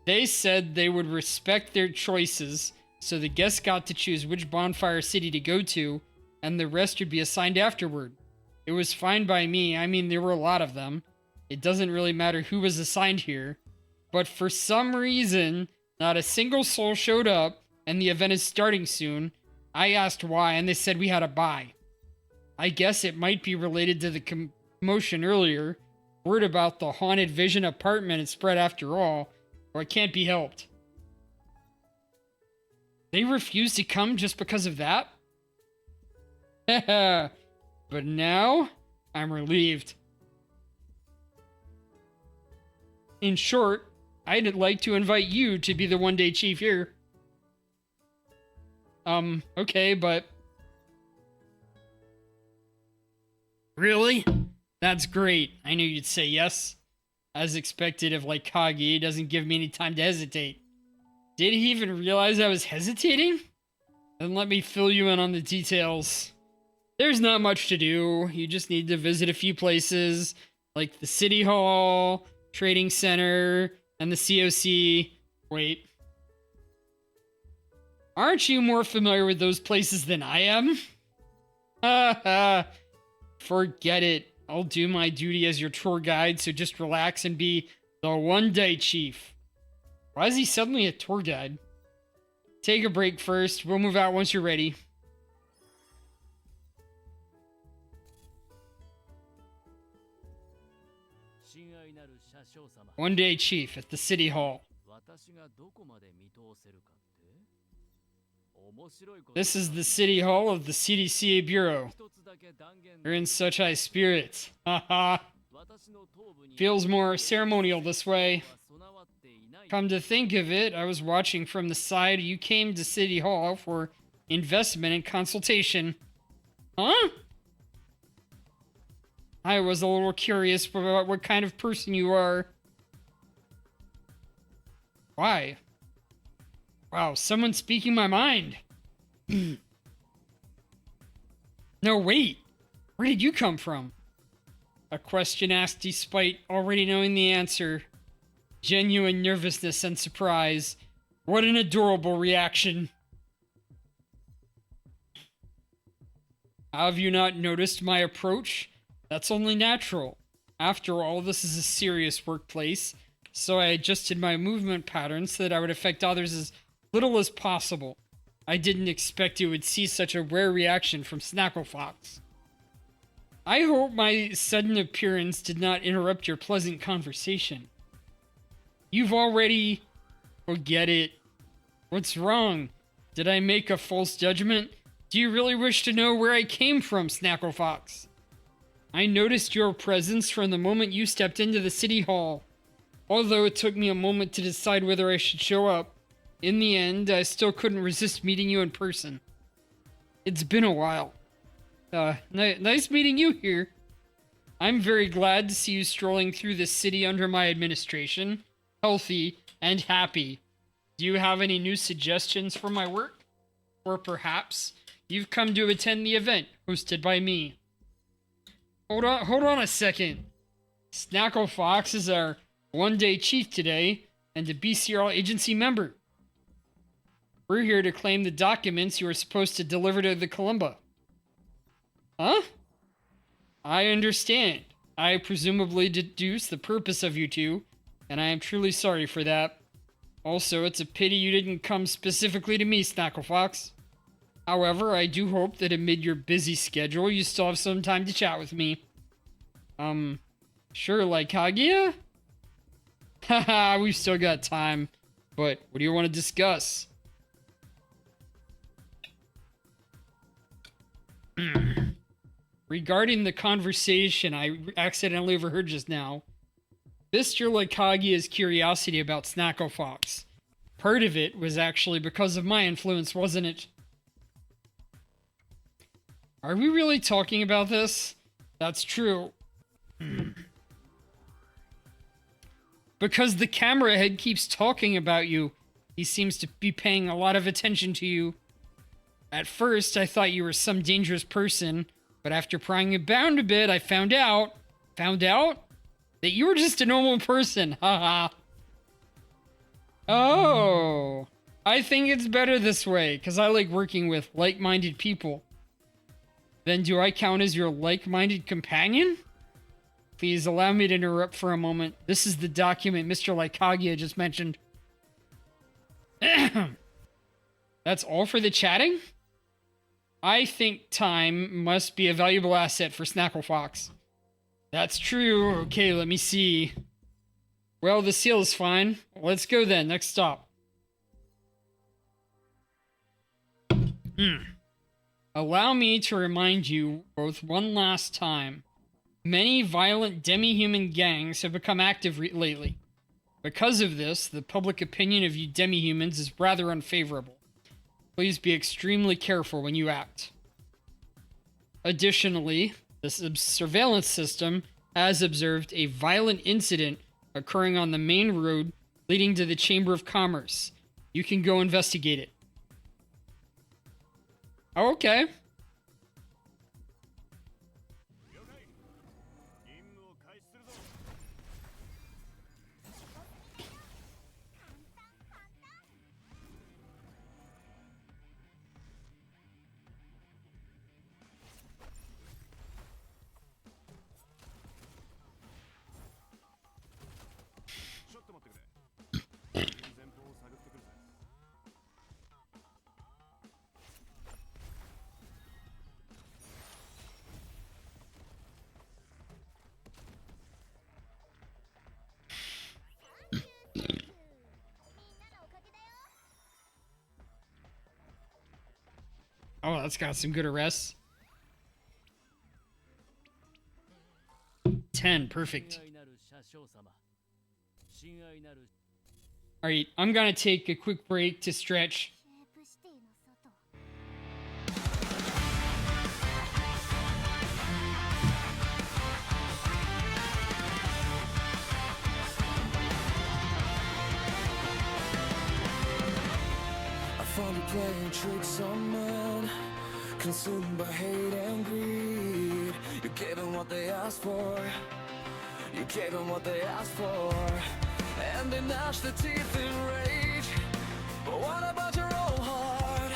They said they would respect their choices, so the guests got to choose which bonfire city to go to, and the rest would be assigned afterward. It was fine by me, I mean, there were a lot of them. It doesn't really matter who was assigned here. But for some reason, not a single soul showed up, and the event is starting soon. I asked why, and they said we had to buy. I guess it might be related to the commotion earlier. Word about the Haunted Vision apartment had spread after all, or it can't be helped. They refused to come just because of that? But now, I'm relieved. In short, I'd like to invite you to be the one-day chief here. Okay, but... Really? That's great. I knew you'd say yes. As expected of like Kage, doesn't give me any time to hesitate. Did he even realize I was hesitating? Then let me fill you in on the details. There's not much to do. You just need to visit a few places, like the City Hall, Trading Center, and the COC. Wait. Aren't you more familiar with those places than I am? Forget it. I'll do my duty as your tour guide, so just relax and be the one-day chief. Why is he suddenly a tour guide? Take a break first. We'll move out once you're ready. One-day chief at the City Hall. This is the City Hall of the CDCA Bureau. You're in such high spirits. Haha. Feels more ceremonial this way. Come to think of it, I was watching from the side. You came to City Hall for investment and consultation. Huh? I was a little curious about what kind of person you are. Why? Wow, someone's speaking my mind. No, wait. Where did you come from? A question asked despite already knowing the answer. Genuine nervousness and surprise. What an adorable reaction. Have you not noticed my approach? That's only natural. After all, this is a serious workplace, so I adjusted my movement patterns so that I would affect others as little as possible. I didn't expect you would see such a rare reaction from Snackle Fox. I hope my sudden appearance did not interrupt your pleasant conversation. You've already... Forget it. What's wrong? Did I make a false judgment? Do you really wish to know where I came from, Snackle Fox? I noticed your presence from the moment you stepped into the city hall. Although it took me a moment to decide whether I should show up, in the end, I still couldn't resist meeting you in person. It's been a while. Nice meeting you here. I'm very glad to see you strolling through the city under my administration, healthy and happy. Do you have any new suggestions for my work? Or perhaps you've come to attend the event hosted by me. Hold on a second. Snackle Fox is our one-day chief today and a BCRL agency member. We're here to claim the documents you were supposed to deliver to the Columba. Huh? I understand. I presumably deduce the purpose of you two, and I am truly sorry for that. Also, it's a pity you didn't come specifically to me, Snackle Fox. However, I do hope that amid your busy schedule, you still have some time to chat with me. Sure, like Kaguya? Haha, we've still got time. But what do you want to discuss? Regarding the conversation I accidentally overheard just now, Mr. Kaguya's curiosity about Snackle Fox. Part of it was actually because of my influence, wasn't it? Are we really talking about this? That's true. Because the camera head keeps talking about you, he seems to be paying a lot of attention to you. At first, I thought you were some dangerous person, but after prying about a bit, I found out that you were just a normal person. Haha. Oh, I think it's better this way, because I like working with like-minded people. Then do I count as your like-minded companion? Please allow me to interrupt for a moment. This is the document Mr. Kaguya just mentioned. That's all for the chatting? I think time must be a valuable asset for Snackle Fox. That's true. Okay, let me see. Well, the seal is fine. Let's go then. Next stop. Allow me to remind you both one last time. Many violent demi-human gangs have become active lately. Because of this, the public opinion of you demi-humans is rather unfavorable. Please be extremely careful when you act. Additionally, the surveillance system has observed a violent incident occurring on the main road leading to the Chamber of Commerce. You can go investigate it. Oh, okay. Oh, that's got some good arrests. 10, perfect. Alright, I'm gonna take a quick break to stretch. I found you playing tricks on men, consumed by hate and greed. You gave them what they asked for. You gave them what they asked for. And they gnashed their teeth in rage. But what about your own heart?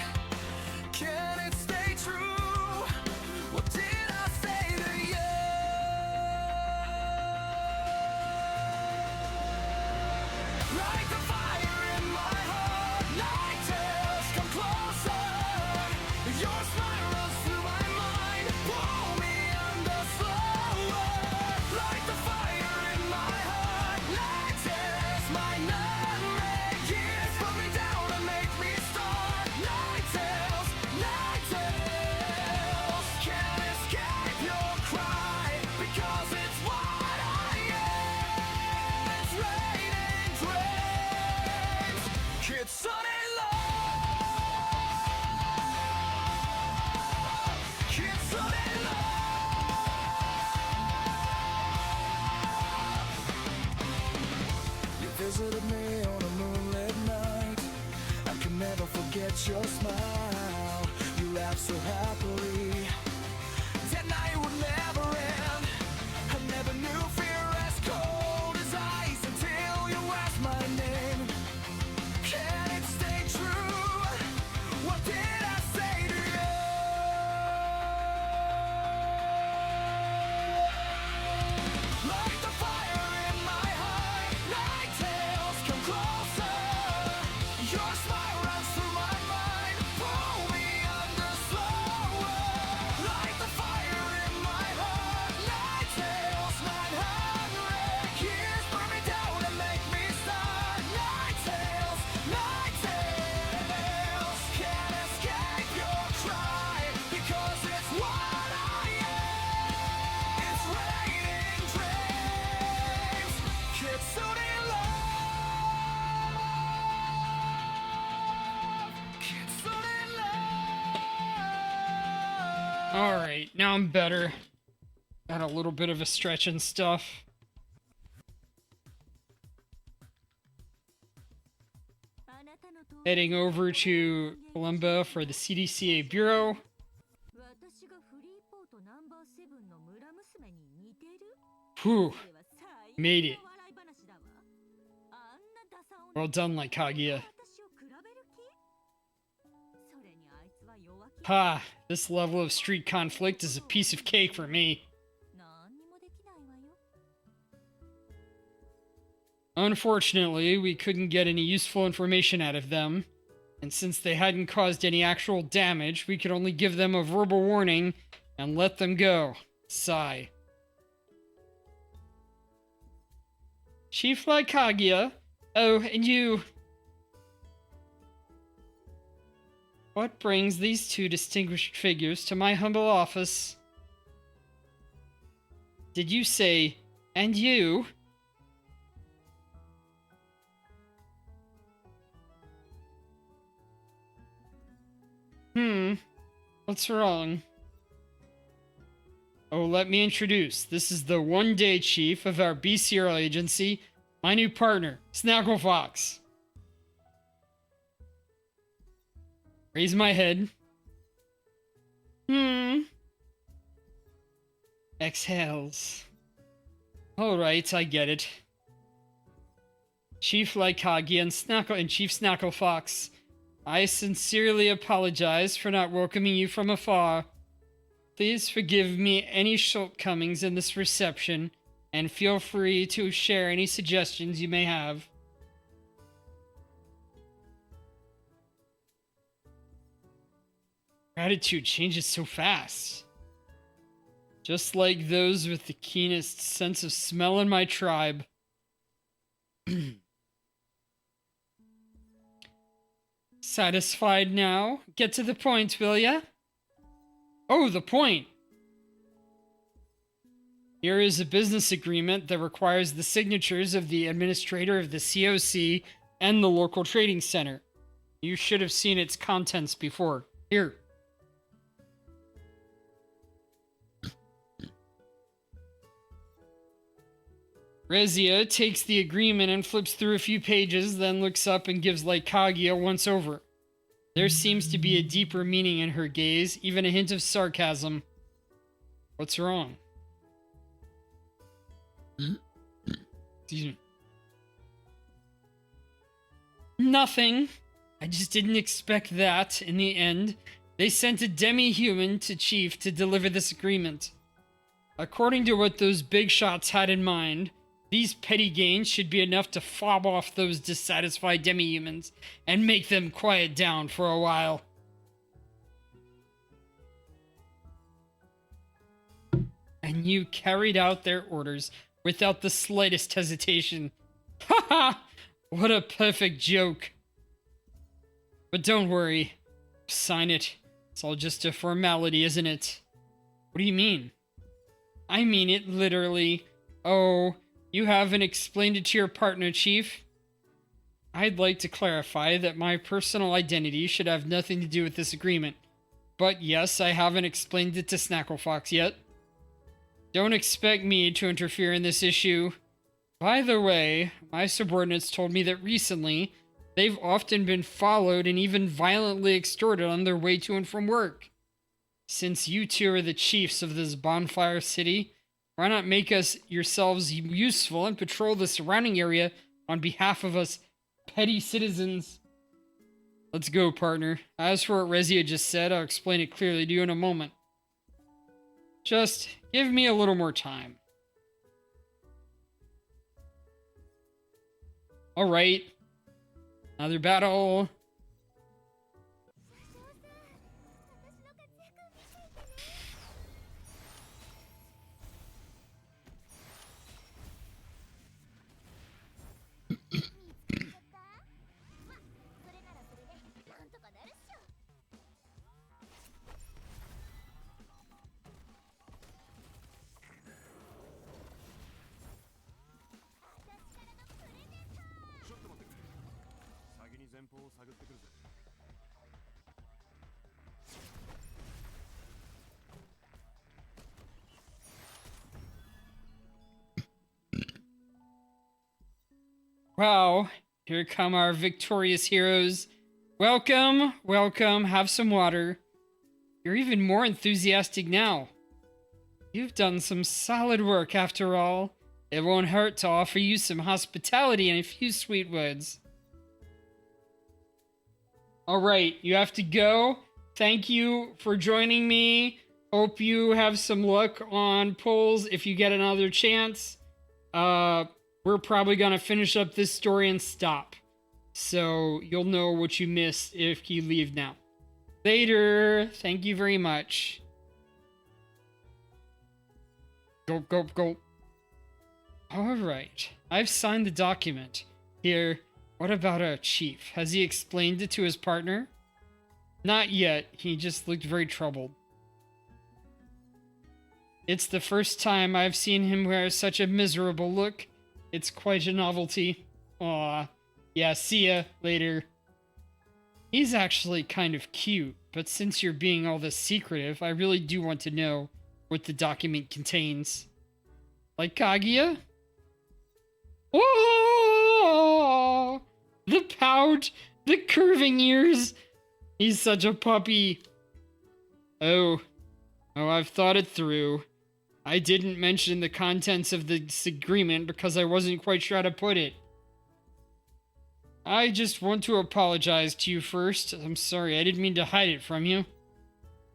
Can it stay true? What did I say to you? Light the fire in my heart. Night tales come closer. Your smile runs through my mind. Pull me under slower. Light the fire in my heart. Night tales, my memory. Kitsune love. Kitsune love. You visited me on a moonlit night. I can never forget your smile. You laughed so happily. That night would never end. I never knew fear as cold as ice until you asked my name. Can it stay true? What did I say to you? Like the fire in my heart, night tales come closer. Your smile runs through my mind, pull me under slower. Like the fire in my heart, night tales 900 years burn me down and make me start. Night tales can't escape your cry because it's what I am. It's raining dreams. Kitsune love. Kitsune love. Alright, now I'm better. Got a little bit of a stretch and stuff. Heading over to Columba for the CDCA Bureau. Whew. Made it. Well done, like Kaguya. Ha! This level of street conflict is a piece of cake for me. Unfortunately, we couldn't get any useful information out of them, and since they hadn't caused any actual damage, we could only give them a verbal warning and let them go. Sigh. Chief like Kaguya. Oh, and you. What brings these two distinguished figures to my humble office? Did you say, and you? What's wrong? Oh, let me introduce. This is the one-day chief of our BCRL agency, my new partner, Snackle Fox. Raise my head. Exhales. Alright, I get it. Chief Laikagi and Chief Snackle Fox, I sincerely apologize for not welcoming you from afar. Please forgive me any shortcomings in this reception, and feel free to share any suggestions you may have. Attitude changes so fast. Just like those with the keenest sense of smell in my tribe. Satisfied now? Get to the point, will ya? Oh, the point! Here is a business agreement that requires the signatures of the administrator of the COC and the local trading center. You should have seen its contents before. Here. Rezia takes the agreement and flips through a few pages, then looks up and gives Laikagi a once over. There seems to be a deeper meaning in her gaze, even a hint of sarcasm. What's wrong? Excuse me. Nothing. I just didn't expect that. In the end, they sent a demi-human to Chief to deliver this agreement. According to what those big shots had in mind, these petty gains should be enough to fob off those dissatisfied demi-humans and make them quiet down for a while. And you carried out their orders without the slightest hesitation. Ha ha! What a perfect joke. But don't worry. Sign it. It's all just a formality, isn't it? What do you mean? I mean it literally. Oh, you haven't explained it to your partner, Chief? I'd like to clarify that my personal identity should have nothing to do with this agreement. But yes, I haven't explained it to Snacklefox yet. Don't expect me to interfere in this issue. By the way, my subordinates told me that recently, they've often been followed and even violently extorted on their way to and from work. Since you two are the chiefs of this bonfire city, why not make us yourselves useful and patrol the surrounding area on behalf of us petty citizens? Let's go, partner. As for what Rezia just said, I'll explain it clearly to you in a moment. Just give me a little more time. Alright. Another battle. Wow, here come our victorious heroes. Welcome, welcome, have some water. You're even more enthusiastic now. You've done some solid work after all. It won't hurt to offer you some hospitality and a few sweet words. Alright, you have to go. Thank you for joining me. Hope you have some luck on pulls if you get another chance. We're probably gonna finish up this story and stop. So you'll know what you missed if you leave now. Later. Thank you very much. Gulp, gulp, gulp. Alright. I've signed the document. Here, what about our chief? Has he explained it to his partner? Not yet. He just looked very troubled. It's the first time I've seen him wear such a miserable look. It's quite a novelty. Aw. Yeah, see ya later. He's actually kind of cute, but since you're being all this secretive, I really do want to know what the document contains. Like Kaguya? Oh, the pout, the curving ears. He's such a puppy. Oh, I've thought it through. I didn't mention the contents of this agreement because I wasn't quite sure how to put it. I just want to apologize to you first. I'm sorry, I didn't mean to hide it from you.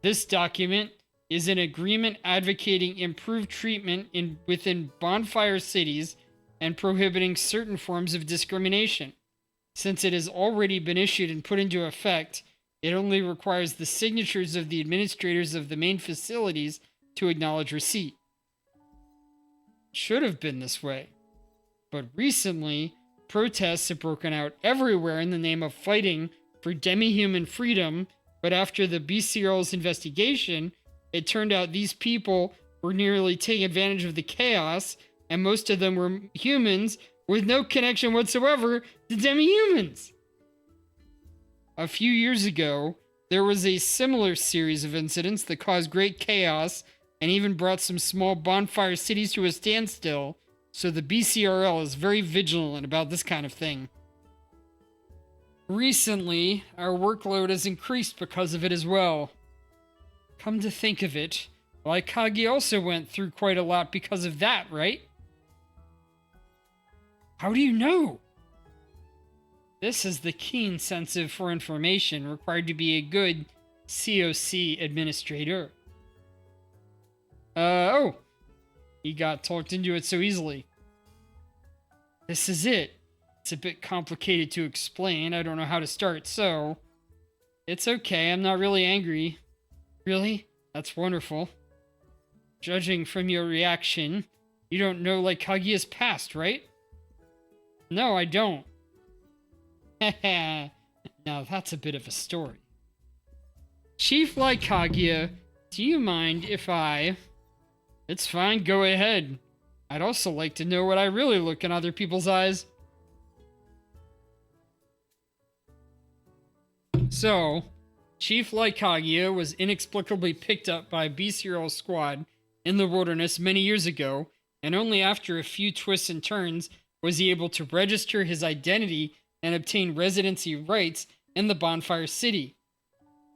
This document is an agreement advocating improved treatment within bonfire cities and prohibiting certain forms of discrimination. Since it has already been issued and put into effect, it only requires the signatures of the administrators of the main facilities to acknowledge receipt. Should have been this way. But recently, protests have broken out everywhere in the name of fighting for demi-human freedom, but after the BCRL's investigation, it turned out these people were nearly taking advantage of the chaos, and most of them were humans with no connection whatsoever to demi-humans. A few years ago, there was a similar series of incidents that caused great chaos and even brought some small bonfire cities to a standstill, so the BCRL is very vigilant about this kind of thing. Recently, our workload has increased because of it as well. Come to think of it, Kage also went through quite a lot because of that, right? How do you know? This is the keen sense for information required to be a good COC administrator. Oh. He got talked into it so easily. This is it. It's a bit complicated to explain. I don't know how to start, so... It's okay, I'm not really angry. Really? That's wonderful. Judging from your reaction, you don't know Kaguya's past, right? No, I don't. Haha. Now that's a bit of a story. Chief Kaguya, do you mind if I... It's fine, go ahead. I'd also like to know what I really look in other people's eyes. So, Chief Lycagia was inexplicably picked up by a BCRL squad in the wilderness many years ago, and only after a few twists and turns was he able to register his identity and obtain residency rights in the Bonfire City.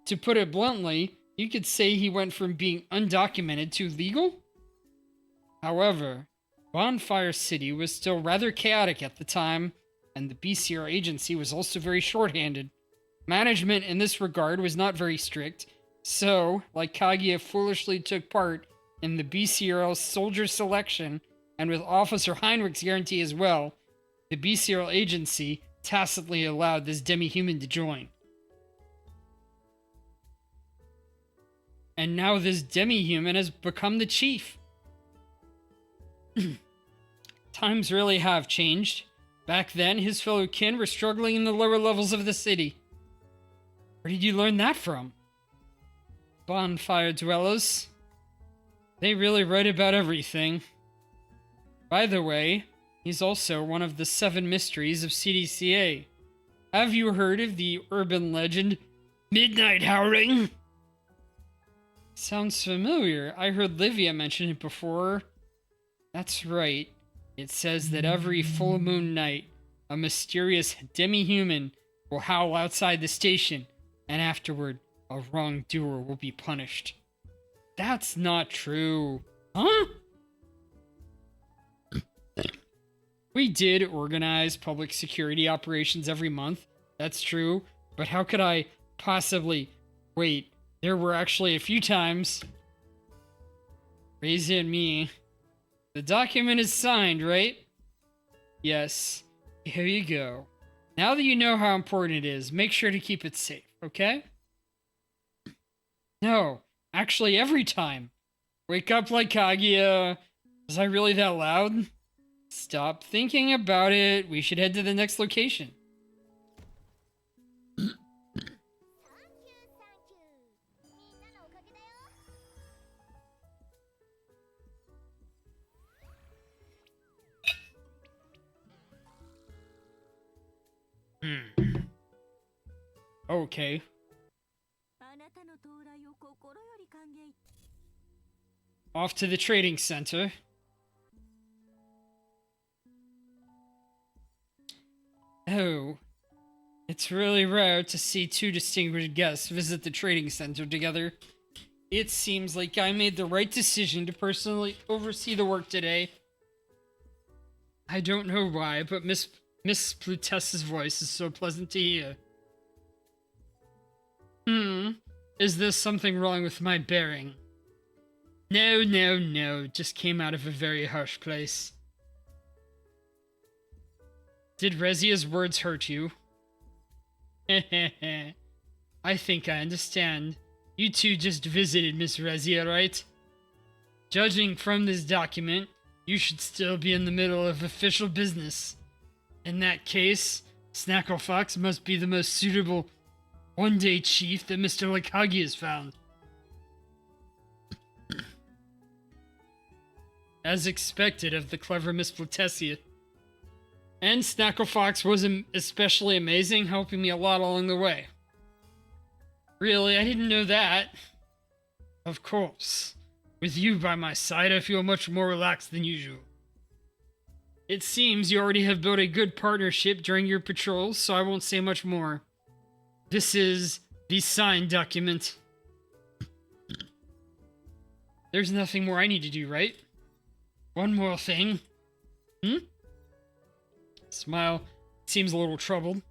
To put it bluntly, you could say he went from being undocumented to legal? However, Bonfire City was still rather chaotic at the time, and the BCR agency was also very short-handed. Management in this regard was not very strict, so Lycagia foolishly took part in the BCRL soldier selection, and with Officer Heinrich's guarantee as well, the BCRL agency tacitly allowed this demi-human to join. And now this demi-human has become the chief. Times really have changed. Back then, his fellow kin were struggling in the lower levels of the city. Where did you learn that from? Bonfire dwellers. They really write about everything. By the way, he's also one of the 7 mysteries of CDCA. Have you heard of the urban legend, Midnight Howling? Sounds familiar. I heard Livia mention it before. That's right. It says that every full moon night, a mysterious demi-human will howl outside the station, and afterward, a wrongdoer will be punished. That's not true. Huh? We did organize public security operations every month. That's true. But how could I possibly... Wait, there were actually a few times. Raise and me. The document is signed, right? Yes. Here you go. Now that you know how important it is, make sure to keep it safe, okay? No, actually every time. Wake up, Lycagia. Was I really that loud? Stop thinking about it. We should head to the next location. Okay. Off to the trading center. Oh, it's really rare to see 2 distinguished guests visit the trading center together. It seems like I made the right decision to personally oversee the work today. I don't know why, but Miss Plutessa's voice is so pleasant to hear. Is there something wrong with my bearing? No. Just came out of a very harsh place. Did Rezia's words hurt you? I think I understand. You two just visited Miss Rezia, right? Judging from this document, you should still be in the middle of official business. In that case, Snacklefox must be the most suitable one-day chief that Mr. Lycagia has found. As expected of the clever Miss Plutessia. And Snacklefox was especially amazing, helping me a lot along the way. Really, I didn't know that. Of course. With you by my side, I feel much more relaxed than usual. It seems you already have built a good partnership during your patrols, so I won't say much more. This is the signed document. There's nothing more I need to do, right? One more thing. Smile. Seems a little troubled.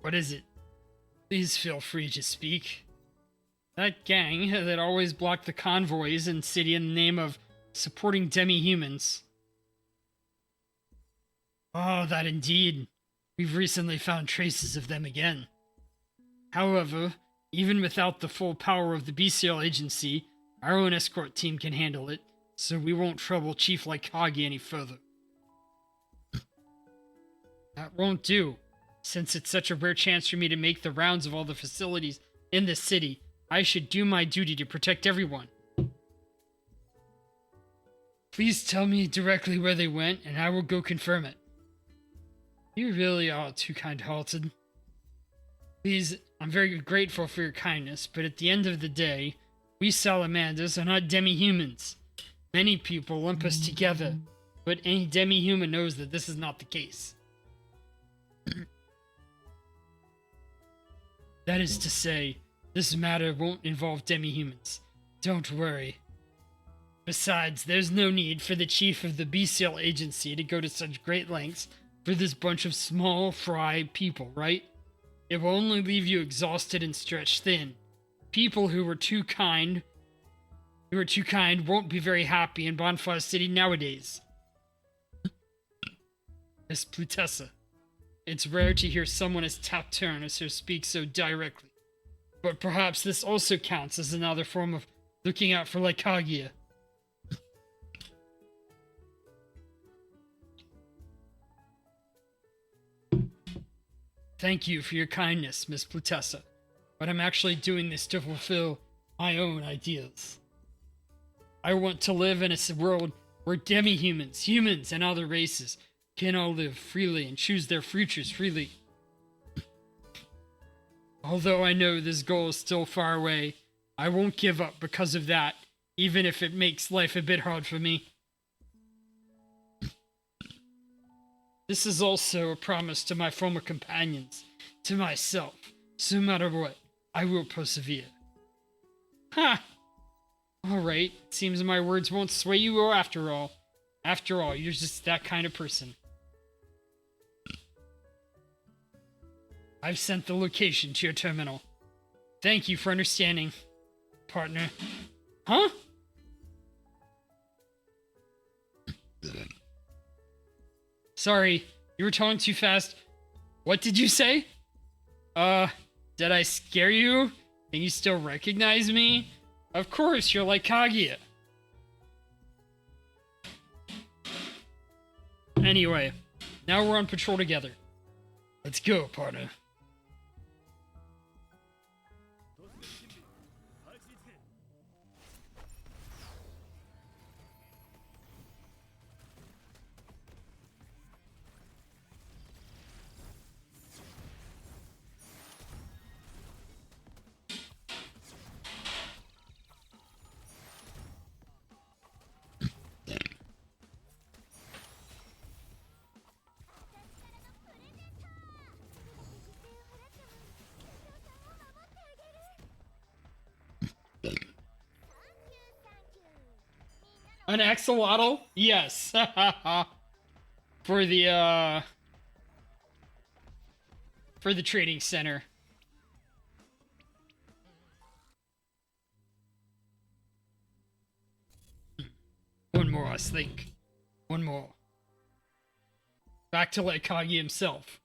What is it? Please feel free to speak. That gang that always blocked the convoys in city in the name of supporting demi-humans. Oh, that indeed. We've recently found traces of them again. However, even without the full power of the BCL agency, our own escort team can handle it, so we won't trouble Chief Lycagia any further. That won't do. Since it's such a rare chance for me to make the rounds of all the facilities in this city, I should do my duty to protect everyone. Please tell me directly where they went, and I will go confirm it. You really are too kind-hearted. Please, I'm very grateful for your kindness, but at the end of the day, we salamanders are not demi-humans. Many people lump us together, but any demi-human knows that this is not the case. That is to say, this matter won't involve demi-humans. Don't worry. Besides, there's no need for the chief of the bestial agency to go to such great lengths for this bunch of small fry people, right? It will only leave you exhausted and stretched thin. People who are too kind won't be very happy in Bonfire City nowadays. Miss Plutessa, it's rare to hear someone as taciturn as her speak so directly. But perhaps this also counts as another form of looking out for Lycagia. Thank you for your kindness, Miss Plutessa, but I'm actually doing this to fulfill my own ideas. I want to live in a world where demi-humans, humans, and other races can all live freely and choose their futures freely. Although I know this goal is still far away, I won't give up because of that, even if it makes life a bit hard for me. This is also a promise to my former companions, to myself. So no matter what, I will persevere. Ha! Alright, seems my words won't sway you after all. After all, you're just that kind of person. I've sent the location to your terminal. Thank you for understanding, partner. Huh? Sorry, you were talking too fast. What did you say? Did I scare you? Can you still recognize me? Of course, you're like Kaguya. Anyway, now we're on patrol together. Let's go, partner. An axolotl? Yes. For the trading center. One more, I think. One more. Back to Kagi himself.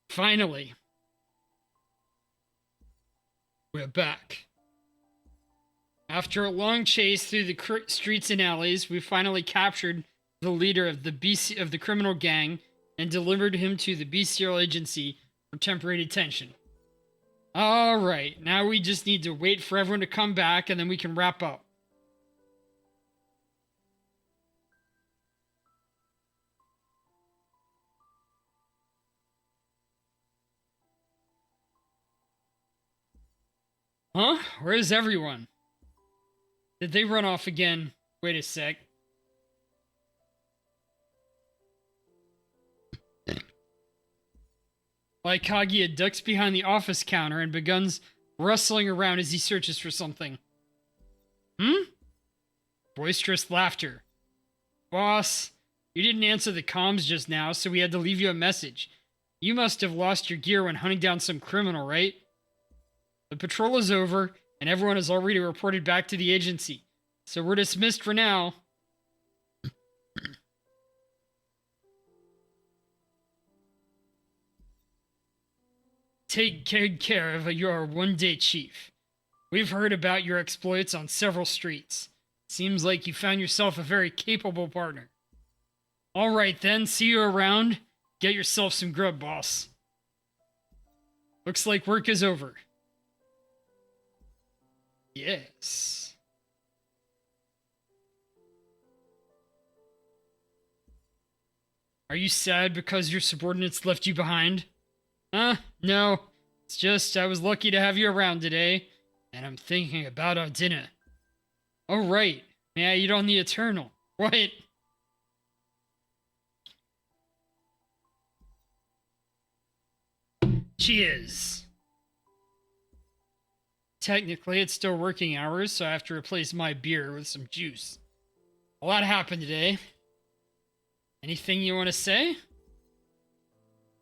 Finally. We're back. After a long chase through the streets and alleys, we finally captured the leader of the criminal gang and delivered him to the bestial agency for temporary detention. Alright, now we just need to wait for everyone to come back and then we can wrap up. Huh? Where is everyone? Did they run off again? Wait a sec. Like Kaguya ducks behind the office counter and begins rustling around as he searches for something. Boisterous laughter. Boss, you didn't answer the comms just now, so we had to leave you a message. You must have lost your gear when hunting down some criminal, right? The patrol is over, and everyone has already reported back to the agency. So we're dismissed for now. Take good care of your one-day chief. We've heard about your exploits on several streets. Seems like you found yourself a very capable partner. Alright then, see you around. Get yourself some grub, boss. Looks like work is over. Yes. Are you sad because your subordinates left you behind? No. It's just I was lucky to have you around today, and I'm thinking about our dinner. Oh, right. May I eat on the Eternal? What? Cheers. Technically, it's still working hours, so I have to replace my beer with some juice. A lot happened today. Anything you want to say?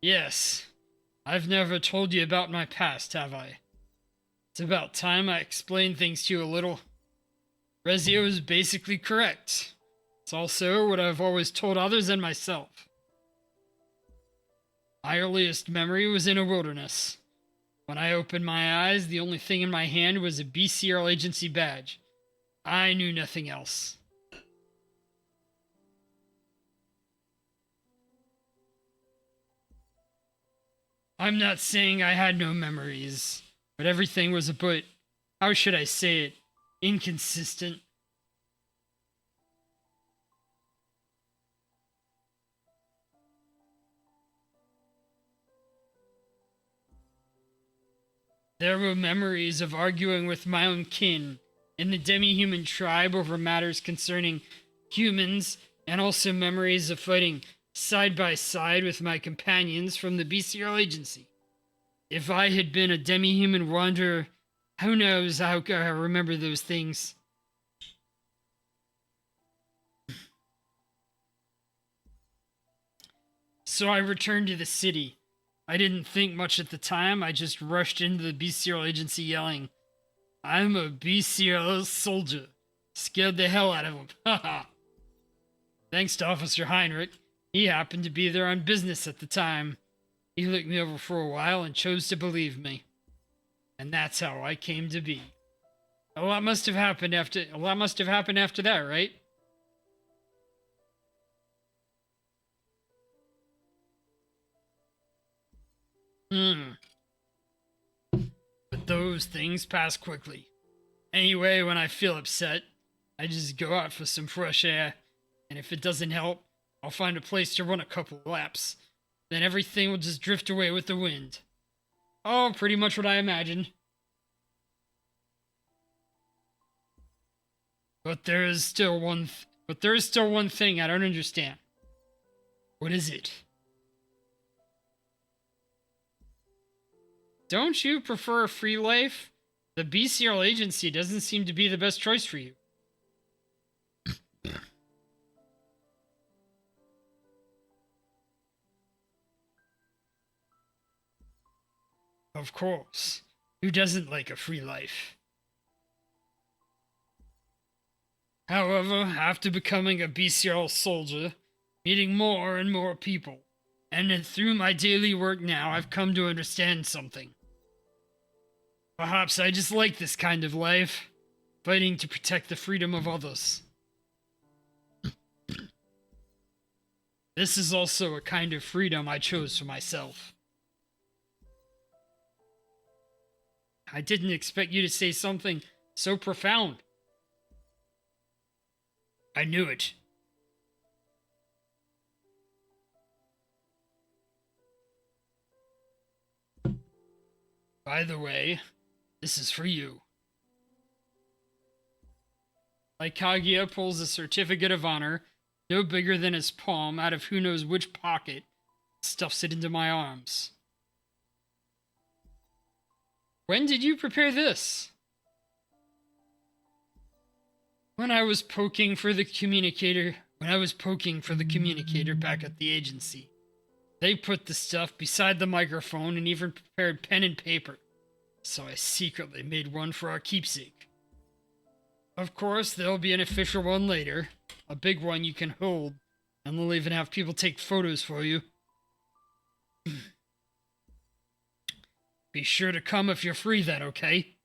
Yes. I've never told you about my past, have I? It's about time I explained things to you a little. Rezio is basically correct. It's also what I've always told others and myself. My earliest memory was in a wilderness. When I opened my eyes, the only thing in my hand was a BCRL agency badge. I knew nothing else. I'm not saying I had no memories, but everything was a bit, how should I say it, inconsistent. There were memories of arguing with my own kin in the demi-human tribe over matters concerning humans, and also memories of fighting side by side with my companions from the BCRL agency. If I had been a demi-human wanderer, who knows how I remember those things. So I returned to the city. I didn't think much at the time, I just rushed into the BCRL agency yelling, "I'm a BCRL soldier." Scared the hell out of him. Haha. Thanks to Officer Heinrich. He happened to be there on business at the time. He looked me over for a while and chose to believe me. And that's how I came to be. A lot must have happened after that, right? But those things pass quickly. Anyway, when I feel upset, I just go out for some fresh air, and if it doesn't help, I'll find a place to run a couple laps. Then everything will just drift away with the wind. Oh, pretty much what I imagined. But there is still one thing I don't understand. What is it? Don't you prefer a free life? The BCRL agency doesn't seem to be the best choice for you. Of course. Who doesn't like a free life? However, after becoming a BCRL soldier, meeting more and more people, and then through my daily work now, I've come to understand something. Perhaps I just like this kind of life, fighting to protect the freedom of others. This is also a kind of freedom I chose for myself. I didn't expect you to say something so profound. I knew it. By the way, this is for you. Kaguya pulls a certificate of honor, no bigger than his palm, out of who knows which pocket, stuffs it into my arms. When did you prepare this? When I was poking for the communicator back at the agency. They put the stuff beside the microphone and even prepared pen and paper. So I secretly made one for our keepsake. Of course, there'll be an official one later. A big one you can hold. And they'll even have people take photos for you. Be sure to come if you're free then, okay?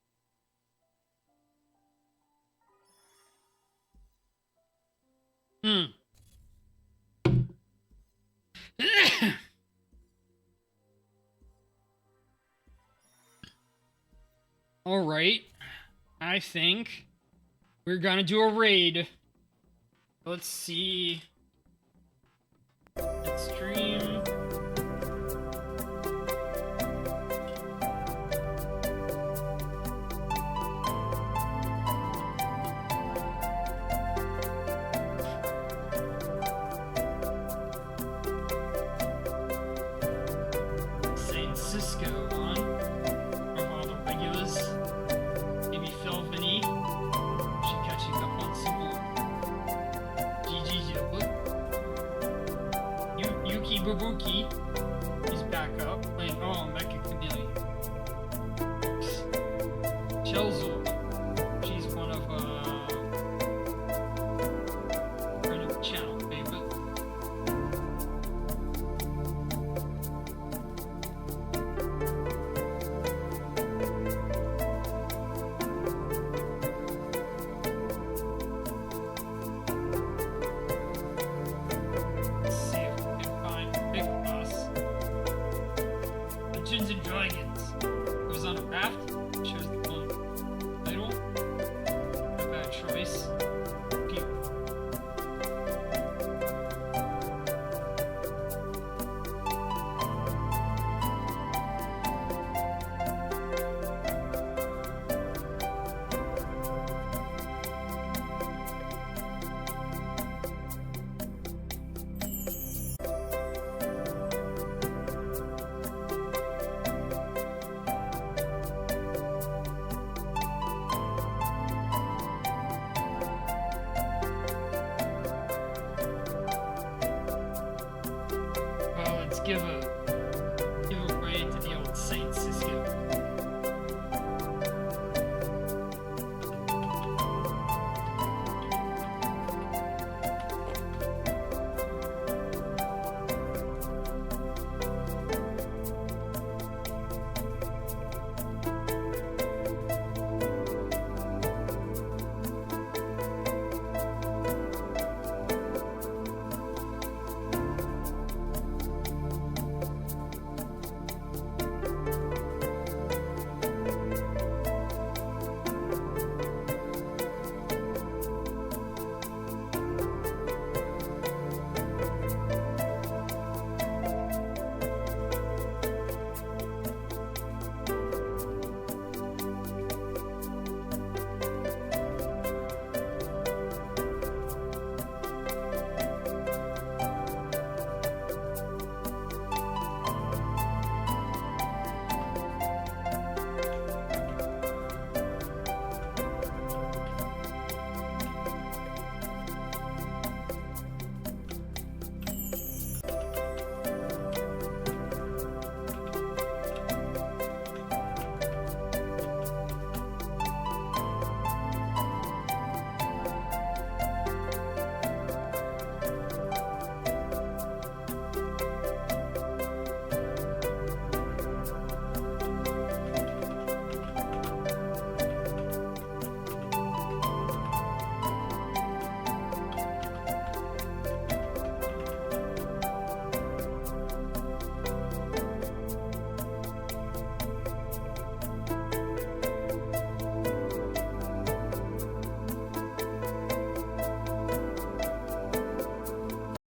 Alright. I think we're gonna do a raid. Let's see. Stream. Saint Cisco on. From all the regulars. Maybe Phil Vinny. Should catching up on some more. GG's Yuki Bubuki is back up playing. Oh, Mecha Chameleon. Chelzo. She's one of friend of the channel favorite. Let's see if we can find Big Boss. Dungeons and Dragons. Goes on a raft. Shows the full title. Not a bad choice. People. Well, let's give a